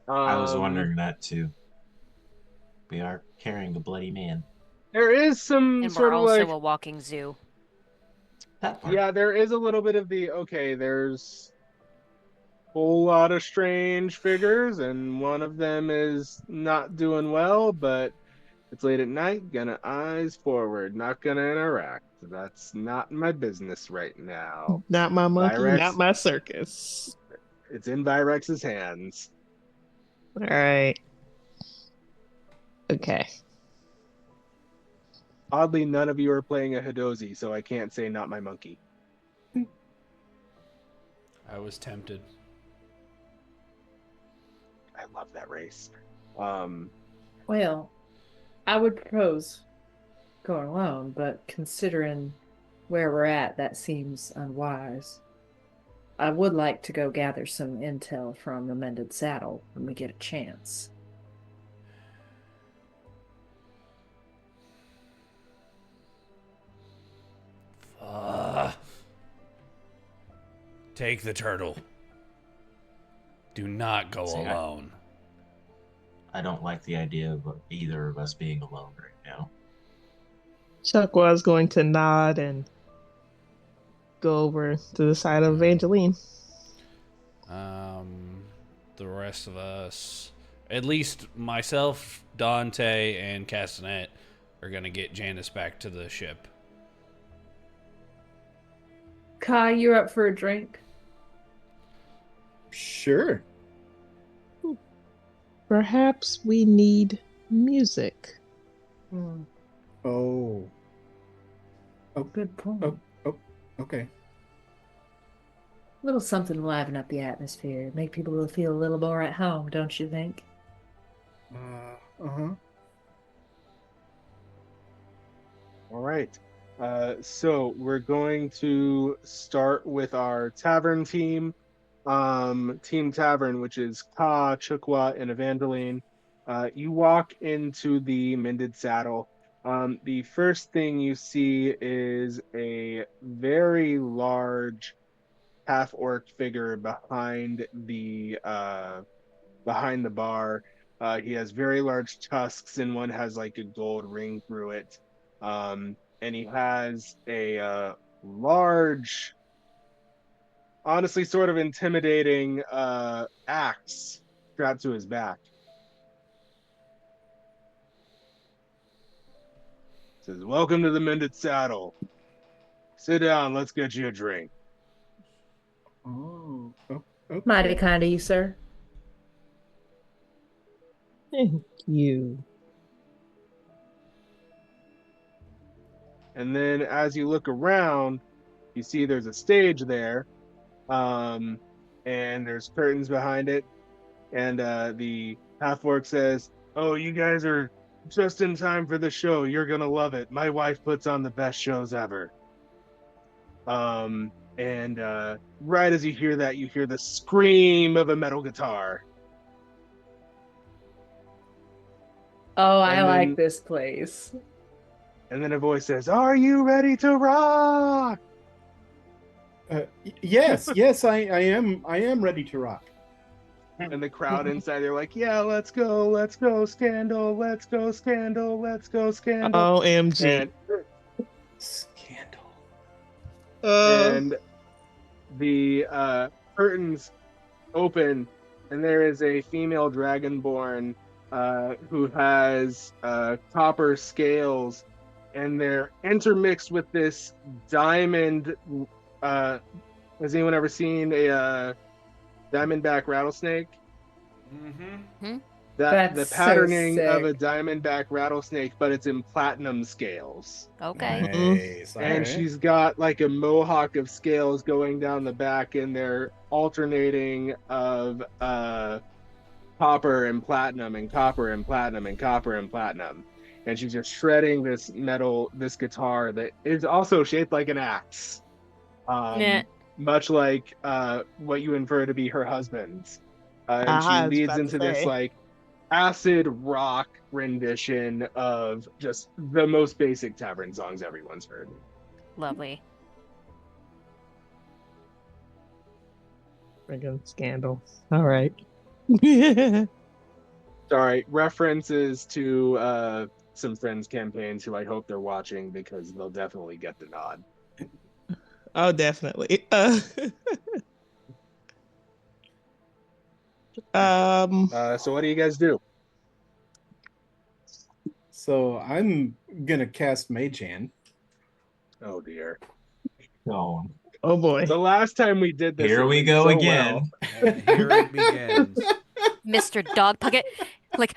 I was wondering that too. We are carrying the bloody man. There is some And we're sort of also like a walking zoo. That part. Yeah, there is a little bit of the okay, there's a whole lot of strange figures, and one of them is not doing well, but it's late at night, gonna eyes forward, not gonna interact. That's not my business right now. Not my monkey, not Virex, my circus. it's in Virex's hands. All right. Okay. Oddly, none of you are playing a Hidozi, so I can't say not my monkey. I was tempted. I love that race. Well, I would propose going alone, but considering where we're at, that seems unwise. I would like to go gather some intel from the Mended Saddle when we get a chance. Take the turtle. Do not go See, alone. I don't like the idea of either of us being alone right now. Chuck was going to nod and go over to the side of Evangeline. The rest of us, at least myself, Dante, and Castanet, are gonna get Janice back to the ship. Kai, you're up for a drink? Sure. Perhaps we need music. Oh. Good point. Okay. A little something to liven up the atmosphere, make people feel a little more at home, don't you think? Uh-huh. All right. So we're going to start with our tavern team. Team Tavern, which is Ka, Chukwa, and Evangeline. You walk into the Mended Saddle. The first thing you see is a very large half-orc figure behind the bar. He has very large tusks, and one has like a gold ring through it. And he has a large, honestly sort of intimidating axe strapped to his back. Says, "Welcome to the Mended Saddle. Sit down, let's get you a drink." Oh. Okay. Mighty kind of you, sir. Thank you. And then as you look around, you see there's a stage there, and there's curtains behind it. And the half-orc says, "Oh, you guys are just in time for the show. You're gonna love it. My wife puts on the best shows ever." And right as you hear that, you hear the scream of a metal guitar. Oh, I And like then- this place. And then a voice says, "Are you ready to rock?" Yes, I am ready to rock. And the crowd inside, they're like, "Yeah, let's go, Scandal, let's go, Scandal, let's go, Scandal." OMG. And Scandal. and the curtains open, and there is a female dragonborn who has copper scales, and they're intermixed with this diamond. Has anyone ever seen a diamondback rattlesnake? Mm-hmm. The That's so patterning of a sick. diamondback rattlesnake, but it's in platinum scales. Okay. Nice. And Alright. she's got like a mohawk of scales going down the back, and they're alternating of copper and platinum and copper and platinum and copper and platinum. And she's just shredding this guitar that is also shaped like an axe. Nah. Much like what you infer to be her husband's. And I she was leads about to into this say. like acid rock rendition of just the most basic tavern songs everyone's heard. Lovely. Friggin' Scandal. All right. Sorry, references to some friends' campaigns who I hope they're watching because they'll definitely get the nod. Oh, definitely. So what do you guys do? So I'm gonna cast Mage Hand. Oh dear. Oh, oh boy. The last time we did this, here it we went go so again. well. And here it begins. Mr. Dog Pucket. Like,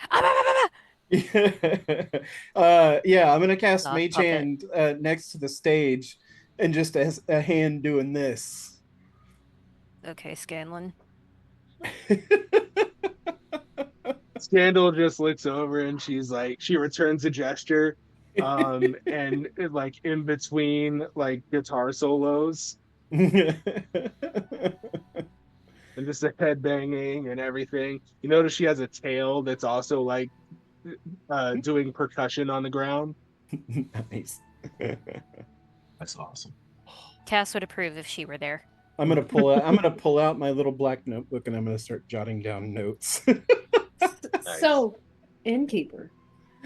Yeah, I'm gonna cast Dog Mage Pucket. Hand next to the stage, and just as a hand doing this. Okay, Scanlan. Scandal just looks over and she's like, she returns a gesture, and like in between like guitar solos and just a head banging and everything. You notice she has a tail that's also like doing percussion on the ground. Nice. That's awesome. Cass would approve if she were there. I'm gonna pull out my little black notebook and I'm gonna start jotting down notes. Nice. So, innkeeper.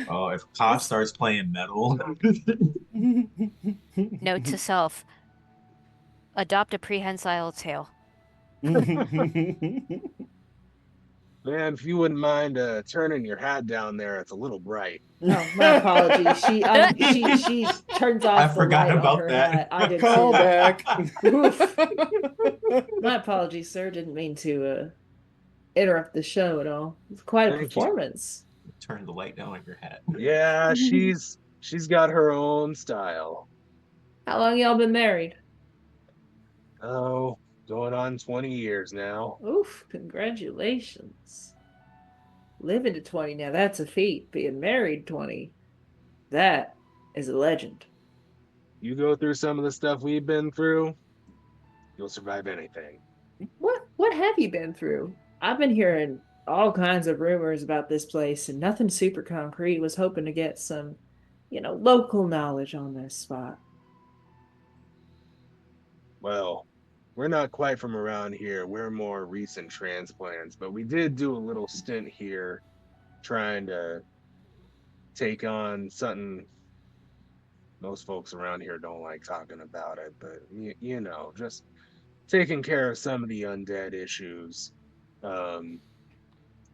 Oh, if Koss starts playing metal, Note to self: adopt a prehensile tail. Man, if you wouldn't mind turning your hat down there, it's a little bright. Oh, my apologies. She turns off I the forgot light about on her that. hat. I did Call too. back. Oof. My apologies, sir. Didn't mean to interrupt the show at all. It's quite a Thank you. performance. turn the light down on your hat. Yeah, she's got her own style. How long y'all been married? Oh, going on 20 years now. Oof, congratulations. Living to 20 now, that's a feat. Being married 20, that is a legend. You go through some of the stuff we've been through, you'll survive anything. What have you been through? I've been hearing all kinds of rumors about this place and nothing super concrete. Was hoping to get some, local knowledge on this spot. Well, we're not quite from around here. We're more recent transplants, but we did do a little stint here trying to take on something most folks around here don't like talking about it, but just taking care of some of the undead issues.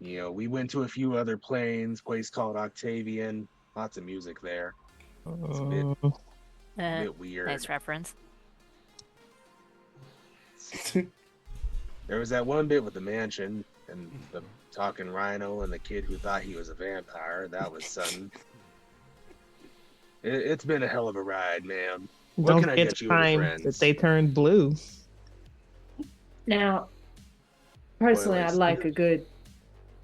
We went to a few other planes, place called Octavian, lots of music there. It's a bit weird. Nice reference. There was that one bit with the mansion and the talking rhino and the kid who thought he was a vampire. That was something. It's been a hell of a ride, man. What Don't can I get get you and time friends? that they turned blue. Now, personally, I'd Spoilers. like a good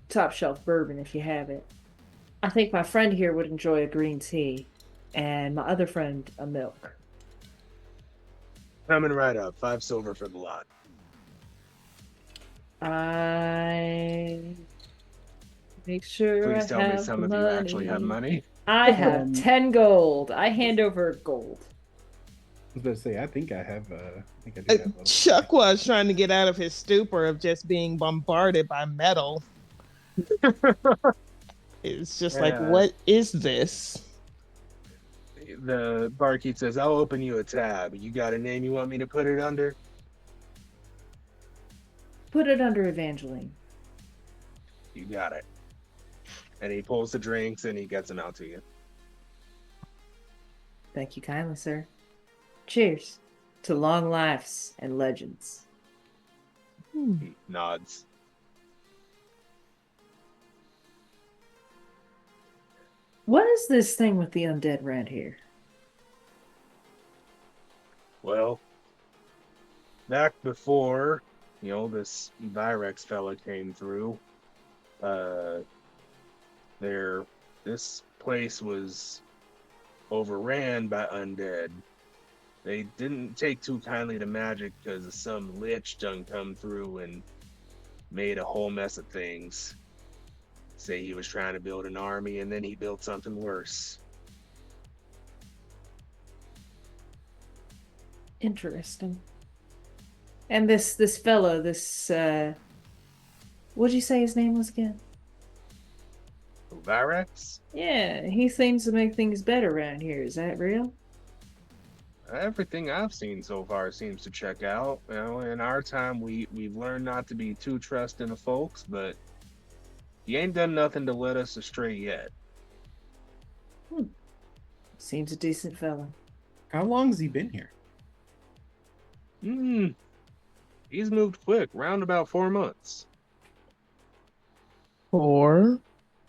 top shelf bourbon if you have it. I think my friend here would enjoy a green tea, and my other friend a milk. Coming right up. 5 silver for the lot. I make sure Please I tell have me some the of money. you actually have money. I have 10 gold. I hand over gold. I was about to say, I think I have. I think I do have. a- Chuck was trying to get out of his stupor of just being bombarded by metal. It's just like, Yeah. what is this? The barkeep says, I'll open you a tab. You got a name you want me to put it under? Put it under Evangeline. You got it. And he pulls the drinks and he gets them out to you. Thank you kindly, sir. Cheers to long lives and legends. He nods. What is this thing with the undead around here? Well, back before, this Virex fella came through, this place was overran by undead. They didn't take too kindly to magic because some lich done come through and made a whole mess of things. Say he was trying to build an army and then he built something worse. Interesting. And this fellow, what'd you say his name was again? Virex? Yeah, he seems to make things better around here. Is that real? everything I've seen so far seems to check out. You know, in our time, we've learned not to be too trusting of folks, but you ain't done nothing to let us astray yet. Seems a decent fella. How long has he been here? He's moved quick, round about 4 months. 4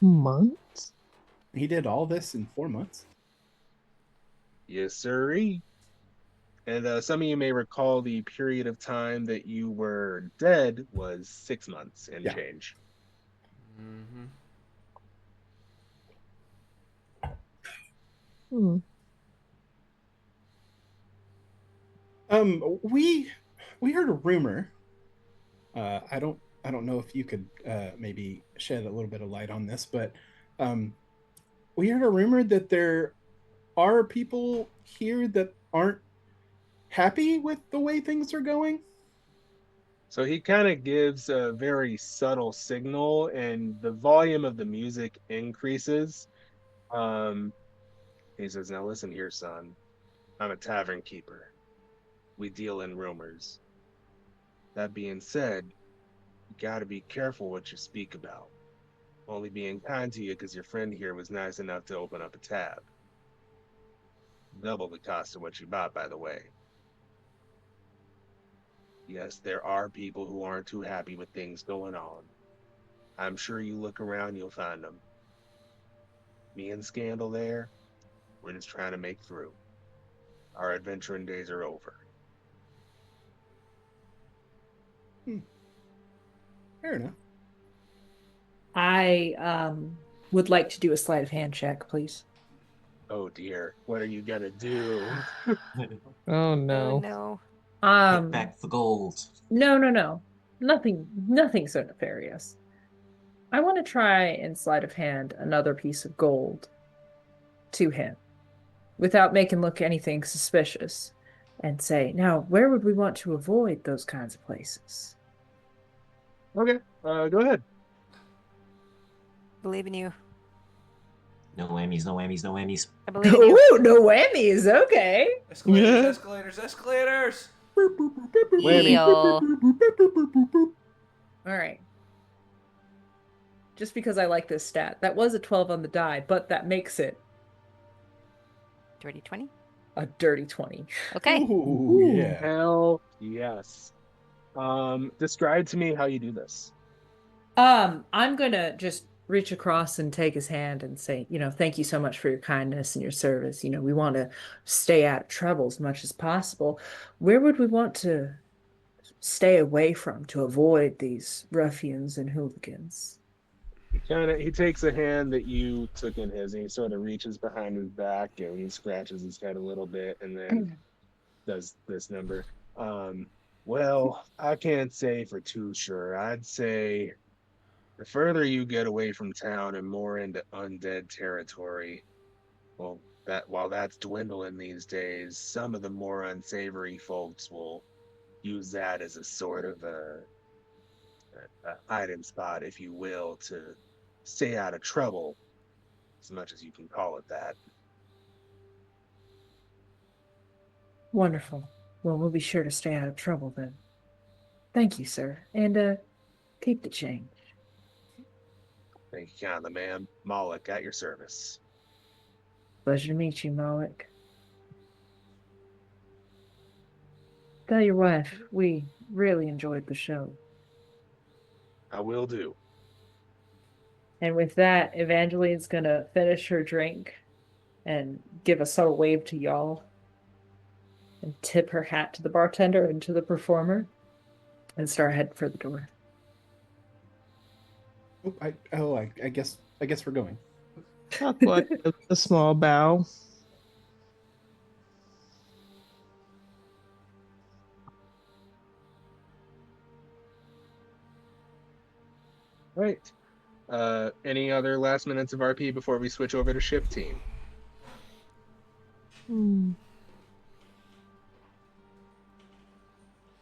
months? He did all this in 4 months? Yes, sirree. And some of you may recall the period of time that you were dead was 6 months and Yeah. change. Mm-hmm. Hmm. We heard a rumor. I don't know if you could maybe shed a little bit of light on this, but we heard a rumor that there are people here that aren't happy with the way things are going. So he kind of gives a very subtle signal, and the volume of the music increases. He says, "Now listen here, son. I'm a tavern keeper. We deal in rumors. That being said, you gotta be careful what you speak about. Only being kind to you because your friend here was nice enough to open up a tab. Double the cost of what you bought, by the way. Yes, there are people who aren't too happy with things going on. I'm sure you look around, you'll find them. Me and Scandal there, we're just trying to make through. Our adventuring days are over." Fair enough. I would like to do a sleight of hand check, please. Oh dear, what are you gonna do? Oh Oh no. no. Take back the gold. No. Nothing so nefarious. I want to try and sleight of hand another piece of gold to him without making look anything suspicious and say, now, where would we want to avoid those kinds of places? Okay, go ahead. Believe in you. No whammies, no whammies, no whammies. I believe in you. Ooh, no whammies. Okay. Escalators. Whammy. Yo. All right. Just because I like this stat. That was a 12 on the die, but that makes it Dirty 20? a dirty 20. Okay. Ooh, yeah. Hell yes. Describe to me how you do this. I'm gonna just reach across and take his hand and say, thank you so much for your kindness and your service. We want to stay out of trouble as much as possible. Where would we want to stay away from to avoid these ruffians and hooligans? He takes a hand that you took in his, and he sort of reaches behind his back and he scratches his head a little bit, and then does this number. Well, I can't say for too sure. I'd say the further you get away from town and more into undead territory, well, while that's dwindling these days, some of the more unsavory folks will use that as a sort of a hiding spot, if you will, to stay out of trouble, as much as you can call it that. Wonderful. Well, we'll be sure to stay out of trouble then. Thank you, sir. And keep the change. Thank you kindly, ma'am. Moloch, at your service. Pleasure to meet you, Malik. Tell your wife we really enjoyed the show. I will do. And with that, Evangeline's gonna finish her drink and give a subtle wave to y'all and tip her hat to the bartender and to the performer and start heading for the door. I guess we're going. Not like a small bow. Right. Any other last minutes of RP before we switch over to ship team?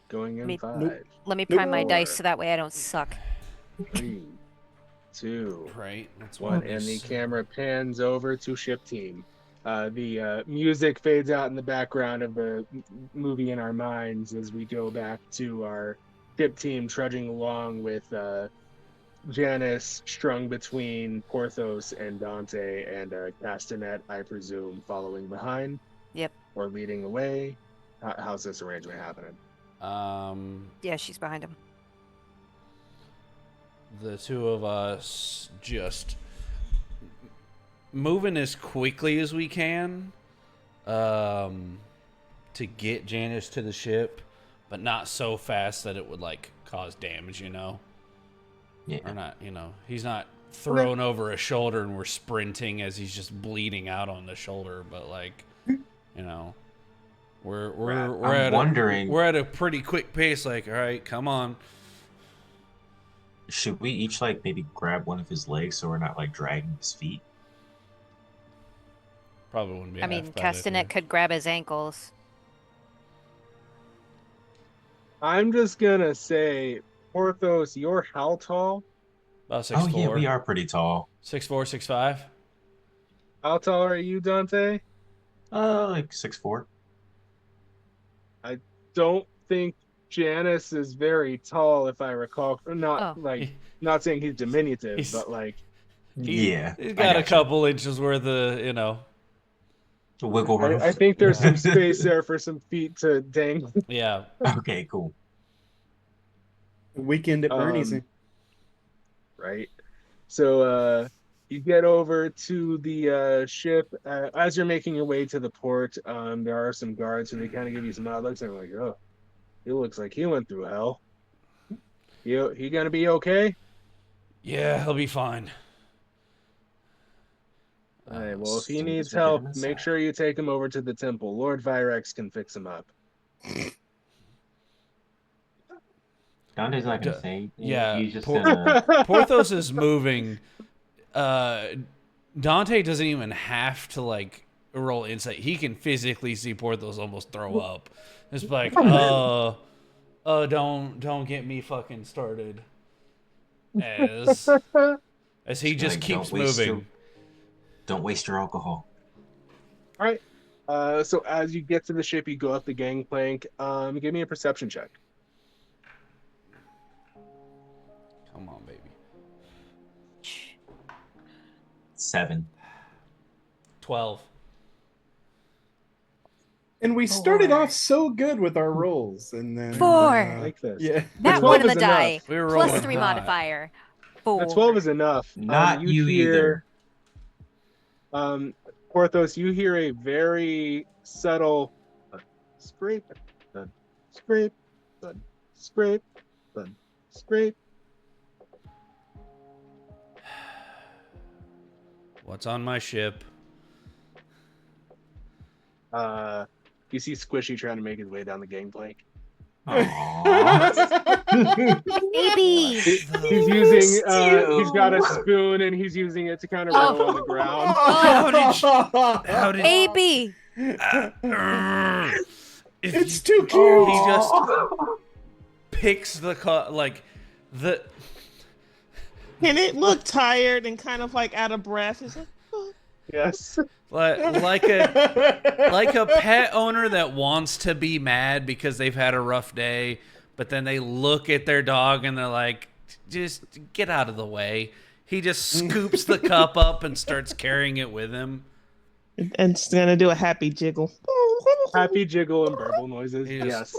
Going in Me- 5, Let me prime my Nope. dice so that way I don't suck. 3, 2, Right. That's 1, what and the camera pans over to ship team. The music fades out in the background of the movie in our minds as we go back to our ship team trudging along with Janice strung between Porthos and Dante, and Castanet, I presume, following behind. Yep. Or leading the way. How's this arrangement happening? Yeah, she's behind him. The two of us just moving as quickly as we can to get Janice to the ship, but not so fast that it would like cause damage, you know? Yeah. Or not, you know, he's not thrown over a shoulder and we're sprinting as he's just bleeding out on the shoulder, but like, you know, we're at a pretty quick pace, like, all right, come on. Should we each like maybe grab one of his legs so we're not like dragging his feet? Probably wouldn't be. I mean, Castanet could grab his ankles. I'm just gonna say, Porthos, you're how tall? About 6'4". Oh yeah, we are pretty tall. 6'4", 6'5". How tall are you, Dante? Like 6'4". I don't think Janice is very tall, if I recall. Not not saying he's diminutive, but like he's got a couple inches worth of, you know, wiggle room. I think there's some space there for some feet to dangle. Yeah. Okay, cool. Weekend at Bernie's. Right. So you get over to the ship. As you're making your way to the port, there are some guards, and they kind of give you some odd looks, and they're like, oh, he looks like he went through hell. He gonna be okay? Yeah, he'll be fine. All right, well, if he needs help, make sure you take him over to the temple. Lord Virex can fix him up. Dante's not gonna say anything. Yeah, He's just gonna... Porthos is moving. Dante doesn't even have to like roll insight. He can physically see Porthos almost throw up. It's like, don't get me fucking started. As he just keeps moving. Don't waste your alcohol. All right. So as you get to the ship, you go up the gangplank. Give me a perception check. Come on, baby. 7. 12. And we started off so good with our rolls, and then 4. Like this. Yeah. That one on the die. We were Plus rolling 3 high. modifier. 4. The 12 is enough. Not you hear, Porthos, you hear a very subtle scrape, thud, scrape, thud, scrape, thud, scrape. What's on my ship? You see Squishy trying to make his way down the gangplank. Baby! He's using he's got a spoon and he's using it to kind of roll on the ground. How did Baby! It's too cute. He just picks the And it looked tired and kind of like out of breath. It's like, oh. Yes. like a pet owner that wants to be mad because they've had a rough day, but then they look at their dog and they're like, just get out of the way. He just scoops the cup up and starts carrying it with him. And it's gonna do a happy jiggle. Happy jiggle and burble noises. Yes.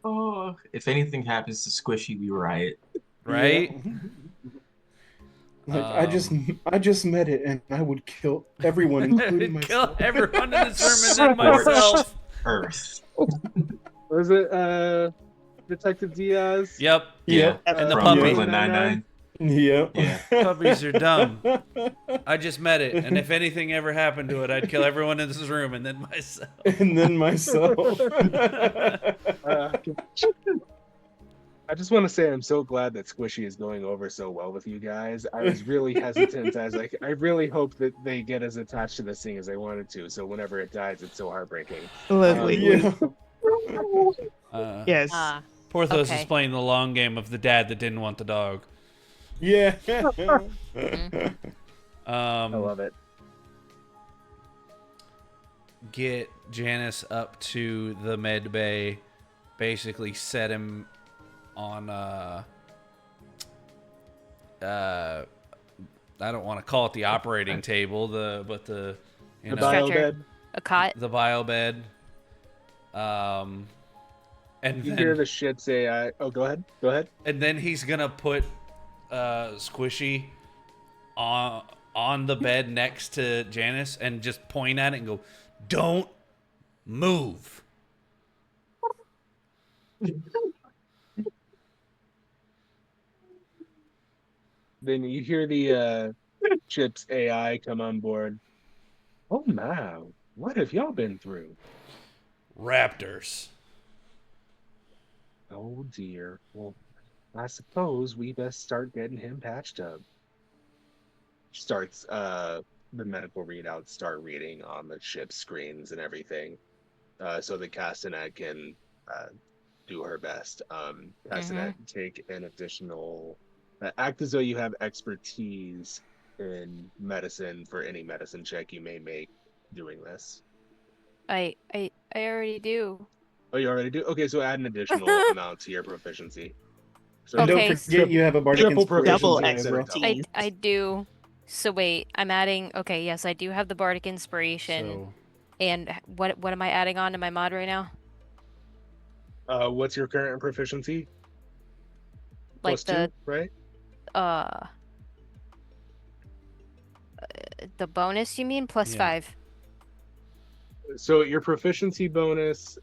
Oh, if anything happens to Squishy, we riot. Right? Yeah. Like, I just met it, and I would kill everyone, including myself. Kill everyone in this room and then myself. Earth. Was it Detective Diaz? Yep. Yep. And the From puppy. Brooklyn Nine-Nine. Yep. Yeah. Puppies are dumb. I just met it, and if anything ever happened to it, I'd kill everyone in this room and then myself. And then myself. I just want to say I'm so glad that Squishy is going over so well with you guys. I was really hesitant. I was like, I really hope that they get as attached to this thing as they wanted to. So whenever it dies, it's so heartbreaking. Lovely. Yeah. Yes. Porthos Okay. is playing the long game of the dad that didn't want the dog. Yeah. I love it. Get Janice up to the med bay, basically set him on I don't want to call it the operating table, but the The bio Stretcher. bed. A cot. the bio bed. And You then hear the shit say, "Oh, go ahead, go ahead." and then he's gonna put Squishy on the bed next to Janice and just point at it and go, "Don't move." Then you hear the ship's AI come on board. Oh my, what have y'all been through? Raptors. Oh dear. Well, I suppose we best start getting him patched up. Starts the medical readouts start reading on the ship's screens and everything. So the Castanet can do her best. Castanet, take an additional act as though you have expertise in medicine for any medicine check you may make doing this. I already do. Oh, you already do? Okay, so add an additional amount to your proficiency. So And don't Okay, forget you have a bardic triple inspiration proficiency too, instead of bro. double. I do. So wait, I'm adding. Okay, yes, I do have the bardic inspiration. So And what am I adding on to my mod right now? What's your current proficiency? Like Plus two, right? uh the bonus you mean plus Yeah. 5. So your proficiency bonus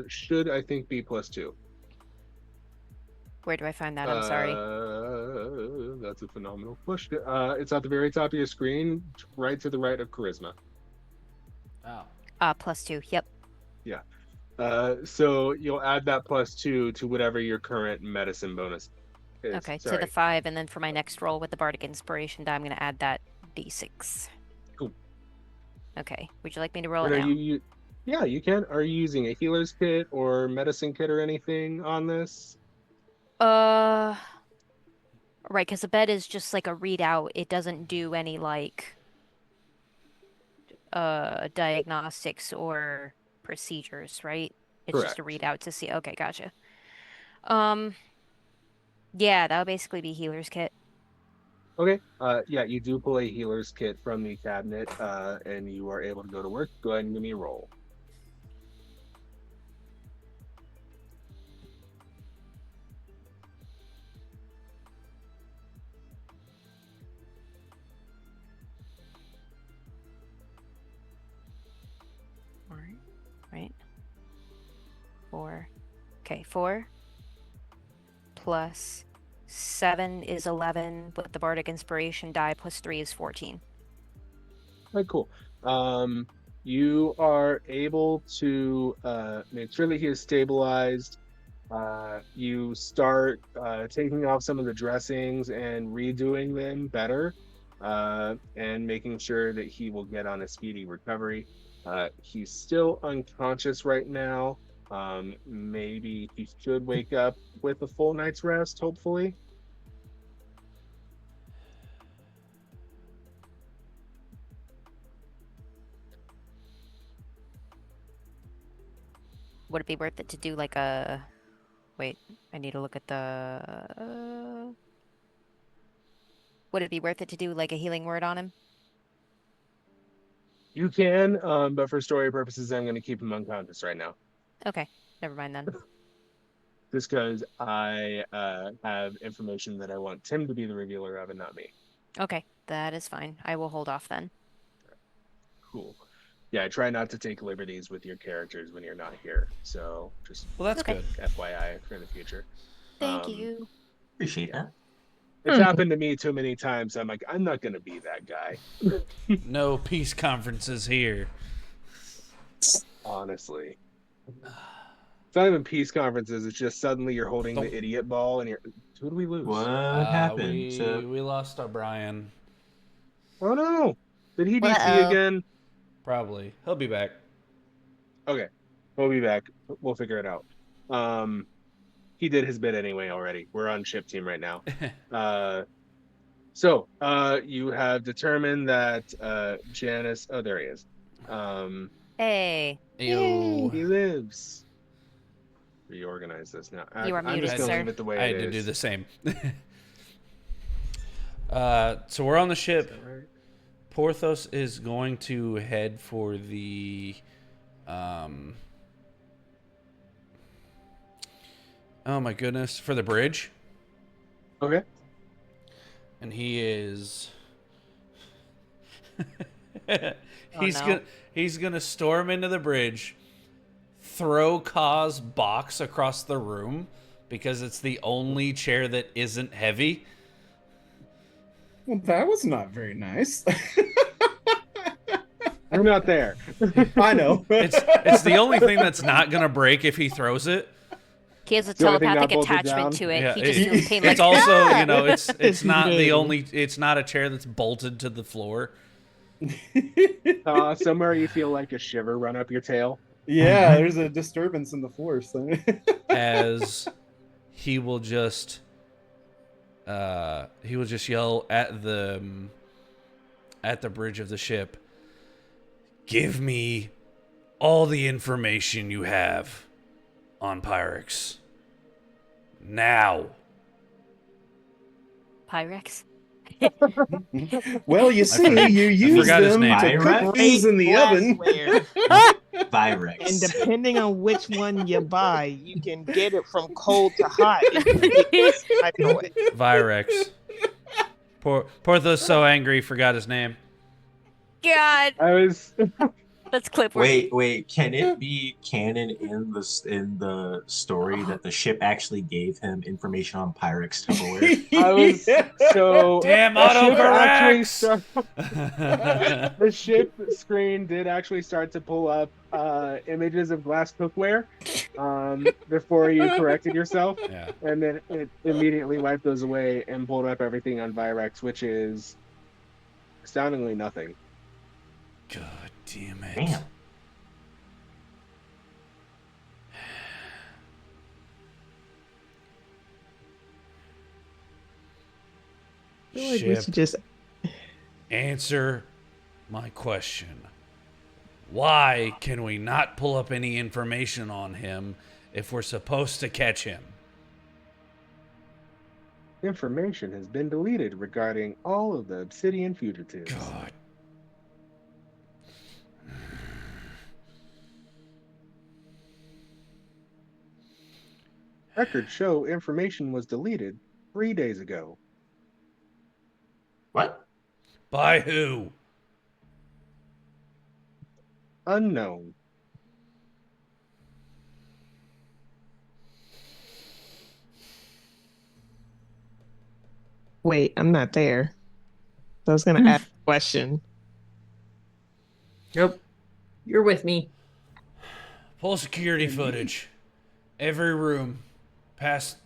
should, I think, be plus two. Where do I find that? I'm sorry. That's a phenomenal question. It's at the very top of your screen, right to the right of charisma. oh. Plus 2. Yep. So you'll add that plus two to whatever your current medicine bonus is. Okay, Sorry. to the 5, and then for my next roll with the bardic inspiration die, I'm gonna add that d6. Cool. Okay. Would you like me to roll And it are now? you? Yeah, you can. Are you using a healer's kit or medicine kit or anything on this? Right, because the bed is just like a readout. It doesn't do any like diagnostics or procedures, right? It's just a Correct. readout to see. Okay, gotcha. Um, yeah, that would basically be healer's kit. Okay. Yeah, you do pull a healer's kit from the cabinet, and you are able to go to work. Go ahead and give me a roll. Alright, right? 4. Okay, 4 plus 7 is 11 with the bardic inspiration die plus 3 is 14. Right, cool. You are able to make sure that he is stabilized. You start taking off some of the dressings and redoing them better, and making sure that he will get on a speedy recovery. He's still unconscious right now. Maybe he should wake up with a full night's rest, hopefully. Would it be worth it to do like a... Wait, I need to look at the... Would it be worth it to do like a healing word on him? You can, but for story purposes, I'm going to keep him unconscious right now. Okay, never mind then. Just because I have information that I want Tim to be the revealer of and not me. Okay, that is fine. I will hold off then. Cool. Yeah, I try not to take liberties with your characters when you're not here. So just Well, that's Okay. good. FYI for the future. Thank you. Appreciate that. It's happened to me too many times. I'm like, I'm not going to be that guy. No peace conferences here. Honestly. It's not even peace conferences. It's just suddenly you're holding the idiot ball and you're, who do we lose? What happened? We lost our Brian. Oh no. Did he DC Uh-oh. again? Probably. He'll be back. Okay. We'll be back. We'll figure it out. he did his bit anyway already. We're on ship team right now. You have determined that Janice. Oh, there he is. Hey, Ew. He lives. Reorganize this now. You are I'm just muted, gonna sir. leave it the way I it had to is. do the same. So we're on the ship. Is that right? Porthos is going to head for the oh my goodness, for the bridge. Okay. And he is no. he's gonna storm into the bridge, throw Ka's box across the room because it's the only chair that isn't heavy. Well, that was not very nice. I'm not there. I know. It's the only thing that's not gonna break if he throws it. He has a So anything not telepathic bolted attachment down? to it. Yeah, He just it- feels pain. Like, It's also, "Ah!" you know, it's not the No. only, it's not a chair that's bolted to the floor. Somewhere you feel like a shiver run up your tail. Yeah, there's a disturbance in the force. As he will just yell at the bridge of the ship, give me all the information you have on Pyrex now. Pyrex. Well, you see, forgot- you use forgot his them name. to cook Pyrex? things in the oven. Glassware. Virex. And depending on which one you buy, you can get it from cold to hot. If you get microwave. Virex. Porthos so angry, forgot his name. God, I was. that's clip worthy. Wait. Can it be canon in the story that the ship actually gave him information on Pyrex Tupperware? I was so. Damn the ship actually autocorrects! start- The ship screen did actually start to pull up images of glass cookware before you corrected yourself, Yeah. and then it immediately wiped those away and pulled up everything on Virex, which is astoundingly nothing. God damn it. Damn. I feel like we Ship, should just answer my question. Why can we not pull up any information on him if we're supposed to catch him? Information has been deleted regarding all of the Obsidian fugitives. God. Records show information was deleted 3 days ago. What? By who? Unknown. wait. I'm not there. So I was gonna ask a question. Nope. You're with me. Pull security footage. Every room. Past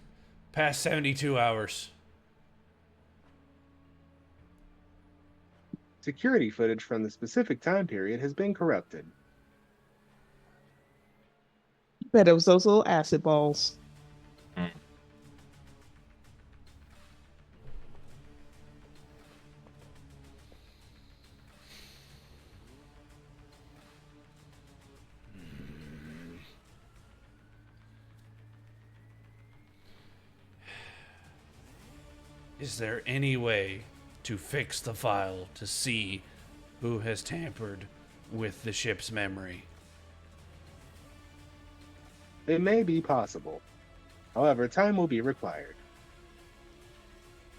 72 hours. Security footage from the specific time period has been corrupted. Bet it was those little acid balls. Is there any way to fix the file to see who has tampered with the ship's memory? It may be possible. However, time will be required.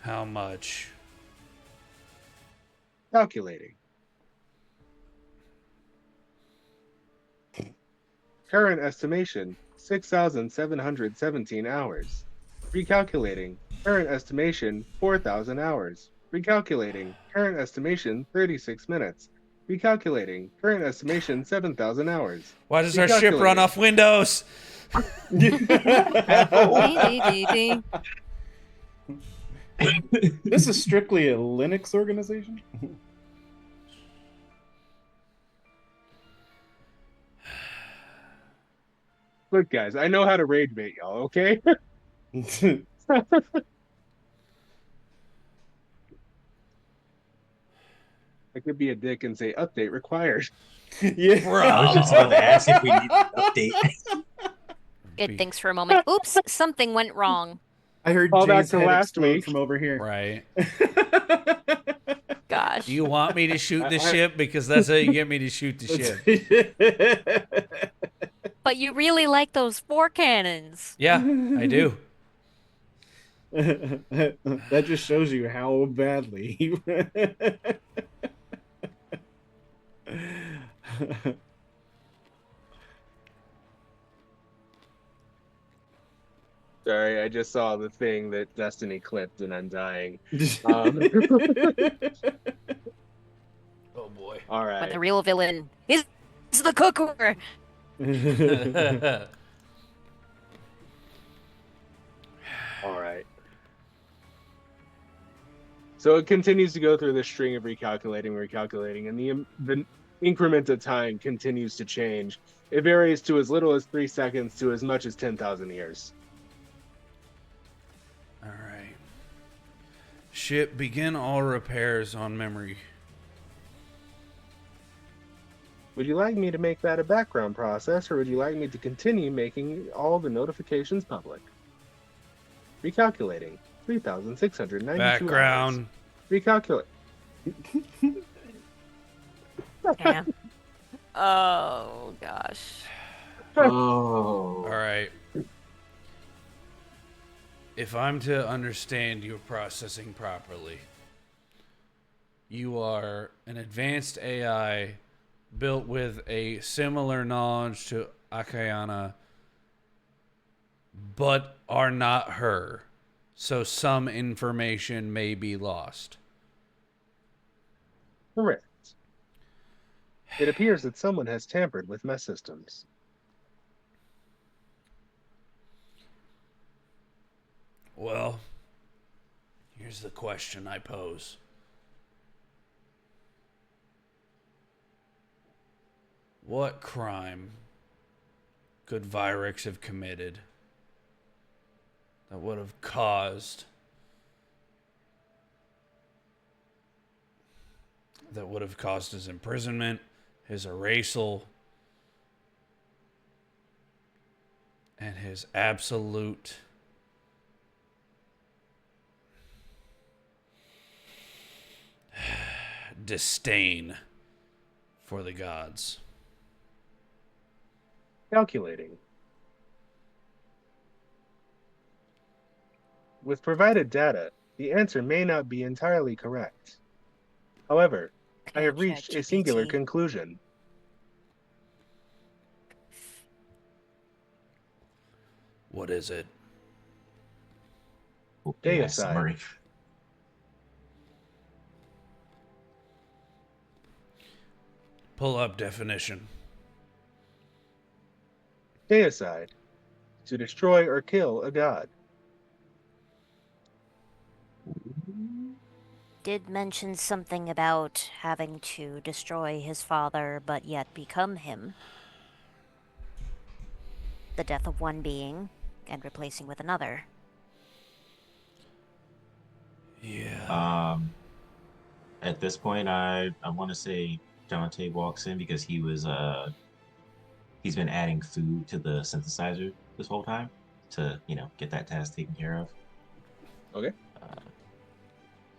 How much? Calculating. Current estimation 6,717 hours. Recalculating. Current estimation 4,000 hours. Recalculating. Current estimation 36 minutes. Recalculating. Current estimation 7,000 hours. Why does our ship run off Windows? Ding, ding, ding, ding. This is strictly a Linux organization. Look, guys, I know how to rage bait y'all, okay? I could be a dick and say update required. Yeah. I was just about to ask if we needed an update. It thinks for a moment. Oops, something went wrong. I heard Call back Jay's to head last explode week. from over here. Right. Gosh. Do you want me to shoot the I- ship? Because that's how you get me to shoot the ship. But you really like those 4 cannons. Yeah, I do. That just shows you how badly. Sorry, I just saw the thing that Destiny clipped and I'm dying. Um, Oh boy. all But right. the real villain is the cooker. All right. So it continues to go through this string of recalculating, and the increment of time continues to change. It varies to as little as 3 seconds to as much as 10,000 years. All right. Ship, begin all repairs on memory. Would you like me to make that a background process, or would you like me to continue making all the notifications public? Recalculating. 3,692 Background. hours. Recalculate. Yeah. Oh gosh. Oh. All right. If I'm to understand your processing properly, you are an advanced AI built with a similar knowledge to Akayana, but are not her. So some information may be lost. Correct. It appears that someone has tampered with my systems. Well, here's the question I pose. What crime could Vyrix have committed that would have caused his imprisonment, his erasal, and his absolute disdain for the gods? Calculating. With provided data, the answer may not be entirely correct. However, I have reached a singular ChatGPT. conclusion. What is it? Day Yeah, aside. summary. Pull up definition. Deicide. To destroy or kill a god. Did mention something about having to destroy his father but yet become him. The death of one being and replacing with another. Yeah. At this point, I want to say Dante walks in because he's been adding food to the synthesizer this whole time to get that task taken care of. Okay.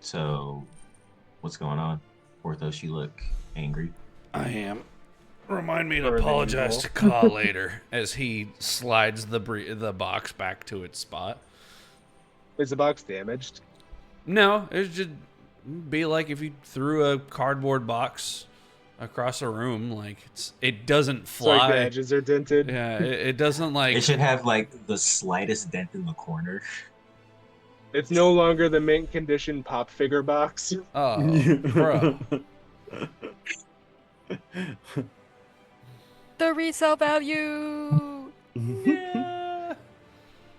So, what's going on? Porthos, you look angry. I am. Remind me to More than apologize usual. to Ka later as he slides the box back to its spot. Is the box damaged? No, it just be like if you threw a cardboard box across a room, like it doesn't So like the fly. edges are dented? Yeah, it doesn't like. It should have like the slightest dent in the corner. It's no longer the mint condition pop figure box. Oh, bro. The resale value! Yeah.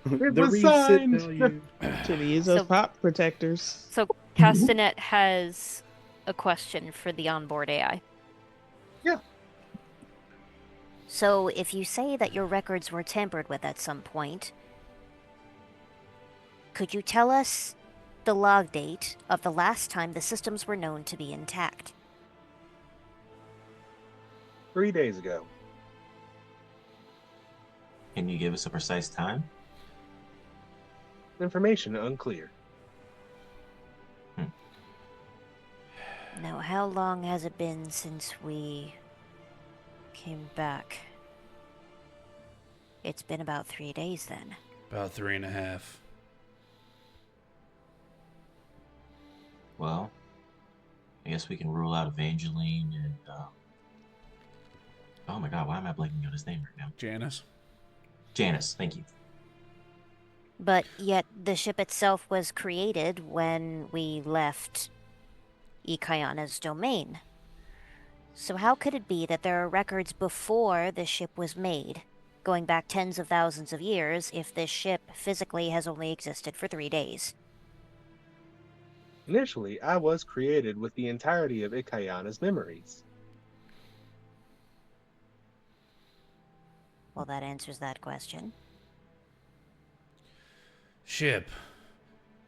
It The was reset signed. value. Should have used those So- pop protectors. So Castanet has a question for the onboard AI. Yeah. So if you say that your records were tampered with at some point, Could you tell us the log date of the last time the systems were known to be intact? 3 days ago. Can you give us a precise time? Information unclear. Now, how long has it been since we came back? It's been about 3 days then. About 3.5. Well, I guess we can rule out Evangeline and, oh my god, why am I blanking on his name right now? Janice? Janice, thank you. But yet the ship itself was created when we left Ikayana's domain. So how could it be that there are records before the ship was made, going back tens of thousands of years, if this ship physically has only existed for 3 days? Initially, I was created with the entirety of Ikayana's memories. Well, that answers that question. Ship.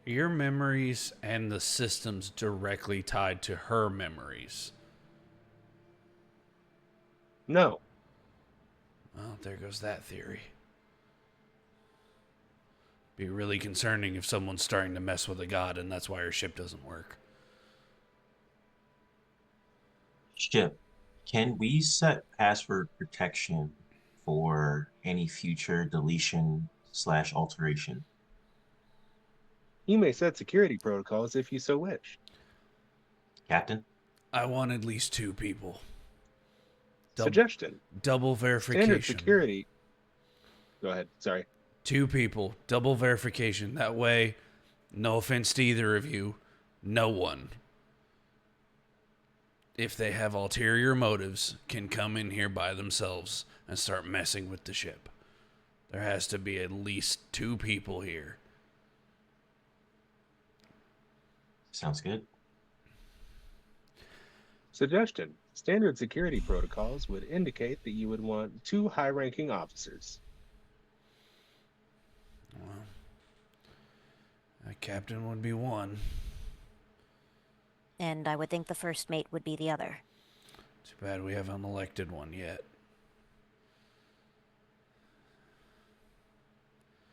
Your memories and the systems directly tied to her memories. No. Well, there goes that theory. Be really concerning if someone's starting to mess with a god and that's why her ship doesn't work. Ship, can we set password protection for any future deletion / alteration? You may set security protocols if you so wish. Captain? I want at least 2 people. Suggestion. Double verification. Standard security. Go ahead. Sorry. 2 people. Double verification. That way, no offense to either of you, no one, if they have ulterior motives, can come in here by themselves and start messing with the ship. There has to be at least 2 people here. Sounds good. Suggestion. Standard security protocols would indicate that you would want 2 high-ranking officers. Well, a captain would be one. And I would think the first mate would be the other. Too bad we haven't elected one yet.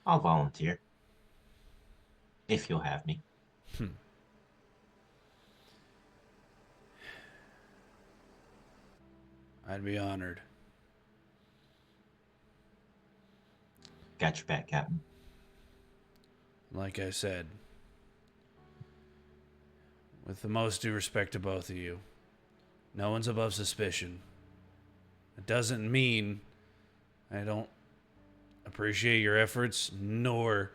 I'll volunteer. If you'll have me. I'd be honored. Got your back, Captain. Like I said, with the most due respect to both of you, no one's above suspicion. It doesn't mean I don't appreciate your efforts nor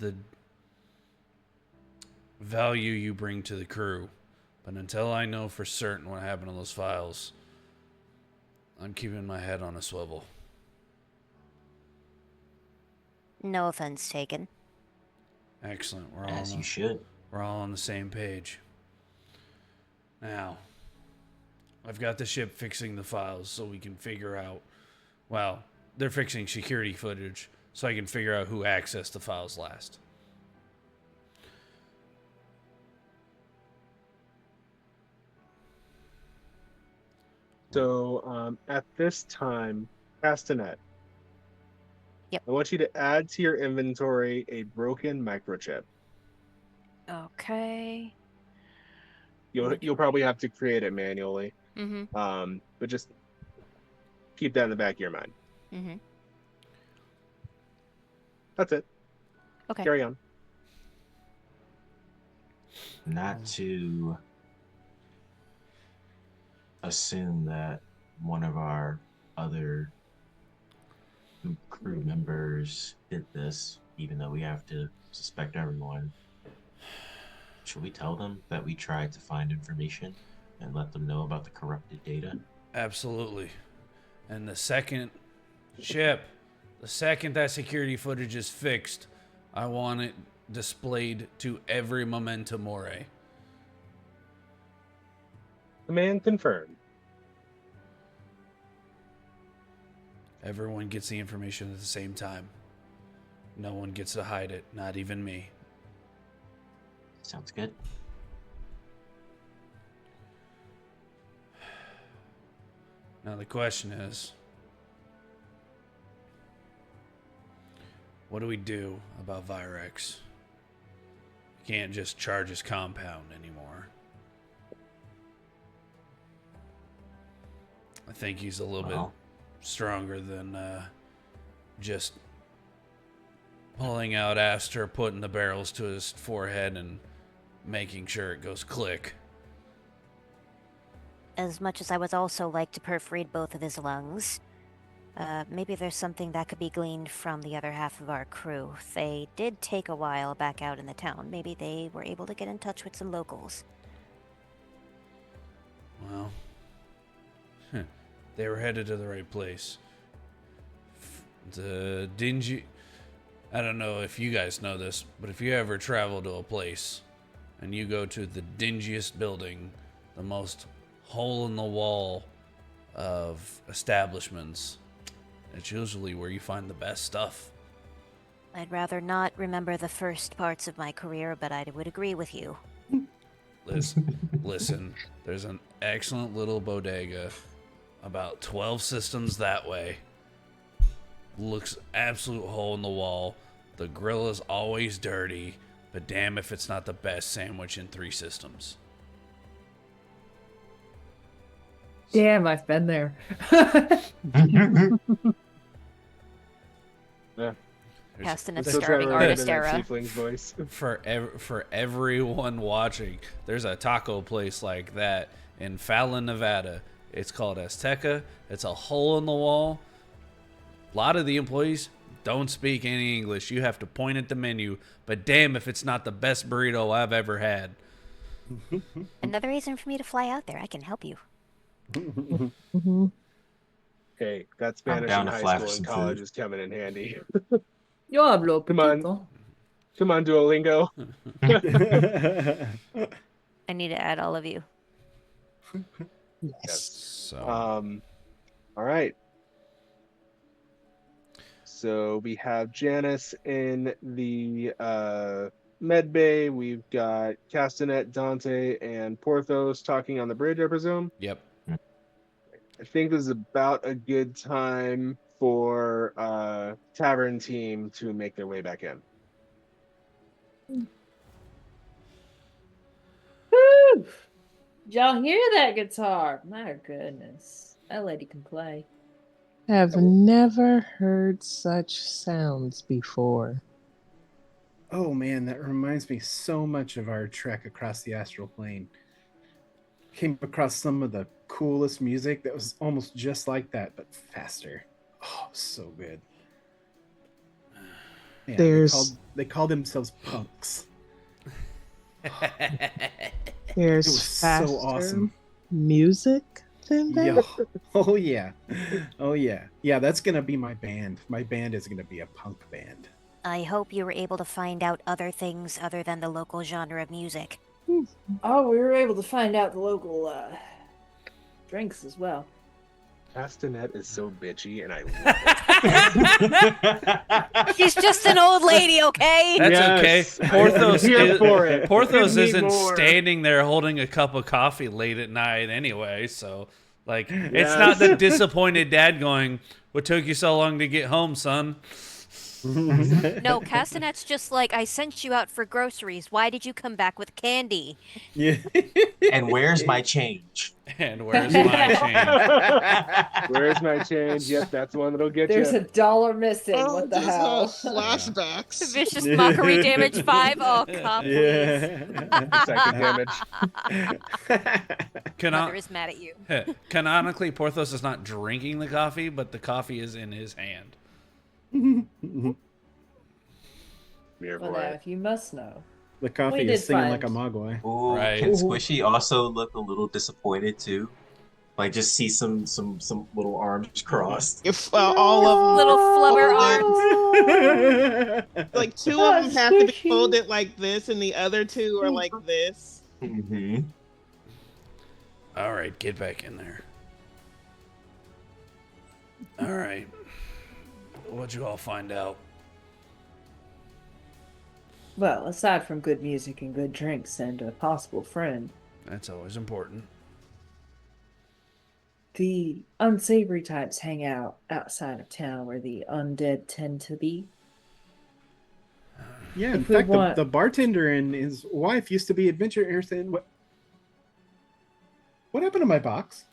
the value you bring to the crew. But until I know for certain what happened to those files, I'm keeping my head on a swivel. No offense taken. Excellent. As you should. We're all on the same page. Now, I've got the ship fixing the files so we can figure out... Well, they're fixing security footage so I can figure out who accessed the files last. So, at this time, Castanet. Yep. I want you to add to your inventory a broken microchip. Okay. You'll probably have to create it manually. Mm-hmm. But just keep that in the back of your mind. Mm-hmm. That's it. Okay. Carry on. Not to assume that one of our other crew members did this, even though we have to suspect everyone. Should we tell them that we tried to find information and let them know about the corrupted data? Absolutely. And the second that security footage is fixed, I want it displayed to every memento mori. Command confirmed. Everyone gets the information at the same time. No one gets to hide it, not even me. Sounds good. Now the question is, what do we do about Virex? We can't just charge his compound anymore. I think he's a little bit stronger than just pulling out Astra, putting the barrels to his forehead, and making sure it goes click. As much as I would also like to perforate both of his lungs, maybe there's something that could be gleaned from the other half of our crew. They did take a while back out in the town. Maybe they were able to get in touch with some locals. Well, they were headed to the right place. The dingy... I don't know if you guys know this, but if you ever travel to a place and you go to the dingiest building, the most hole-in-the-wall of establishments, it's usually where you find the best stuff. I'd rather not remember the first parts of my career, but I would agree with you. Listen, there's an excellent little bodega about 12 systems that way. Looks absolute hole in the wall. The grill is always dirty, but damn if it's not the best sandwich in 3 systems. Damn, I've been there. Yeah. Castanet's Still trying starving to remember artist that era. tiefling's voice. For everyone watching, there's a taco place like that in Fallon, Nevada. It's called Azteca. It's a hole in the wall. A lot of the employees don't speak any English. You have to point at the menu, but damn if it's not the best burrito I've ever had. Another reason for me to fly out there. I can help you. Hey, that Spanish down in to high fly school for and some college food. is coming in handy. Yo hablo Come on. poquito. Come on, Duolingo. I need to add all of you. So All right. So we have Janice in the med bay. We've got Castanet, Dante, and Porthos talking on the bridge, I presume. yep. I think this is about a good time for Tavern team to make their way back in. Woo! Did y'all hear that guitar? My goodness. That lady can play. Have never heard such sounds before. Oh man, that reminds me so much of our trek across the astral plane. Came across some of the coolest music that was almost just like that, but faster. Oh, so good. Yeah, they called themselves punks. There's It was faster so awesome. music than that. Yeah. Oh yeah. Oh yeah. Yeah, that's gonna be my band. My band is gonna be a punk band. I hope you were able to find out other things other than the local genre of music. Oh, we were able to find out the local drinks as well. Castanet is so bitchy, and I love it. She's just an old lady, okay? That's Yes, okay. Porthos, I'm here for it. Porthos Give me isn't more. standing there holding a cup of coffee late at night anyway, so like it's Yes. not the disappointed dad going, "What took you so long to get home, son?" No, Castanet's just like, I sent you out for groceries. Why did you come back with candy? Yeah. And where's my change? And where's my change? Where's my change? Yep, that's the one that'll get There's you. $1 missing. Oh, What the just, hell? flashbacks. Vicious mockery damage 5? Oh, God, please. Yeah. Second damage. Mother is mad at you. Canonically, Porthos is not drinking the coffee, but the coffee is in his hand. Here Well, for now, it. if you must know. The coffee We is did singing find- like a mogwai. Ooh, Right. Can Squishy also look a little disappointed too? Like just see some little arms crossed. If all of Little flubber arms. like two of them have to be Squishy. folded like this, and the other two are like this. Mm-hmm. All right, get back in there. All right. What'd you all find out? Well, aside from good music and good drinks and a possible friend, That's always important. the unsavory types hang out outside of town where the undead tend to be. Yeah, in If we fact, want- the bartender and his wife used to be adventurers. And what happened to my box?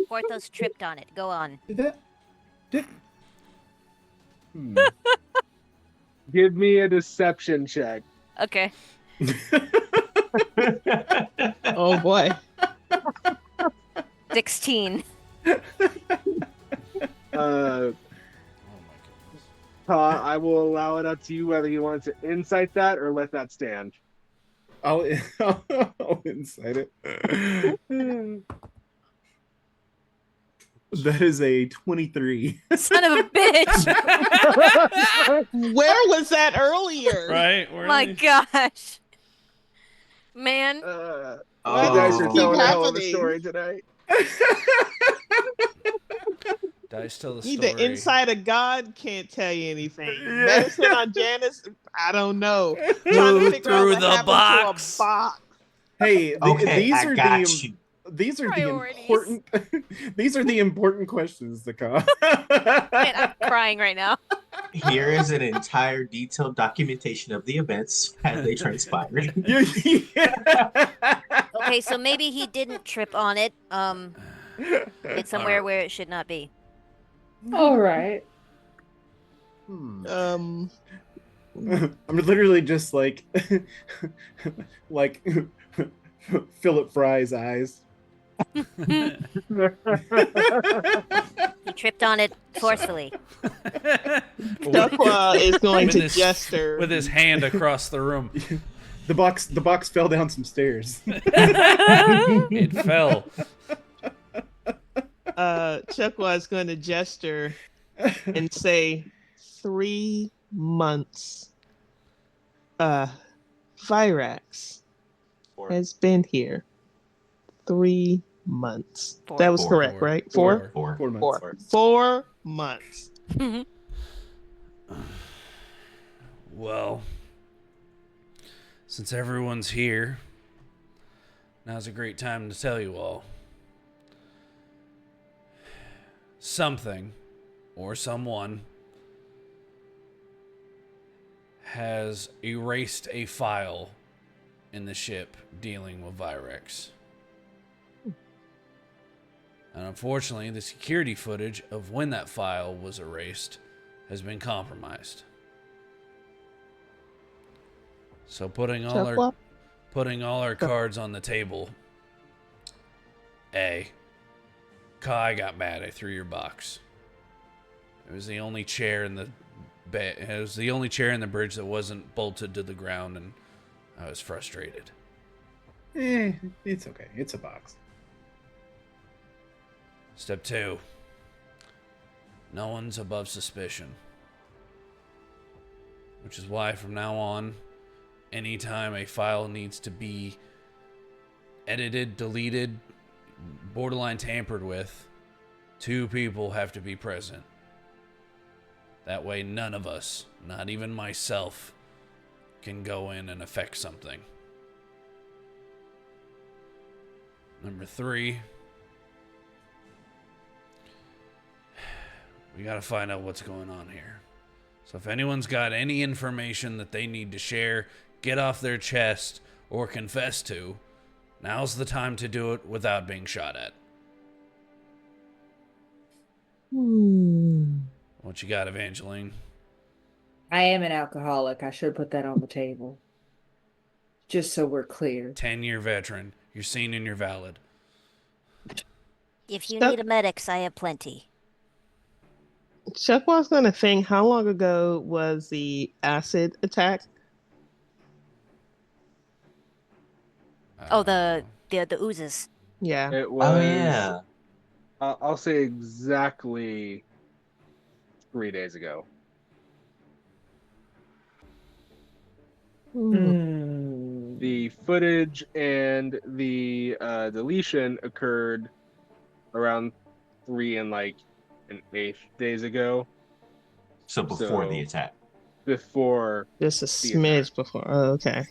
Porthos tripped on it. Go on. Did Give me a deception check. Okay. Oh boy. 16. Uh, I will allow it up to you whether you want to insight that or let that stand. I'll incite it. That is a 23. Son of a bitch. Where was that earlier? Right? Where My they- gosh. Man. Why You does guys this are keep telling a hell of a happening? story tonight. Dice tell the He story. the inside of God can't tell you anything. Yeah. Medicine on Janice, I don't know. Who Trying to figure out threw what the happened box? to a box. Hey, Okay, these I are got the you. these are Priorities. the important these are the important questions to come. Man, I'm crying right now. Here is an entire detailed documentation of the events as they transpired. Okay, so maybe he didn't trip on it. It's somewhere where it should not be. All right. I'm literally just like like Philip Fry's eyes. He tripped on it forcefully. Duckwa is going With to his- gesture. with his hand across the room. The box fell down some stairs. It fell. Chuckwa is going to gesture and say 3 months. Virax has been here 3 months. Four. That was Four. correct, right? 4? 4. 4 months. 4. 4 months. Well, since everyone's here, now's a great time to tell you all. Something, or someone, has erased a file in the ship dealing with Virex. And unfortunately, the security footage of when that file was erased has been compromised. So putting all our cards on the table. A. Kai got mad. I threw your box. It was the only chair in the it was the only chair in the bridge that wasn't bolted to the ground, and I was frustrated. It's okay. It's a box. Step 2. No one's above suspicion. Which is why from now on, anytime a file needs to be edited, deleted, borderline tampered with, 2 people have to be present. That way none of us, not even myself, can go in and affect something. Number 3, we gotta find out what's going on here. So if anyone's got any information that they need to share, get off their chest, or confess to, now's the time to do it without being shot at. What you got, Evangeline? I am an alcoholic. I should put that on the table. Just so we're clear. 10-year veteran. You're seen and you're valid. If you need a medics, I have plenty. Chuckwa's going to think, how long ago was the acid attack? Oh, the oozes. Yeah. It was. Oh yeah. I'll say exactly 3 days ago. The footage and the deletion occurred around 3 and like an 1/8 days ago. So before the attack. Before Just a the smidge before. Oh, okay.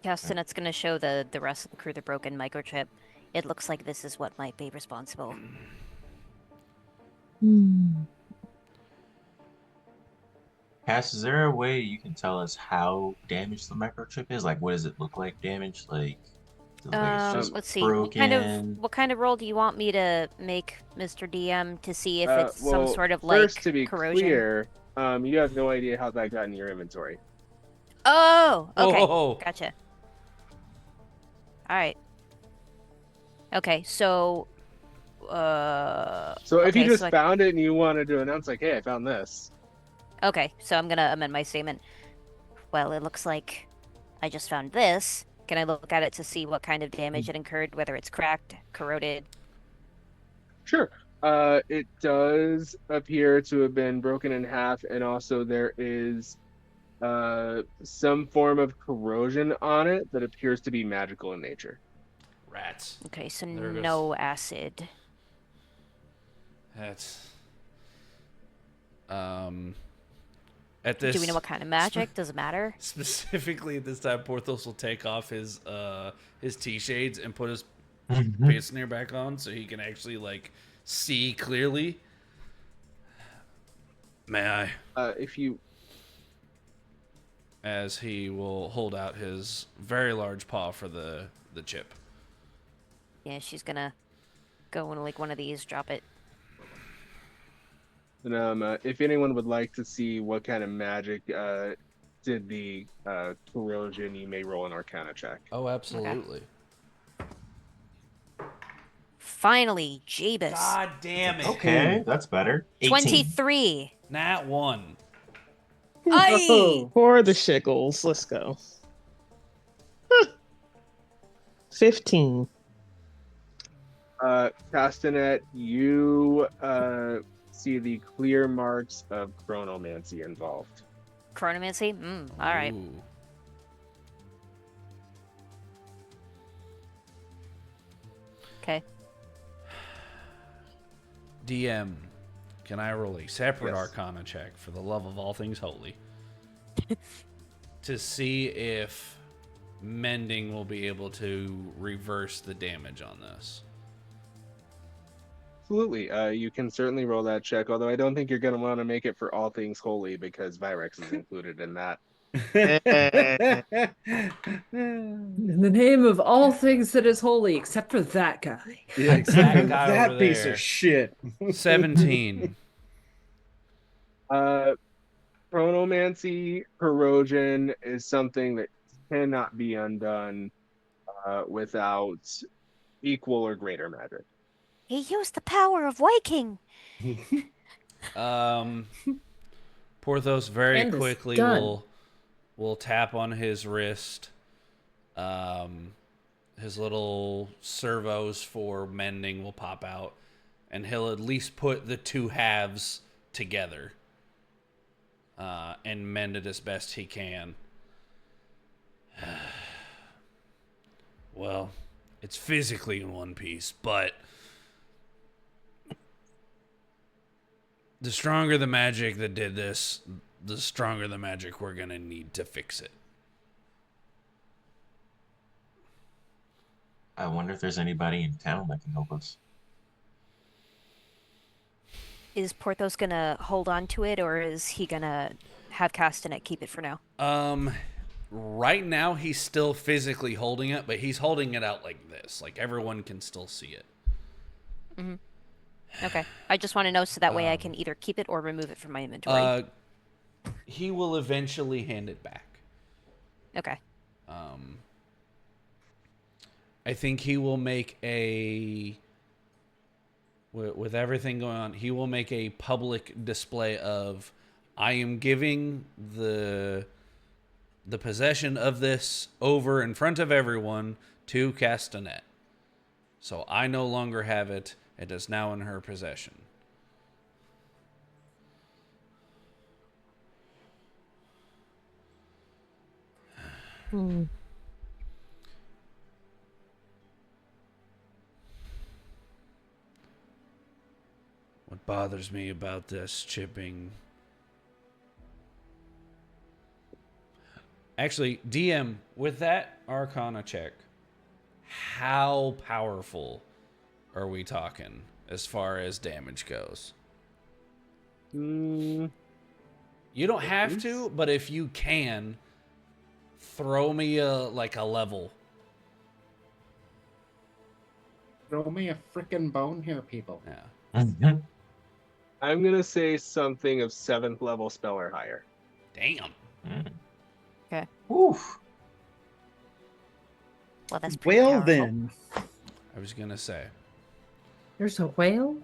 Castanet's gonna show the rest of the crew the broken microchip. It looks like this is what might be responsible. Cass, is there a way you can tell us how damaged the microchip is? Like, what does it look like damaged? Like, does it look like it's just Let's see. broken? What kind of roll do you want me to make, Mr. DM, to see if it's some well, sort of first, like to be corrosion? clear, you have no idea how that got in your inventory. Oh, okay. Whoa. Gotcha. All right. Okay, so So if you okay, just so I- found it and you wanted to announce, like, hey, I found this. okay, so I'm gonna amend my statement. Well, it looks like I just found this. Can I look at it to see what kind of damage it incurred, whether it's cracked, corroded? Sure. It does appear to have been broken in half, and also there is some form of corrosion on it that appears to be magical in nature. Rats. Okay, so There it goes. no acid. That's at this. Do we know what kind of magic? Does it matter? Specifically at this time, Porthos will take off his T-shades and put his pince-nez back on so he can actually like see clearly. May I? If you As he will hold out his very large paw for the chip. Yeah, she's gonna go in like one of these, drop it. And if anyone would like to see what kind of magic did the corrosion, you may roll an Arcana check. Oh, absolutely. Finally, Jebus. God damn it. Okay, that's better. 18. 23. Nat 1. Aye! For the shiggles, let's go. 15. Castanet, you see the clear marks of chronomancy involved. Chronomancy? All right. Ooh. Okay. DM, can I roll a separate Yes. Arcana check for the love of all things holy to see if mending will be able to reverse the damage on this? Absolutely. You can certainly roll that check, although I don't think you're going to want to make it for all things holy because Virex is included in that. In the name of all things that is holy, except for that guy. Yeah, exactly. That guy That over piece there. of shit. 17. Chronomancy corrosion is something that cannot be undone without equal or greater magic. He used the power of Viking. Porthos very And his quickly gun. will tap on his wrist. His little servos for mending will pop out, and he'll at least put the two halves together and mend it as best he can. Well, it's physically in one piece, but the stronger the magic that did this, the stronger the magic we're gonna need to fix it. I wonder if there's anybody in town that can help us. Is Porthos gonna hold on to it, or is he gonna have Castanet keep it for now? Right now he's still physically holding it, but he's holding it out like this. Like everyone can still see it. Okay. I just want to know so that way I can either keep it or remove it from my inventory. He will eventually hand it back. Okay. I think he will make with everything going on, he will make a public display of, I am giving the possession of this over in front of everyone to Castanet. So I no longer have it. It is now in her possession. What bothers me about this chipping Actually, DM, with that Arcana check, how powerful are we talking as far as damage goes? You don't have to, but if you can, throw me a level. Throw me a frickin' bone here, people. Yeah. I'm gonna say something of 7th level spell or higher. Damn. Okay. Oof. Well, that's pretty Well, powerful. then. I was gonna say. There's a whale?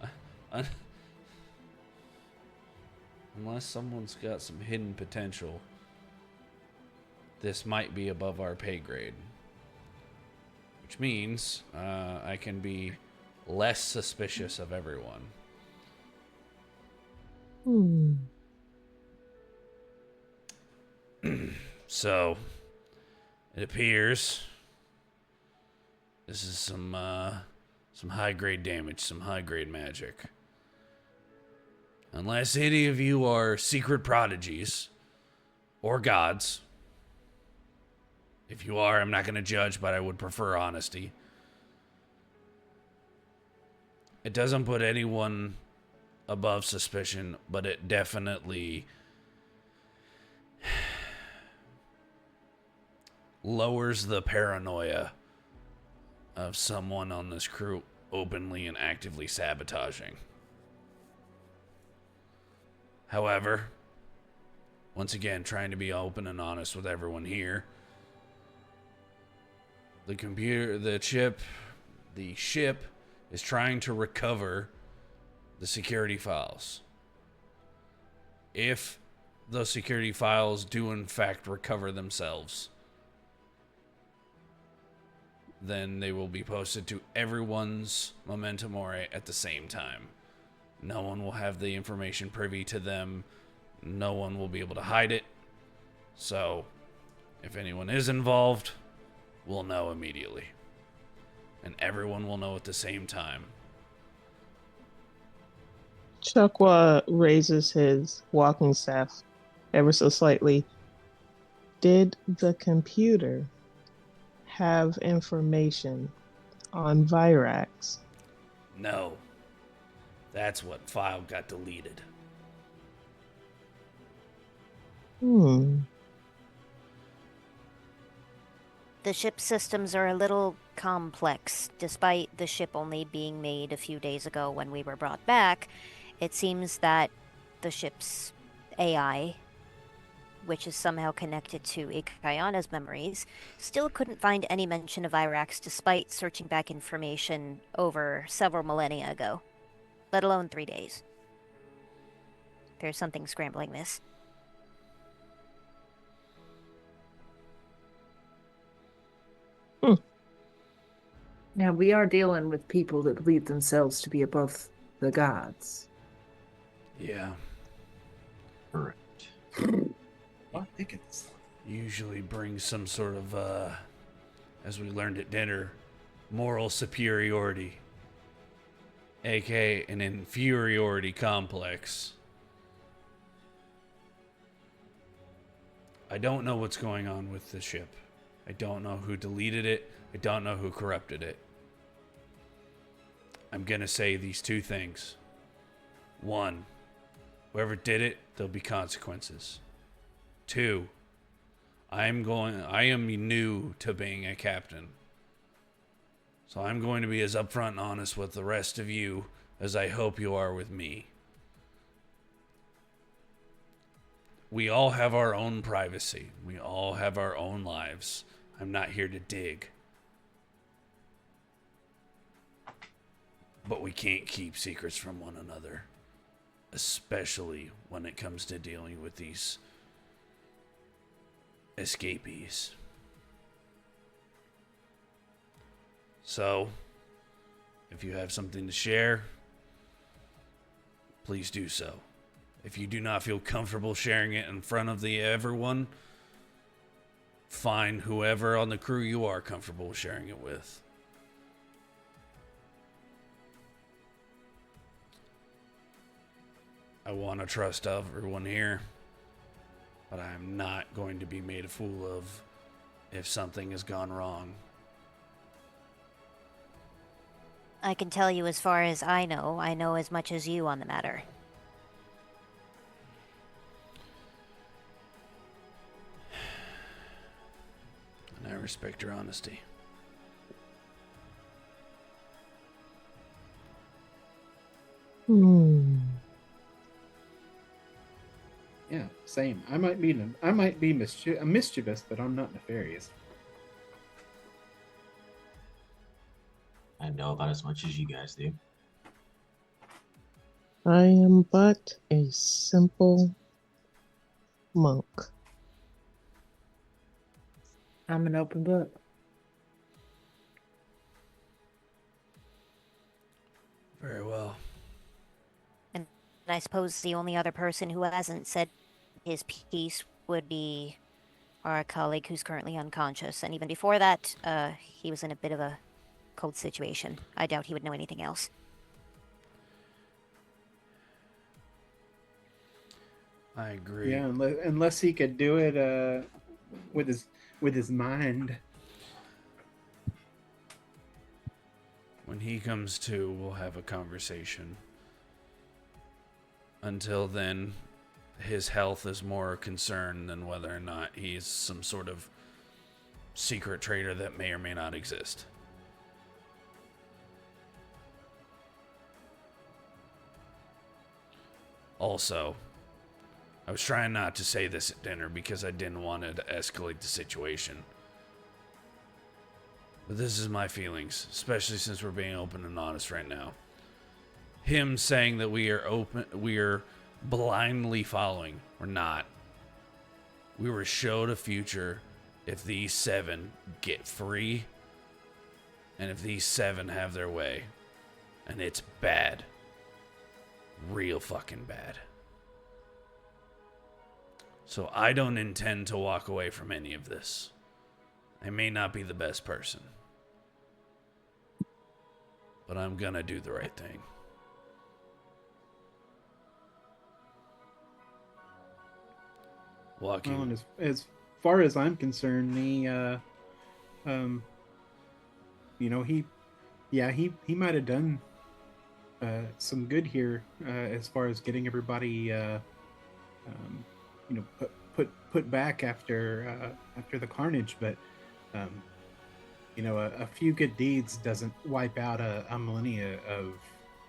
Unless someone's got some hidden potential, this might be above our pay grade. Which means I can be less suspicious of everyone. So, it appears this is some high-grade damage, some high-grade magic. Unless any of you are secret prodigies or gods. If you are, I'm not going to judge, but I would prefer honesty. It doesn't put anyone above suspicion, but it definitely lowers the paranoia of someone on this crew openly and actively sabotaging. However, once again, trying to be open and honest with everyone here, the ship is trying to recover the security files. If those security files do in fact recover themselves, then they will be posted to everyone's Memento Mori at the same time. No one will have the information privy to them. No one will be able to hide it. So, if anyone is involved, we'll know immediately. And everyone will know at the same time. Chukwa raises his walking staff ever so slightly. Did the computer have information on Virax? No. That's what file got deleted. Hmm. The ship systems are a little complex. Despite the ship only being made a few days ago when we were brought back, it seems that the ship's AI, which is somehow connected to Ikayana's memories, still couldn't find any mention of Irax despite searching back information over several millennia ago, let alone 3 days. There's something scrambling this. Now, we are dealing with people that believe themselves to be above the gods. Yeah. Correct. I think it's Usually brings some sort of, as we learned at dinner, moral superiority. aka an inferiority complex. I don't know what's going on with the ship. I don't know who deleted it. I don't know who corrupted it. I'm gonna say these two things. One, whoever did it, there'll be consequences. Two, I am new to being a captain. So I'm going to be as upfront and honest with the rest of you as I hope you are with me. We all have our own privacy. We all have our own lives. I'm not here to dig. But we can't keep secrets from one another. Especially when it comes to dealing with these escapees. So, if you have something to share, please do so. If you do not feel comfortable sharing it in front of everyone, find whoever on the crew you are comfortable sharing it with. I want to trust everyone here. but I'm not going to be made a fool of if something has gone wrong. I can tell you as far as I know as much as you on the matter. And I respect your honesty. Yeah, same. I might be mischievous, but I'm not nefarious. I know about as much as you guys do. I am but a simple monk. I'm an open book. Very well. And I suppose the only other person who hasn't said his piece would be our colleague who's currently unconscious. And even before that, he was in a bit of a cold situation. I doubt he would know anything else. I agree. Yeah, unless he could do it with his mind. When he comes to, we'll have a conversation. Until then, his health is more a concern than whether or not he's some sort of secret traitor that may or may not exist. Also, I was trying not to say this at dinner because I didn't want to escalate the situation. But this is my feelings, especially since we're being open and honest right now. Him saying that we are blindly following. We're not. We were showed a future if these 7 get free and if these 7 have their way. And it's bad. Real fucking bad. So I don't intend to walk away from any of this. I may not be the best person, but I'm gonna do the right thing. Walking. Well, and as far as I'm concerned, he might have done some good here as far as getting everybody put back after the carnage, but a few good deeds doesn't wipe out a millennia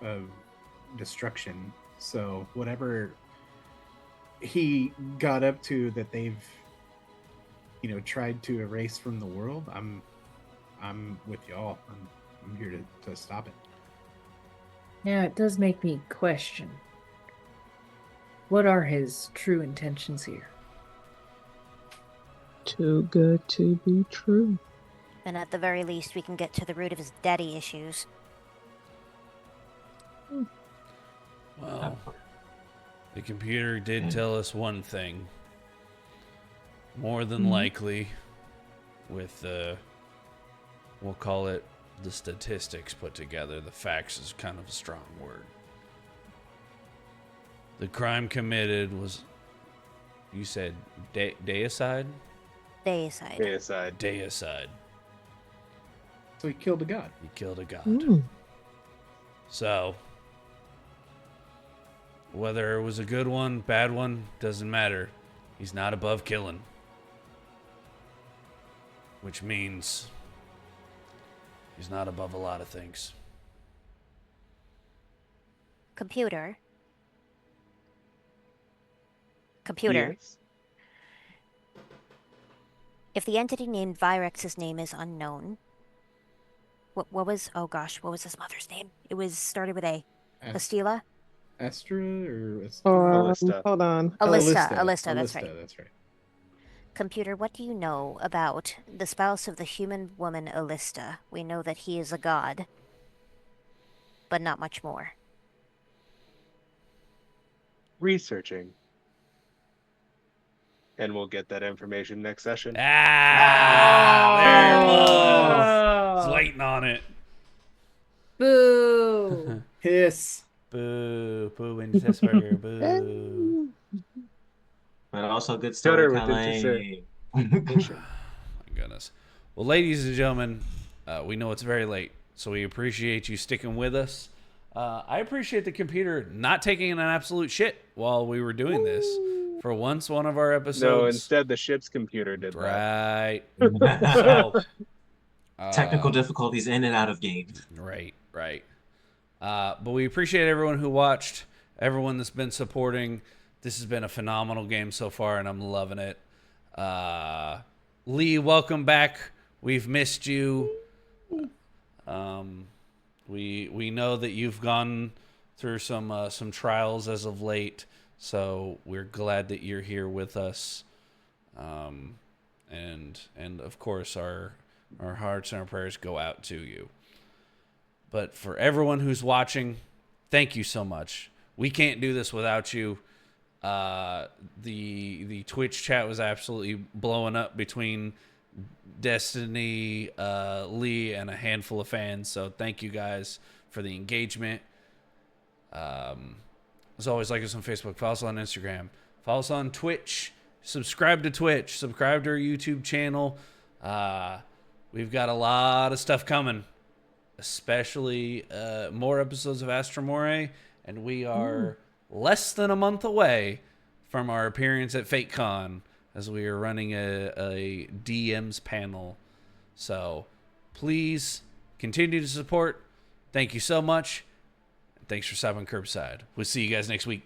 of destruction. So whatever he got up to that they've tried to erase from the world, I'm with y'all. I'm here to stop it. Now, it does make me question, what are his true intentions here? Too good to be true. And at the very least, we can get to the root of his daddy issues. Well, the computer did tell us one thing. More than likely, with we'll call it the statistics put together, the facts is kind of a strong word. The crime committed was, you said, deicide? Deicide. Deicide. So he killed a god. He killed a god. Mm. So, whether it was a good one, bad one, doesn't matter. He's not above killing. Which means he's not above a lot of things. Computer. Yes. If the entity named Virex's name is unknown, what was his mother's name? It was started with A. Astila? Astra or Alista. Hold on. Alista, that's right. That's right. Computer, what do you know about the spouse of the human woman Alista? We know that he is a god, but not much more. Researching. And we'll get that information next session. There it was. I was waiting on it. Boo! Hiss. Boo. Boo, Wendy's Testburger. Boo. but also good Cutter with it to say. storytelling. My goodness. Well, ladies and gentlemen, we know it's very late, so we appreciate you sticking with us. I appreciate the computer not taking an absolute shit while we were doing this. For once, one of our episodes. No, instead the ship's computer did that. Right. So, Technical difficulties in and out of game. Right. But we appreciate everyone who watched, everyone that's been supporting. This has been a phenomenal game so far, and I'm loving it. Lee, welcome back. We've missed you. We know that you've gone through some trials as of late, so we're glad that you're here with us. And of course our hearts and our prayers go out to you. But for everyone who's watching, thank you so much. We can't do this without you. The Twitch chat was absolutely blowing up between Destiny, Lee, and a handful of fans. So thank you guys for the engagement. As always, like us on Facebook, follow us on Instagram, follow us on Twitch, subscribe to Twitch, subscribe to our YouTube channel. We've got a lot of stuff coming, especially more episodes of Astra Mori, and we are less than a month away from our appearance at FateCon, as we are running a DMs panel. So please continue to support. Thank you so much. Thanks for stopping Kirbside. We'll see you guys next week.